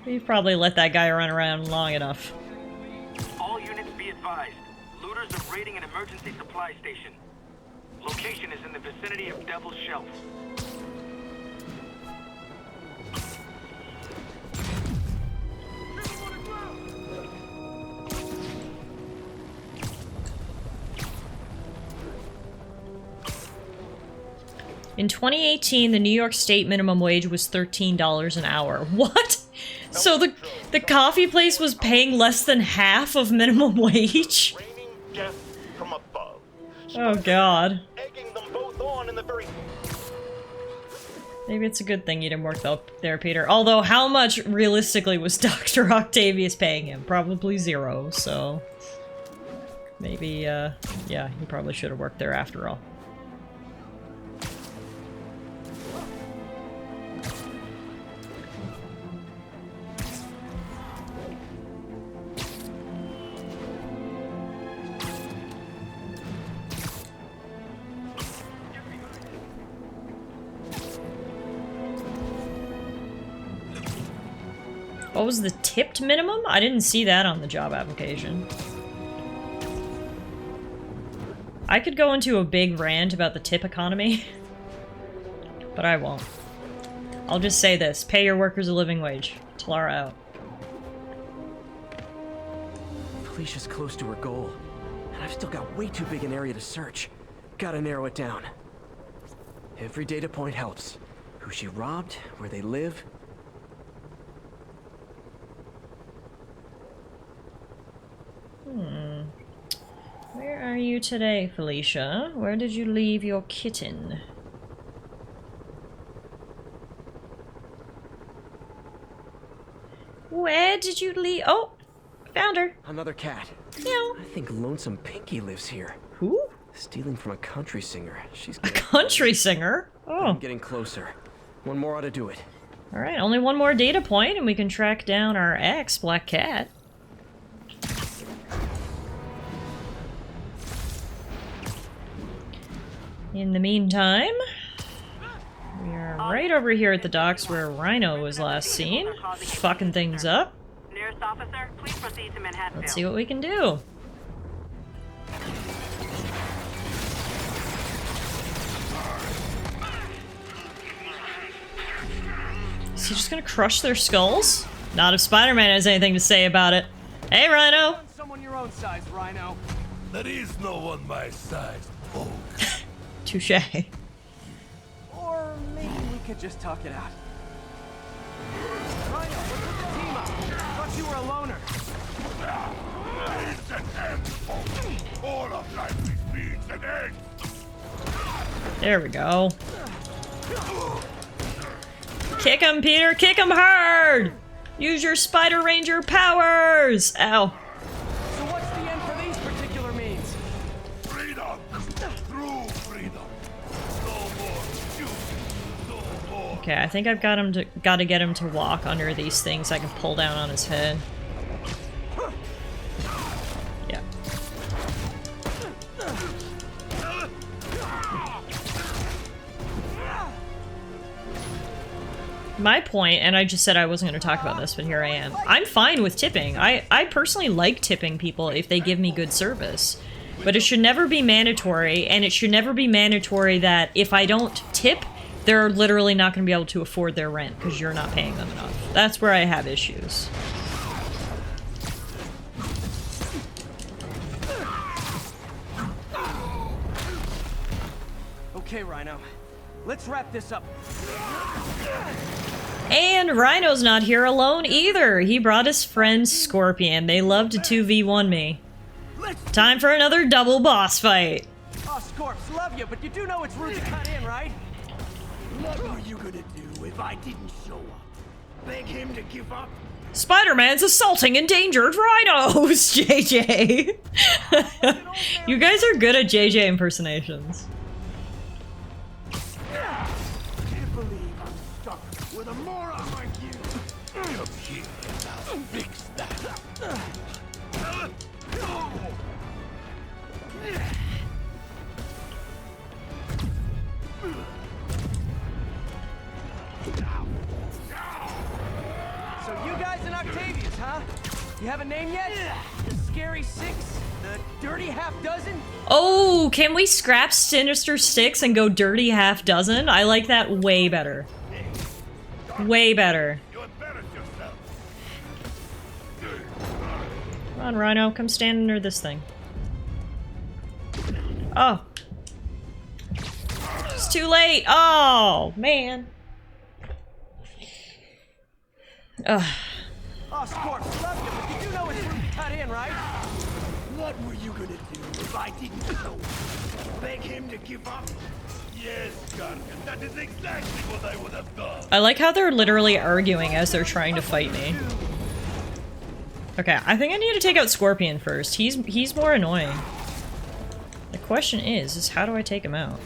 We've probably let that guy run around long enough. All units be advised. Looters are raiding an emergency supply station. Location is in the vicinity of Devil's Shelf. In 2018, the New York State minimum wage was $13 an hour. What? So the coffee place was paying less than half of minimum wage? Death from above. Oh god. Egging them both on in the very... Maybe it's a good thing you didn't work there, Peter. Although, how much realistically was Dr. Octavius paying him? Probably 0, so... Maybe, yeah, he probably should have worked there after all. What was the tipped minimum? I didn't see that on the job application. I could go into a big rant about the tip economy, but I won't. I'll just say this. Pay your workers a living wage. Tallara out. Felicia's close to her goal, and I've still got way too big an area to search. Gotta narrow it down. Every data point helps. Who she robbed, where they live. Where are you today, Felicia? Where did you leave your kitten? Where did you leave? Oh! Found her! Another cat. Meow. I think Lonesome Pinky lives here. Who? Stealing from a country singer. She's a country singer? Oh. I'm getting closer. One more ought to do it. Alright, only one more data point and we can track down our ex, Black Cat. In the meantime, we are right over here at the docks where Rhino was last seen, fucking things up. Nearest officer, please proceed to Manhattan. Let's see what we can do. Is he just gonna crush their skulls? Not if Spider-Man has anything to say about it. Hey, Rhino! Someone your own size, Rhino. There is no one my size. Oh. Touche. Or maybe we could just talk it out. Rhino, let's put the team up. Thought you were a loner. It's an end. All of life needs an end. There we go. Kick him, Peter! Kick him hard! Use your Spider Ranger powers! Ow. So what's the end for these particular means? Freedom! True freedom! No more duty! No more... Okay, I think I've got to get him to walk under these things I can pull down on his head. Yeah. My point, and I just said I wasn't going to talk about this, but here I am. I'm fine with tipping. I personally like tipping people if they give me good service. But it should never be mandatory, and it should never be mandatory that if I don't tip, they're literally not going to be able to afford their rent because you're not paying them enough. That's where I have issues. Okay, Rhino. Let's wrap this up. And Rhino's not here alone either. He brought his friend Scorpion. They love to 2v1 me. Time for another double boss fight. Oh, Scorps, love you, but you do know it's rude to cut in, right? What were you gonna do if I didn't show up? Beg him to give up? Spider-Man's assaulting endangered rhinos, JJ. You guys are good at JJ impersonations. Can't believe I'm stuck with a moron like you. Come here and I'll fix that. So you guys in Octavius, huh? You have a name yet? The Scary Six? The Dirty Half Dozen? Oh, can we scrap Sinister Six and go Dirty Half Dozen? I like that way better. Way better. Come on, Rhino, come stand under this thing. Oh. It's too late. Oh, man. Ugh. Oh, Scorp, loved it, but did you know it's really cut in, right? What were you gonna do if I didn't know? Beg him to give up? Yes, Gargan, that is exactly what I would have done. I like how they're literally arguing as they're trying to fight me. Okay, I think I need to take out Scorpion first. He's more annoying. The question is how do I take him out?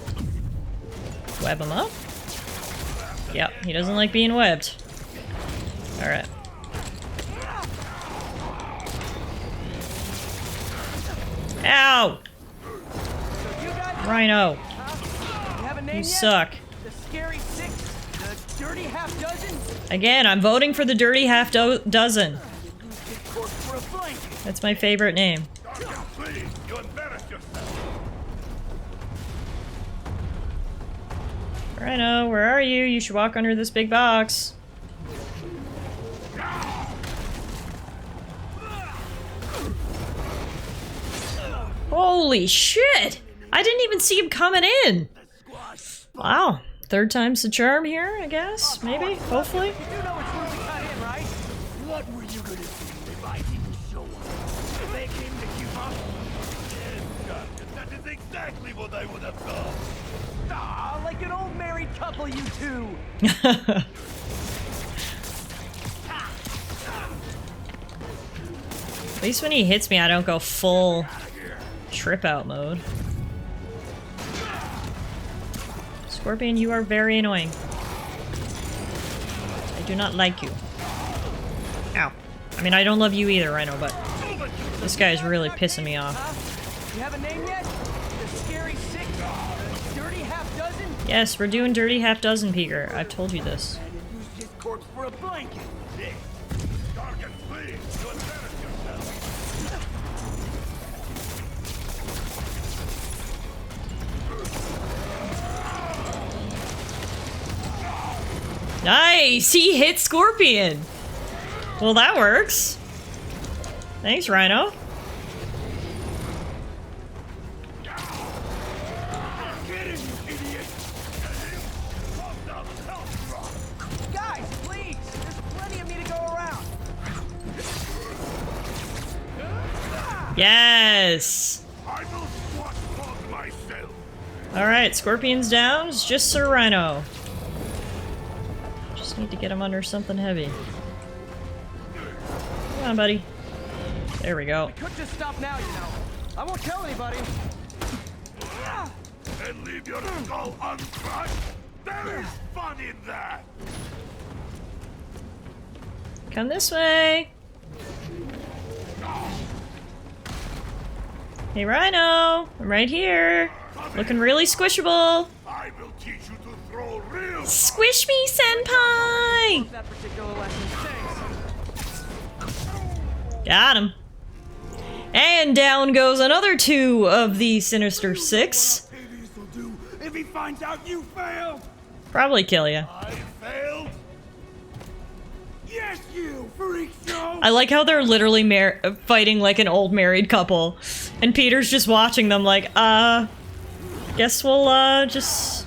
Web him up? Yep, he doesn't like being webbed. Alright. Ow! Rhino. You suck. The scary six, the dirty half dozen. Again, I'm voting for the dirty half dozen. That's my favorite name. Please, you embarrassed yourself. Rhino, where are you? You should walk under this big box. Holy shit! I didn't even see him coming in! Wow. Third time's the charm here, I guess? Maybe? Hopefully? You know it's really cut in, right? What were you gonna do if I didn't show up? Beg him to give up? Yes, Gargan, that is exactly what I would have done. Ah, like an old married couple, you two. At least when he hits me, I don't go full trip out mode. Scorpion, you are very annoying. I do not like you. Ow. I mean, I don't love you either, Rhino, but this guy is really pissing me off. You have a name yet? The scary six, the dirty half dozen. Yes, we're doing dirty half dozen, Peeker. I've told you this. Use his corpse for a blanket. Gargan, please, you embarrassed yourself. Nice! He hit Scorpion! Well, that works. Thanks, Rhino. Guys, please! There's plenty of me to go around. Yes! I will squat hog myself. Alright, Scorpion's down. It's just Sir Rhino. Just need to get him under something heavy. Come on, buddy. There we go. We could just stop now, you know. I won't tell anybody. And leave your skull uncrushed? There is fun in that! Come this way. Hey, Rhino. I'm right here. Looking really squishable. I will teach you to throw real. Squish me, senpai! That particular lesson. Thanks. Got him. And down goes another two of the Sinister Six. If he finds out you failed, Probably kill ya. I failed. Yes, you freak show. I like how they're literally fighting like an old married couple. And Peter's just watching them like, guess we'll, just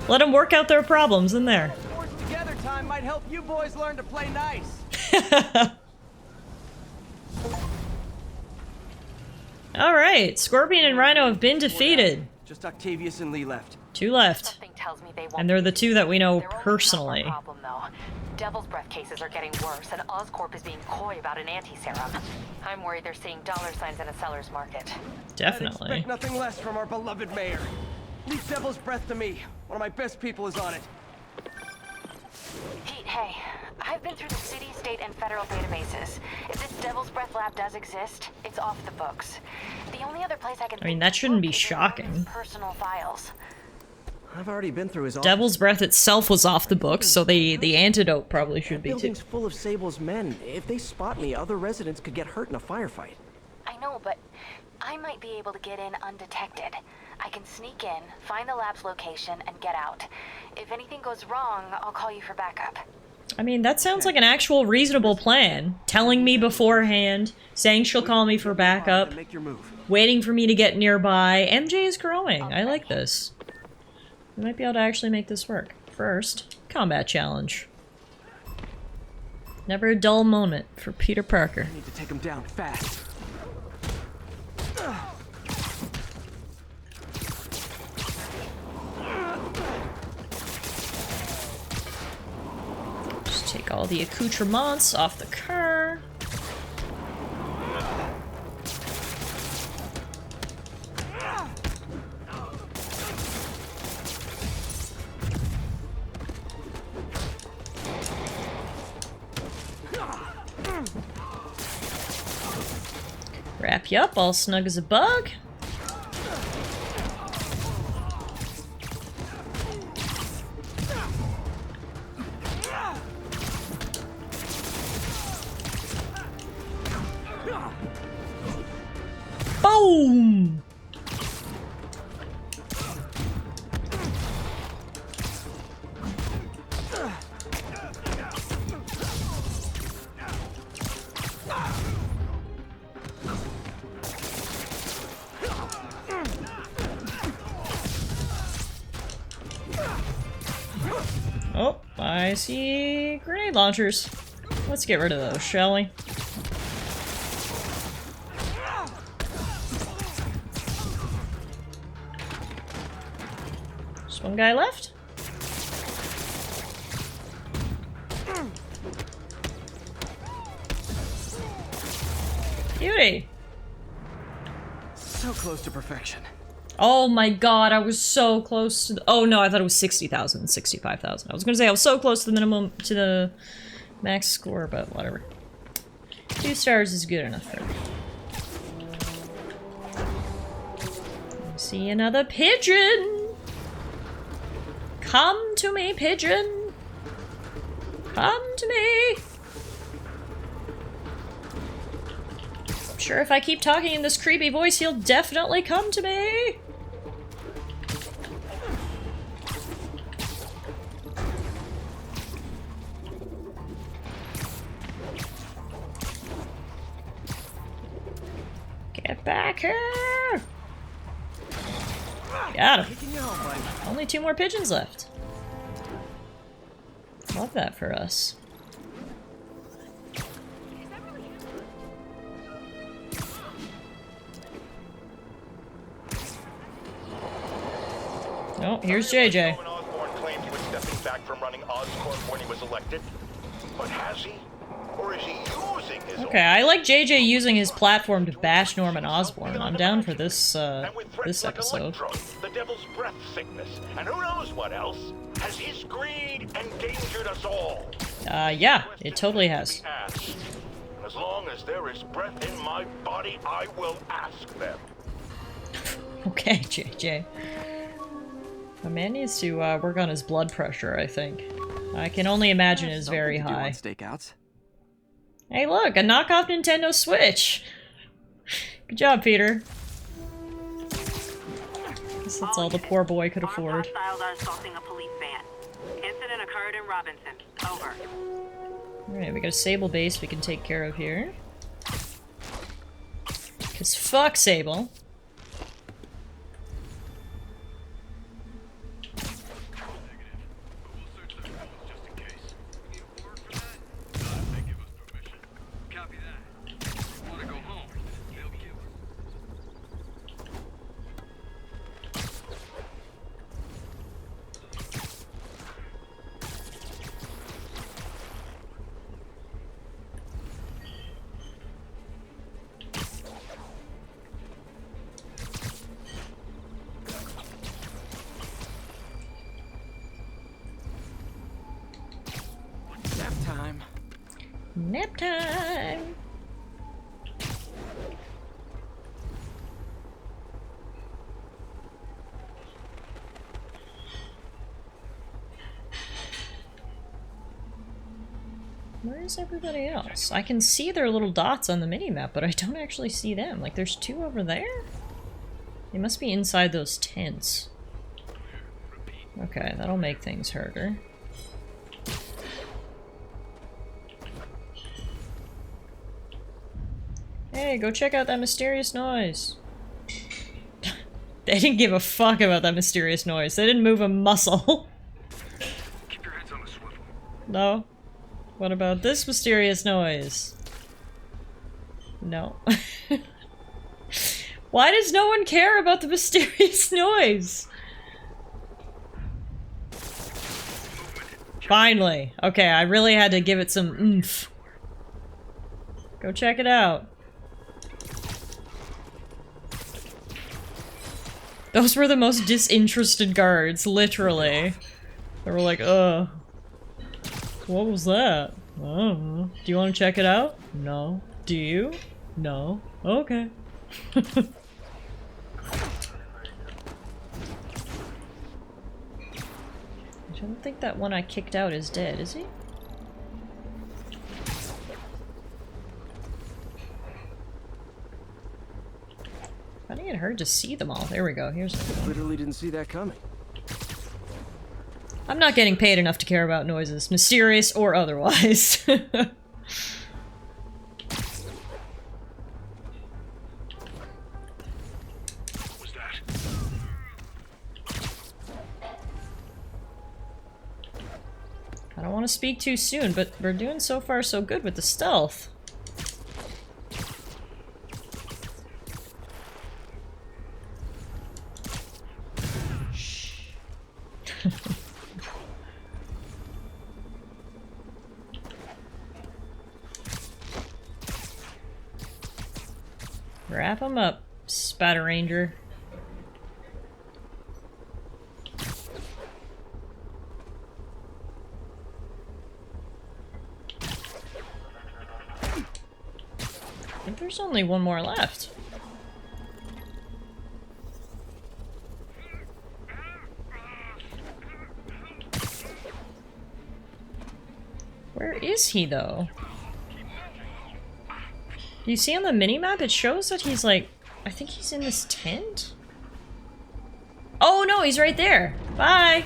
let them work out their problems in there. Force together time might help you boys learn to play nice. Alright, Scorpion and Rhino have been defeated. Just Octavius and Lee left. Two left. Tells me they won't. And they're the two that we know personally. Problem though. Devil's Breath cases are getting worse, and Oscorp is being coy about an anti-serum. I'm worried they're seeing dollar signs in a seller's market. Definitely. I'd expect nothing less from our beloved mayor. Leave Devil's Breath to me. One of my best people is on it. Pete, hey. I've been through the city, state, and federal databases. If this Devil's Breath lab does exist, it's off the books. The only other place I can I mean, that shouldn't be shocking. personal files. I've already been through his office. Devil's Breath itself was off the books, so the antidote probably should be too. Building's full of Sable's men. If they spot me, other residents could get hurt in a firefight. I know, but I might be able to get in undetected. I can sneak in, find the lab's location, and get out. If anything goes wrong, I'll call you for backup. I mean, that sounds like an actual reasonable plan. Telling me beforehand, saying she'll call me for backup, Make your move. waiting for me to get nearby. MJ is growing. I like this. We might be able to actually make this work. First, combat challenge. Never a dull moment for Peter Parker. I need to take him down fast. Just take all the accoutrements off the car. Wrap you up all snug as a bug. Boom! Oh, I see grenade launchers. Let's get rid of those, shall we? Just one guy left? Beauty! So close to perfection. Oh my god, I was so close to the— oh no, I thought it was 60,000, 65,000. I was gonna say I was so close to the minimum, to the max score, but whatever. 2 stars is good enough for me. See another pigeon! Come to me, pigeon! Come to me! I'm sure if I keep talking in this creepy voice, he'll definitely come to me! Get back here! Got him. Only 2 more pigeons left. Love that for us. Oh, here's JJ. Osborn claimed he was stepping back from running Oscorp when he was elected. But has he? Or is he using his Okay, I like JJ using his platform to bash Norman Osborn. I'm down for this, this episode. The devil's breath sickness, and who knows what else? Has his greed endangered us all? Yeah, it totally has. And as long as there is breath in my body, I will ask them. Okay, JJ. A man needs to work on his blood pressure, I think. I can only imagine it's very high. Stakeouts. Hey look, a knockoff Nintendo Switch! Good job, Peter. Guess that's all the poor boy could afford. Hostiles are assaulting a police van. Incident occurred in Robinson. Over. Alright, we got a Sable base we can take care of here. Cause fuck Sable. Nap time! Where's everybody else? I can see their little dots on the minimap, but I don't actually see them. Like, there's 2 over there? They must be inside those tents. Okay, that'll make things harder. Hey, go check out that mysterious noise. They didn't give a fuck about that mysterious noise. They didn't move a muscle. Keep your heads on the swivel. No. What about this mysterious noise? No. Why does no one care about the mysterious noise? Finally. Okay, I really had to give it some oomph. Go check it out. Those were the most disinterested guards, literally. They were like, what was that? I don't know. Do you want to check it out? No. Do you? No. Okay. I don't think that one I kicked out is dead, is he? Finding it hard to see them all. There we go. Here's. Literally didn't see that coming. I'm not getting paid enough to care about noises, mysterious or otherwise. I don't want to speak too soon, but we're doing so far so good with the stealth. Wrap him up, Spider Ranger. I think there's only one more left. Where is he, though? Do you see on the minimap? It shows that he's like... I think he's in this tent? Oh no, he's right there! Bye!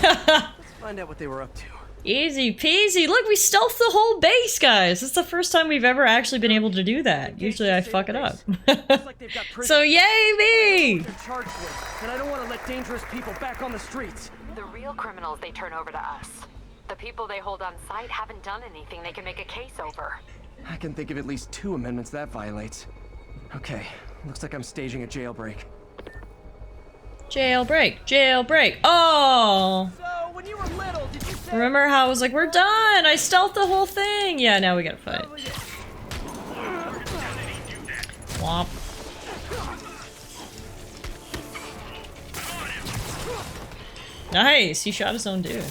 Let's find out what they were up to. Easy peasy! Look, we stealthed the whole base, guys! It's the first time we've ever actually been able to do that. Usually I fuck it up. So yay me! And I don't want to let dangerous people back on the streets. The real criminals they turn over to us. The people they hold on site haven't done anything they can make a case over. I can think of at least 2 amendments that violates. Okay, looks like I'm staging a jailbreak. Jailbreak, jailbreak. Oh! So, when you were little, did you say... Remember how I was like, we're done! I stealthed the whole thing! Yeah, now we gotta fight. Womp. Nice! He shot his own dude.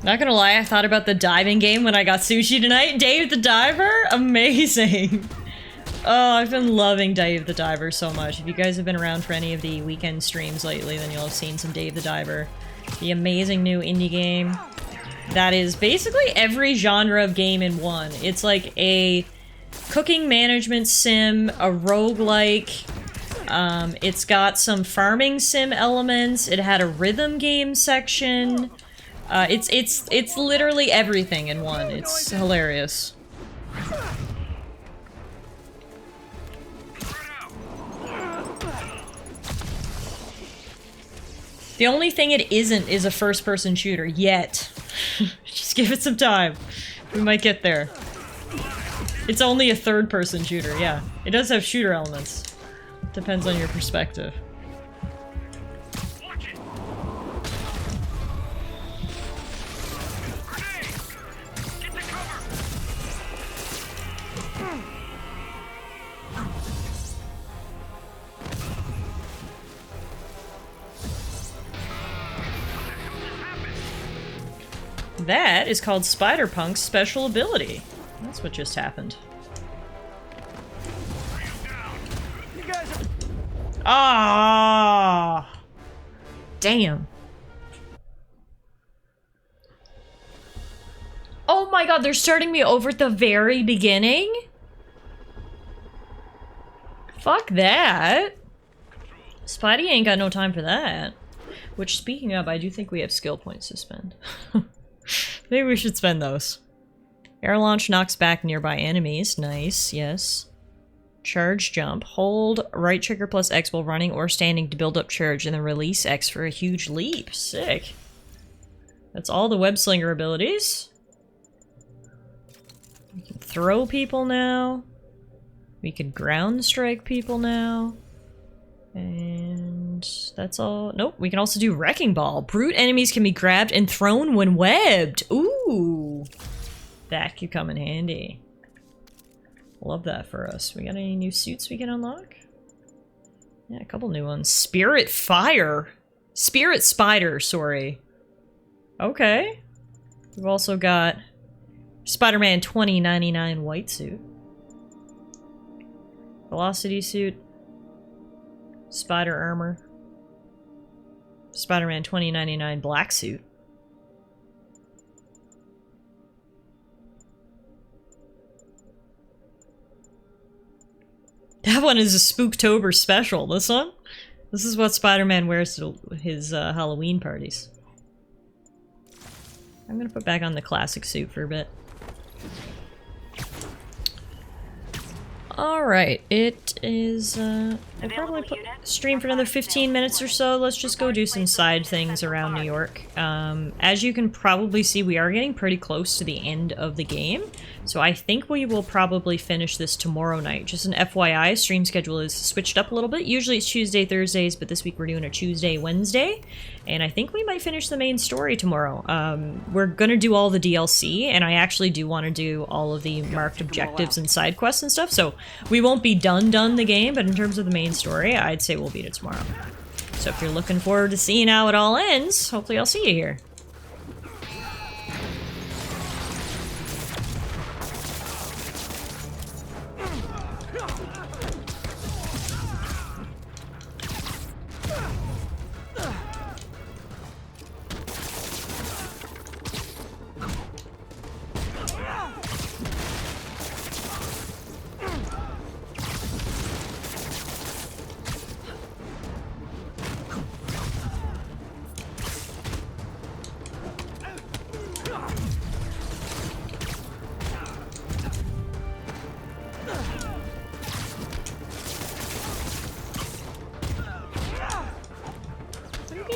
Not gonna lie, I thought about the diving game when I got sushi tonight. Dave the Diver? Amazing! Oh, I've been loving Dave the Diver so much. If you guys have been around for any of the weekend streams lately, then you'll have seen some Dave the Diver. The amazing new indie game that is basically every genre of game in one. It's like a cooking management sim, a roguelike. It's got some farming sim elements. It had a rhythm game section. It's literally everything in one. It's hilarious. The only thing it isn't is a first-person shooter, yet. Just give it some time. We might get there. It's only a third-person shooter, yeah. It does have shooter elements. Depends on your perspective. That is called Spider-Punk's special ability. That's what just happened. Ah! Damn. Oh my god, they're starting me over at the very beginning? Fuck that. Spidey ain't got no time for that. Which, speaking of, I do think we have skill points to spend. Maybe we should spend those. Air launch knocks back nearby enemies. Nice, yes. Charge jump. Hold right trigger plus X while running or standing to build up charge, and then release X for a huge leap. Sick. That's all the web slinger abilities. We can throw people now. We can ground strike people now. And that's all. Nope, we can also do Wrecking Ball. Brute enemies can be grabbed and thrown when webbed. Ooh. That could come in handy. Love that for us. We got any new suits we can unlock? Yeah, a couple new ones. Spirit Fire. Spirit Spider, sorry. Okay. We've also got Spider-Man 2099 white suit. Velocity suit. Spider armor. Spider-Man 2099 black suit. That one is a Spooktober special. This one? This is what Spider-Man wears to his Halloween parties. I'm gonna put back on the classic suit for a bit. Alright, it is, I'll probably stream for another 15 minutes or so. Let's just go do some side things around New York. As you can probably see, we are getting pretty close to the end of the game. So I think we will probably finish this tomorrow night. Just an FYI, stream schedule is switched up a little bit. Usually it's Tuesday, Thursdays, but this week we're doing a Tuesday, Wednesday. And I think we might finish the main story tomorrow. We're gonna do all the DLC, and I actually do want to do all of the marked objectives and side quests and stuff, so we won't be done the game, but in terms of the main story, I'd say we'll beat it tomorrow. So if you're looking forward to seeing how it all ends, hopefully I'll see you here.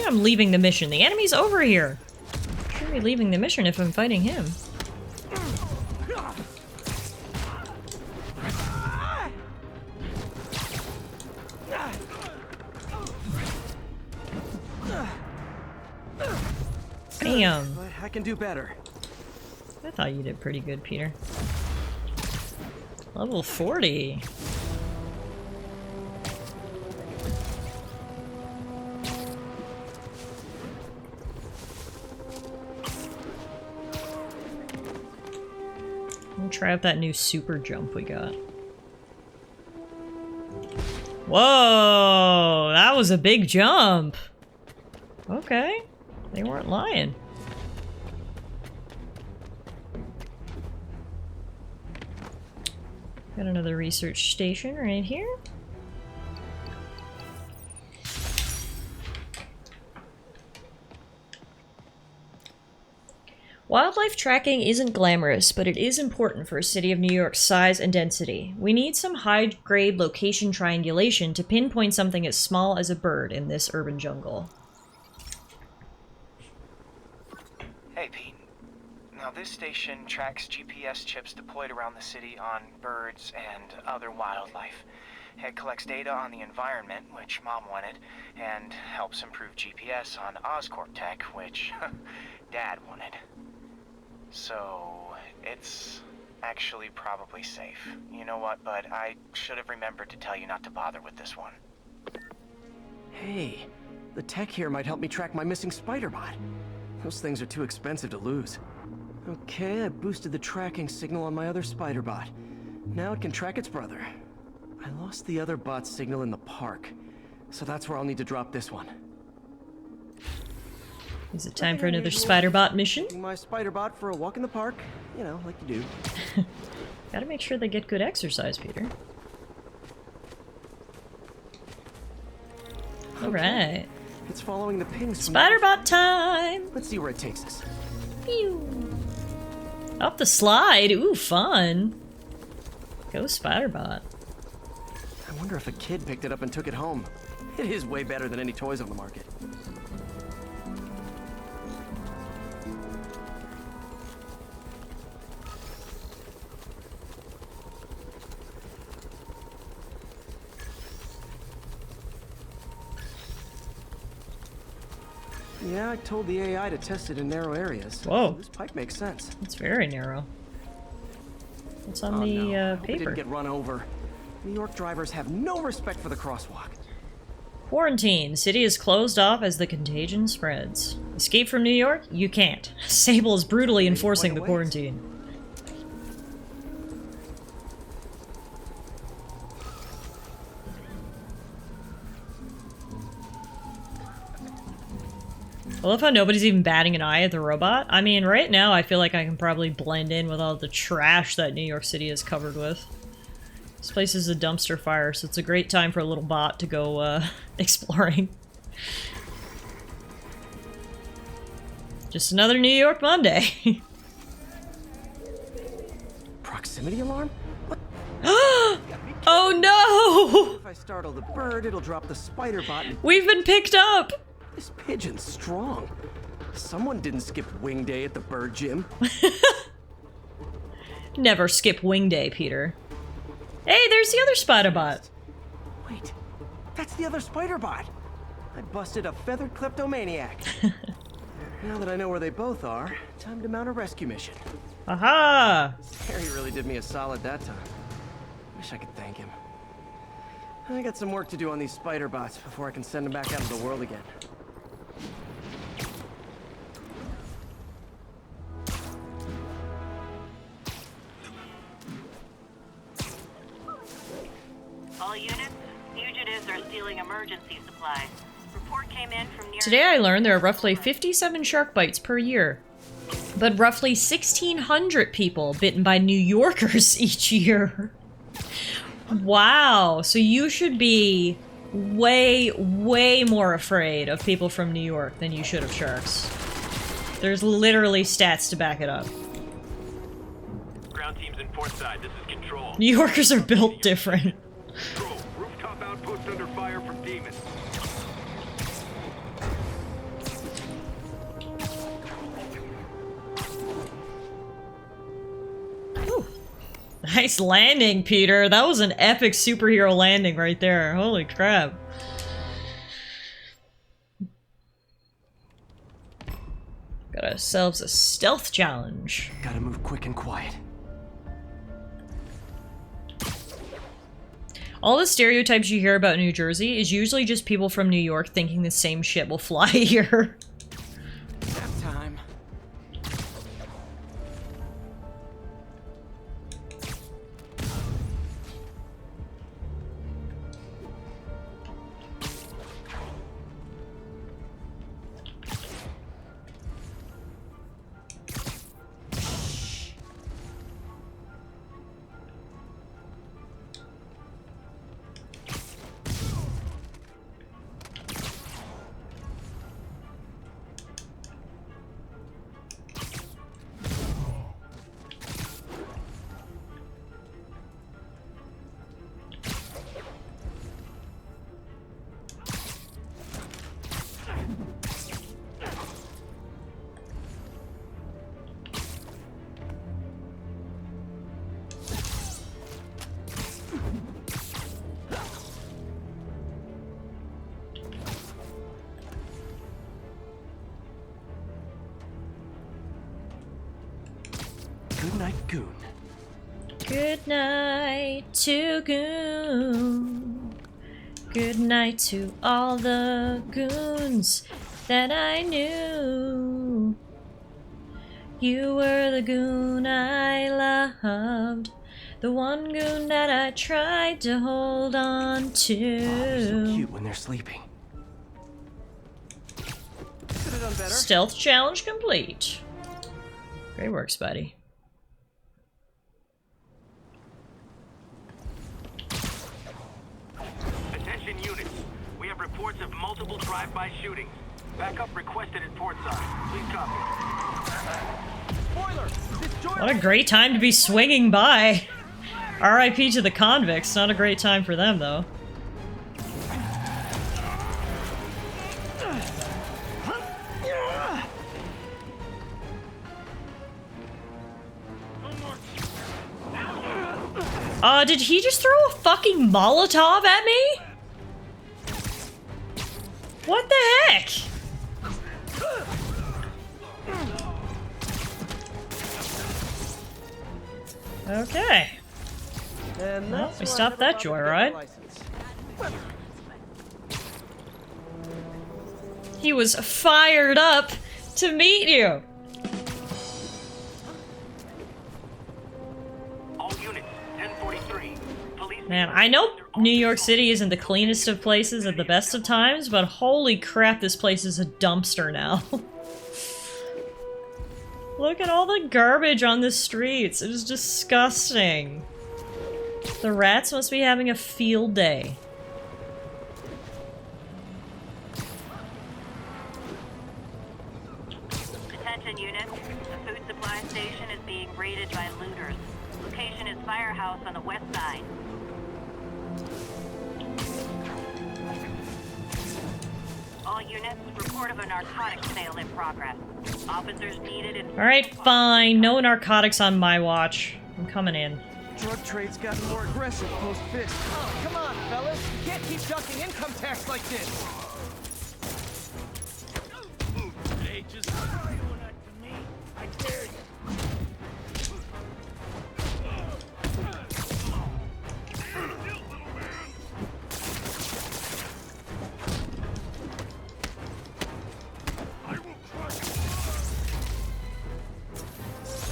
I'm leaving the mission. The enemy's over here. I shouldn't be leaving the mission if I'm fighting him. Damn. I can do better. I thought you did pretty good, Peter. Level 40. Try out that new super jump we got. Whoa! That was a big jump! Okay. They weren't lying. Got another research station right here. Wildlife tracking isn't glamorous, but it is important for a city of New York's size and density. We need some high-grade location triangulation to pinpoint something as small as a bird in this urban jungle. Hey, Pete. Now, this station tracks GPS chips deployed around the city on birds and other wildlife. It collects data on the environment, which Mom wanted, and helps improve GPS on Oscorp tech, which Dad wanted. So, it's actually probably safe. You know what, bud? I should have remembered to tell you not to bother with this one. Hey, the tech here might help me track my missing Spider-Bot. Those things are too expensive to lose. Okay, I boosted the tracking signal on my other Spider-Bot. Now it can track its brother. I lost the other bot's signal in the park, so that's where I'll need to drop this one. Is it time for another Spider-Bot mission? Taking my Spider-Bot for a walk in the park. You know, like you do. Gotta make sure they get good exercise, Peter. Alright. It's following the pings. Spider-Bot time! Let's see where it takes us. Pew! Up the slide! Ooh, fun! Go Spider-Bot. I wonder if a kid picked it up and took it home. It is way better than any toys on the market. Yeah, I told the AI to test it in narrow areas. Whoa. So this pipe makes sense. It's very narrow. What's on the no. We paper? didn't get run over. New York drivers have no respect for the crosswalk. Quarantine. City is closed off as the contagion spreads. Escape from New York? You can't. Sable is brutally enforcing the quarantine. I love how nobody's even batting an eye at the robot. I mean, right now I feel like I can probably blend in with all the trash that New York City is covered with. This place is a dumpster fire, so it's a great time for a little bot to go exploring. Just another New York Monday. Proximity alarm? What? Oh no! If I startle the bird, it'll drop the Spider-Bot. We've been picked up! This pigeon's strong. Someone didn't skip wing day at the bird gym. Never skip wing day, Peter. Hey, there's the other Spider-Bot. Wait, that's the other Spider-Bot. I busted a feathered kleptomaniac. Now that I know where they both are, time to mount a rescue mission. Aha! Harry really did me a solid that time. Wish I could thank him. I got some work to do on these Spider-Bots before I can send them back out into the world again. All units, fugitives are stealing emergency supplies. Report came in from near... Today I learned there are roughly 57 shark bites per year. But roughly 1,600 people bitten by New Yorkers each year. Wow, so you should be way, way more afraid of people from New York than you should of sharks. There's literally stats to back it up. Ground teams in port side, this is Control. New Yorkers are built different. Control, rooftop outpost under fire from demons. Nice landing, Peter. That was an epic superhero landing right there. Holy crap. Got ourselves a stealth challenge. Gotta move quick and quiet. All the stereotypes you hear about New Jersey is usually just people from New York thinking the same shit will fly here. Nap time. Good night, Goon. Good night to Goon. Good night to all the goons that I knew. You were the goon I loved, the one goon that I tried to hold on to. Oh, they're so cute when they're sleeping. done better. Stealth challenge complete. Great work, Spidey. Attention units. We have reports of multiple drive-by shootings. Backup requested at portside. Please copy. Spoiler! This joint What a great time to be swinging by. RIP to the convicts. Not a great time for them, though. Did he just throw a fucking Molotov at me? What the heck? Okay. And Well, that's we why I stopped never that bothered to get joyride. a license. He was fired up to meet you. All units, 1043. Police. Man, I know New York City isn't the cleanest of places at the best of times, but holy crap, this place is a dumpster now. Look at all the garbage on the streets. It is disgusting. The rats must be having a field day. Attention units. The food supply station is being raided by looters. Location is Firehouse on the west side. All units, report of a narcotics sale in progress. Officers needed in... Alright, fine. No narcotics on my watch. I'm coming in. Drug trade's gotten more aggressive post-fist. Oh, come on, fellas. You can't keep ducking income tax like this. Hey, just don't do that to me. I dare you.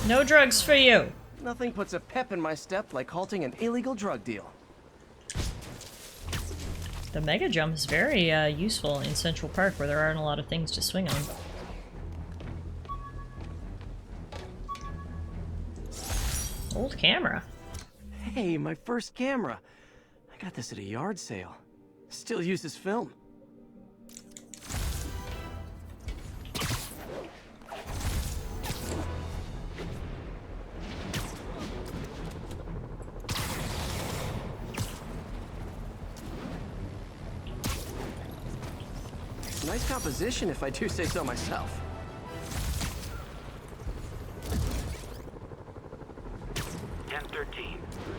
No drugs for you. Nothing puts a pep in my step like halting an illegal drug deal. The mega jump is very useful in Central Park where there aren't a lot of things to swing on. Old camera. Hey, my first camera. I got this at a yard sale. Still uses film. Nice composition, if I do say so myself.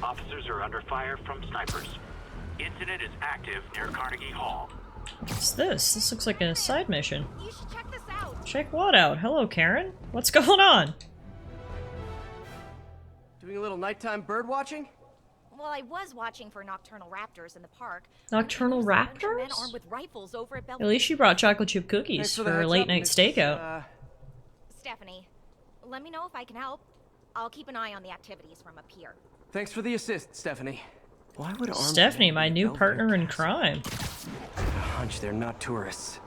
Officers are under fire from snipers. Incident is active near Carnegie Hall. What's this? This looks like a side mission. You should check this out. Check what out? Hello, Karen. What's going on? Doing a little nighttime bird watching? Well, I was watching for nocturnal raptors in the park. Nocturnal Men raptors? armed with rifles over at At least she brought chocolate chip cookies Thanks for the a heads late up, night Miss, stakeout. Stephanie, let me know if I can help. I'll keep an eye on the activities from up here. Thanks for the assist, Stephanie. Why would armed Stephanie, men my be new Belvedere partner in Castle? crime. I got a hunch they're not tourists.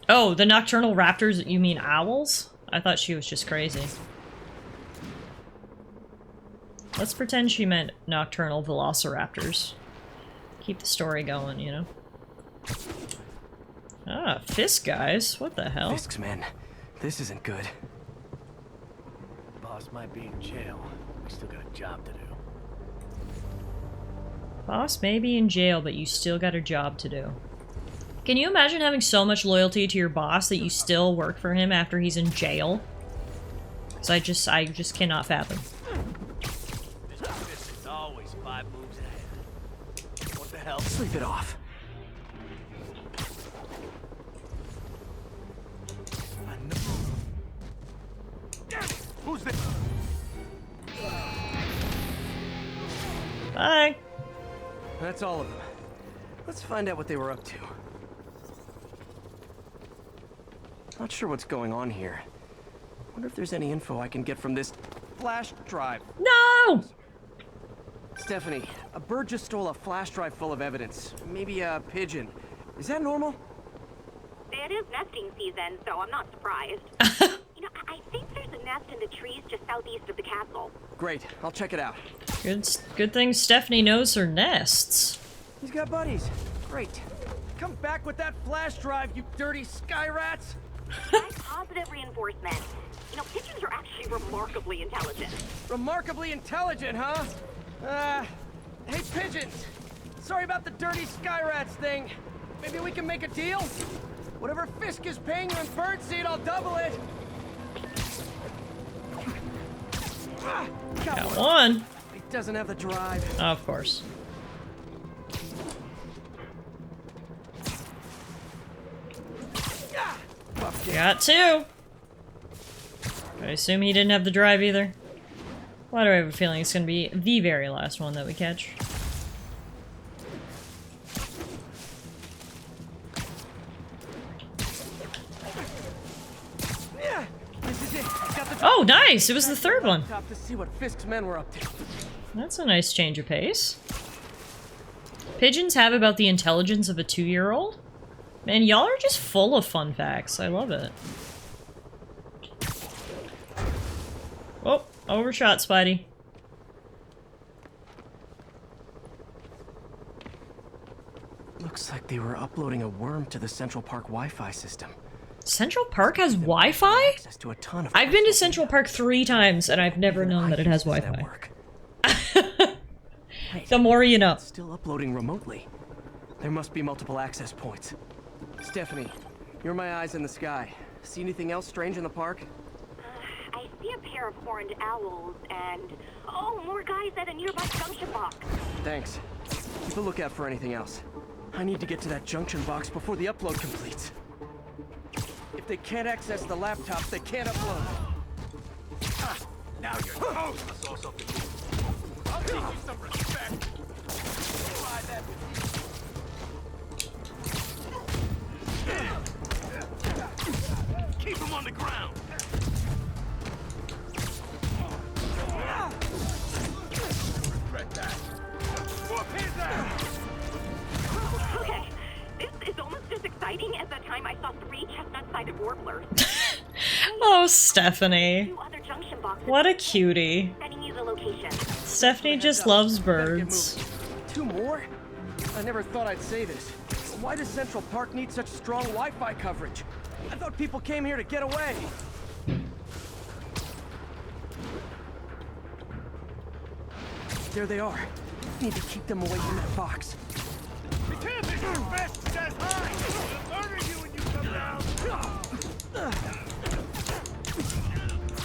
Oh, the nocturnal raptors, you mean owls? I thought she was just crazy. Let's pretend she meant nocturnal velociraptors. Keep the story going, you know? Ah, Fisk guys. What the hell? Fisk's men. This isn't good. Boss might be in jail. We still got a job to do. Boss may be in jail, but you still got a job to do. Can you imagine having so much loyalty to your boss that you still work for him after he's in jail? Because I just cannot fathom. This office is always 5 moves ahead. What the hell? Sleep it off. Who's this? Bye. That's all of them. Let's find out what they were up to. Not sure what's going on here. Wonder if there's any info I can get from this flash drive. No! Stephanie, a bird just stole a flash drive full of evidence. Maybe a pigeon. Is that normal? It is nesting season, so I'm not surprised. You know, I think there's a nest in the trees just southeast of the castle. Great, I'll check it out. Good thing Stephanie knows her nests. He's got buddies. Great. Come back with that flash drive, you dirty sky rats! That's positive reinforcement. You know, pigeons are actually remarkably intelligent. Remarkably intelligent, huh? Hey, pigeons! Sorry about the dirty sky rats thing. Maybe we can make a deal? Whatever Fisk is paying you in birdseed, I'll double it! Got one. He doesn't have the drive. Oh, of course. Got two. I assume he didn't have the drive either. Why do I have a feeling it's gonna be the very last one that we catch? Oh, nice! It was the third one. To see what Fisk's men were up to. That's a nice change of pace. Pigeons have about the intelligence of a 2-year-old? Man, y'all are just full of fun facts. I love it. Oh, overshot, Spidey. Looks like they were uploading a worm to the Central Park Wi-Fi system. Central Park has Wi-Fi? I've been to Central Park 3 times, and I've never known that it has Wi-Fi. The more you know. Still uploading remotely. There must be multiple access points. Stephanie, you're my eyes in the sky. See anything else strange in the park? I see a pair of horned owls and... oh, more guys at a nearby junction box. Thanks. Keep a lookout for anything else. I need to get to that junction box before the upload completes. If they can't access the laptop, they can't upload. Now you're toast. I saw something new. I'll teach you some respect. Try that with you. Keep him on the ground. Regret that. Whoop his ass. Okay, this is almost as exciting as the time I saw 3 chestnut-sided warblers. Oh, Stephanie. 2 other junction boxes. What a cutie. Sending you the location. Stephanie just loves birds. 2 more? I never thought I'd say this. Why does Central Park need such strong Wi-Fi coverage? I thought people came here to get away. There they are. Need to keep them away from that box. You can't be your best that high. I'll murder you when you come down.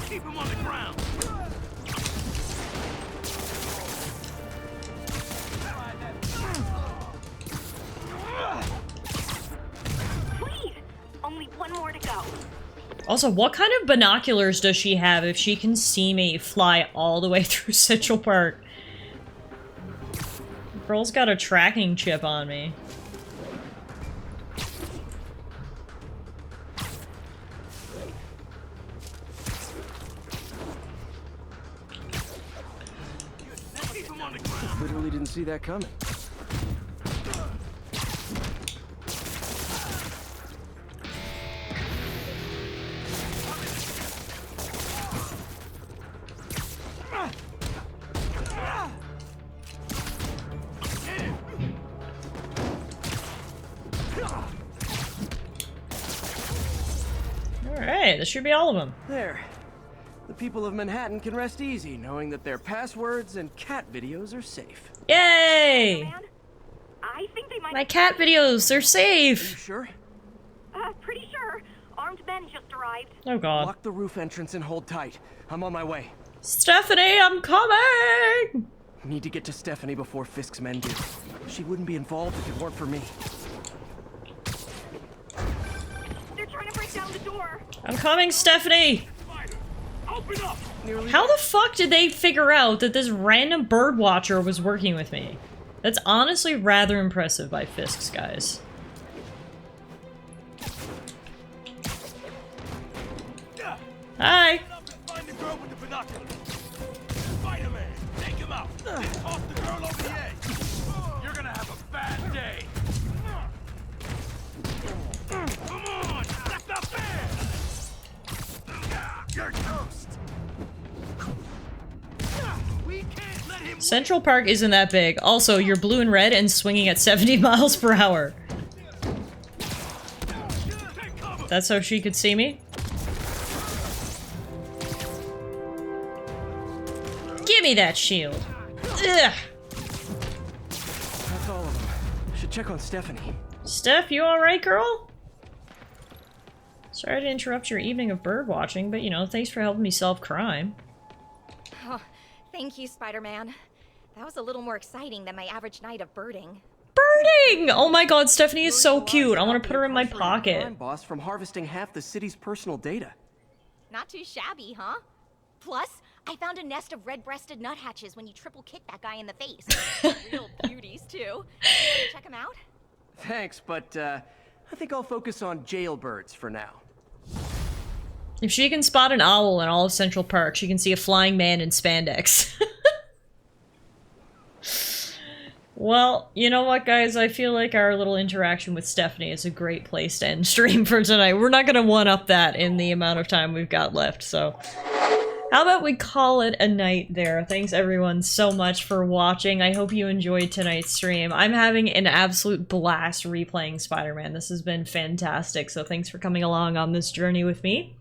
Keep him on the ground. Sweet! Only 1 more to go. Also, what kind of binoculars does she have if she can see me fly all the way through Central Park? Girl's got a tracking chip on me. Literally didn't see that coming. Alright, this should be all of them. There. The people of Manhattan can rest easy, knowing that their passwords and cat videos are safe. Yay! I think they might... My cat videos, they're safe! Are you sure? Pretty sure. Armed men just arrived. Oh god. Lock the roof entrance and hold tight. I'm on my way. Stephanie, I'm coming! Need to get to Stephanie before Fisk's men do. She wouldn't be involved if it weren't for me. They're trying to break down the door. I'm coming, Stephanie! Open up. How the fuck did they figure out that this random bird watcher was working with me? That's honestly rather impressive by Fisk's guys. Hi! Find the girl with the binoculars. Spider-Man, take him out. Toss the girl over the edge. You're gonna have a bad day. Come on. Central Park isn't that big. Also, you're blue and red and swinging at 70 miles per hour. That's how she could see me? Give me that shield. Ugh. That's all of them. Should check on Stephanie. Steph, you alright, girl? Sorry to interrupt your evening of bird watching, but you know, thanks for helping me solve crime. Oh, thank you, Spider-Man. That was a little more exciting than my average night of birding. Birding! Oh my god, Stephanie is so cute. I want to put her in my pocket. Crime boss from harvesting half the city's personal data. Not too shabby, huh? Plus, I found a nest of red-breasted nuthatches when you triple kicked that guy in the face. Real beauties, too. You want to check them out? Thanks, but I think I'll focus on jailbirds for now. If she can spot an owl in all of Central Park, she can see a flying man in spandex. Well, you know what, guys? I feel like our little interaction with Stephanie is a great place to end stream for tonight. We're not going to one-up that in the amount of time we've got left, so... How about we call it a night there? Thanks everyone so much for watching. I hope you enjoyed tonight's stream. I'm having an absolute blast replaying Spider-Man. This has been fantastic, so thanks for coming along on this journey with me.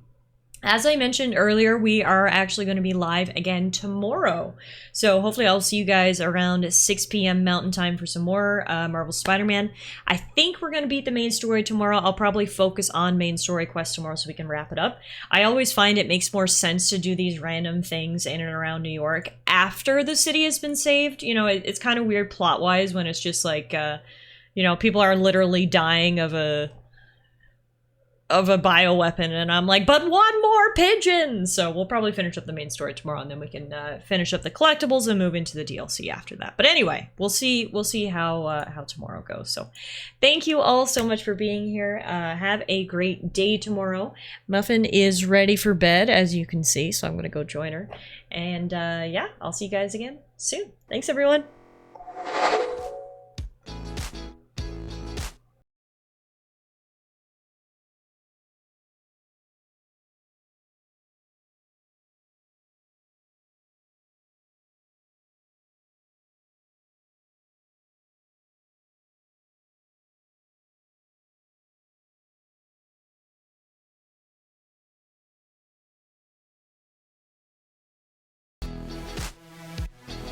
As I mentioned earlier, we are actually going to be live again tomorrow. So hopefully I'll see you guys around 6 p.m. Mountain Time for some more Marvel Spider-Man. I think we're going to beat the main story tomorrow. I'll probably focus on main story quest tomorrow so we can wrap it up. I always find it makes more sense to do these random things in and around New York after the city has been saved. You know, it's kind of weird plot-wise when it's just like, you know, people are literally dying of a bioweapon, and I'm like, but one more pigeon! So we'll probably finish up the main story tomorrow, and then we can finish up the collectibles and move into the DLC after that. But anyway, we'll see how tomorrow goes. So thank you all so much for being here. Have a great day tomorrow. Muffin is ready for bed, as you can see, so I'm gonna go join her. And yeah, I'll see you guys again soon. Thanks, everyone.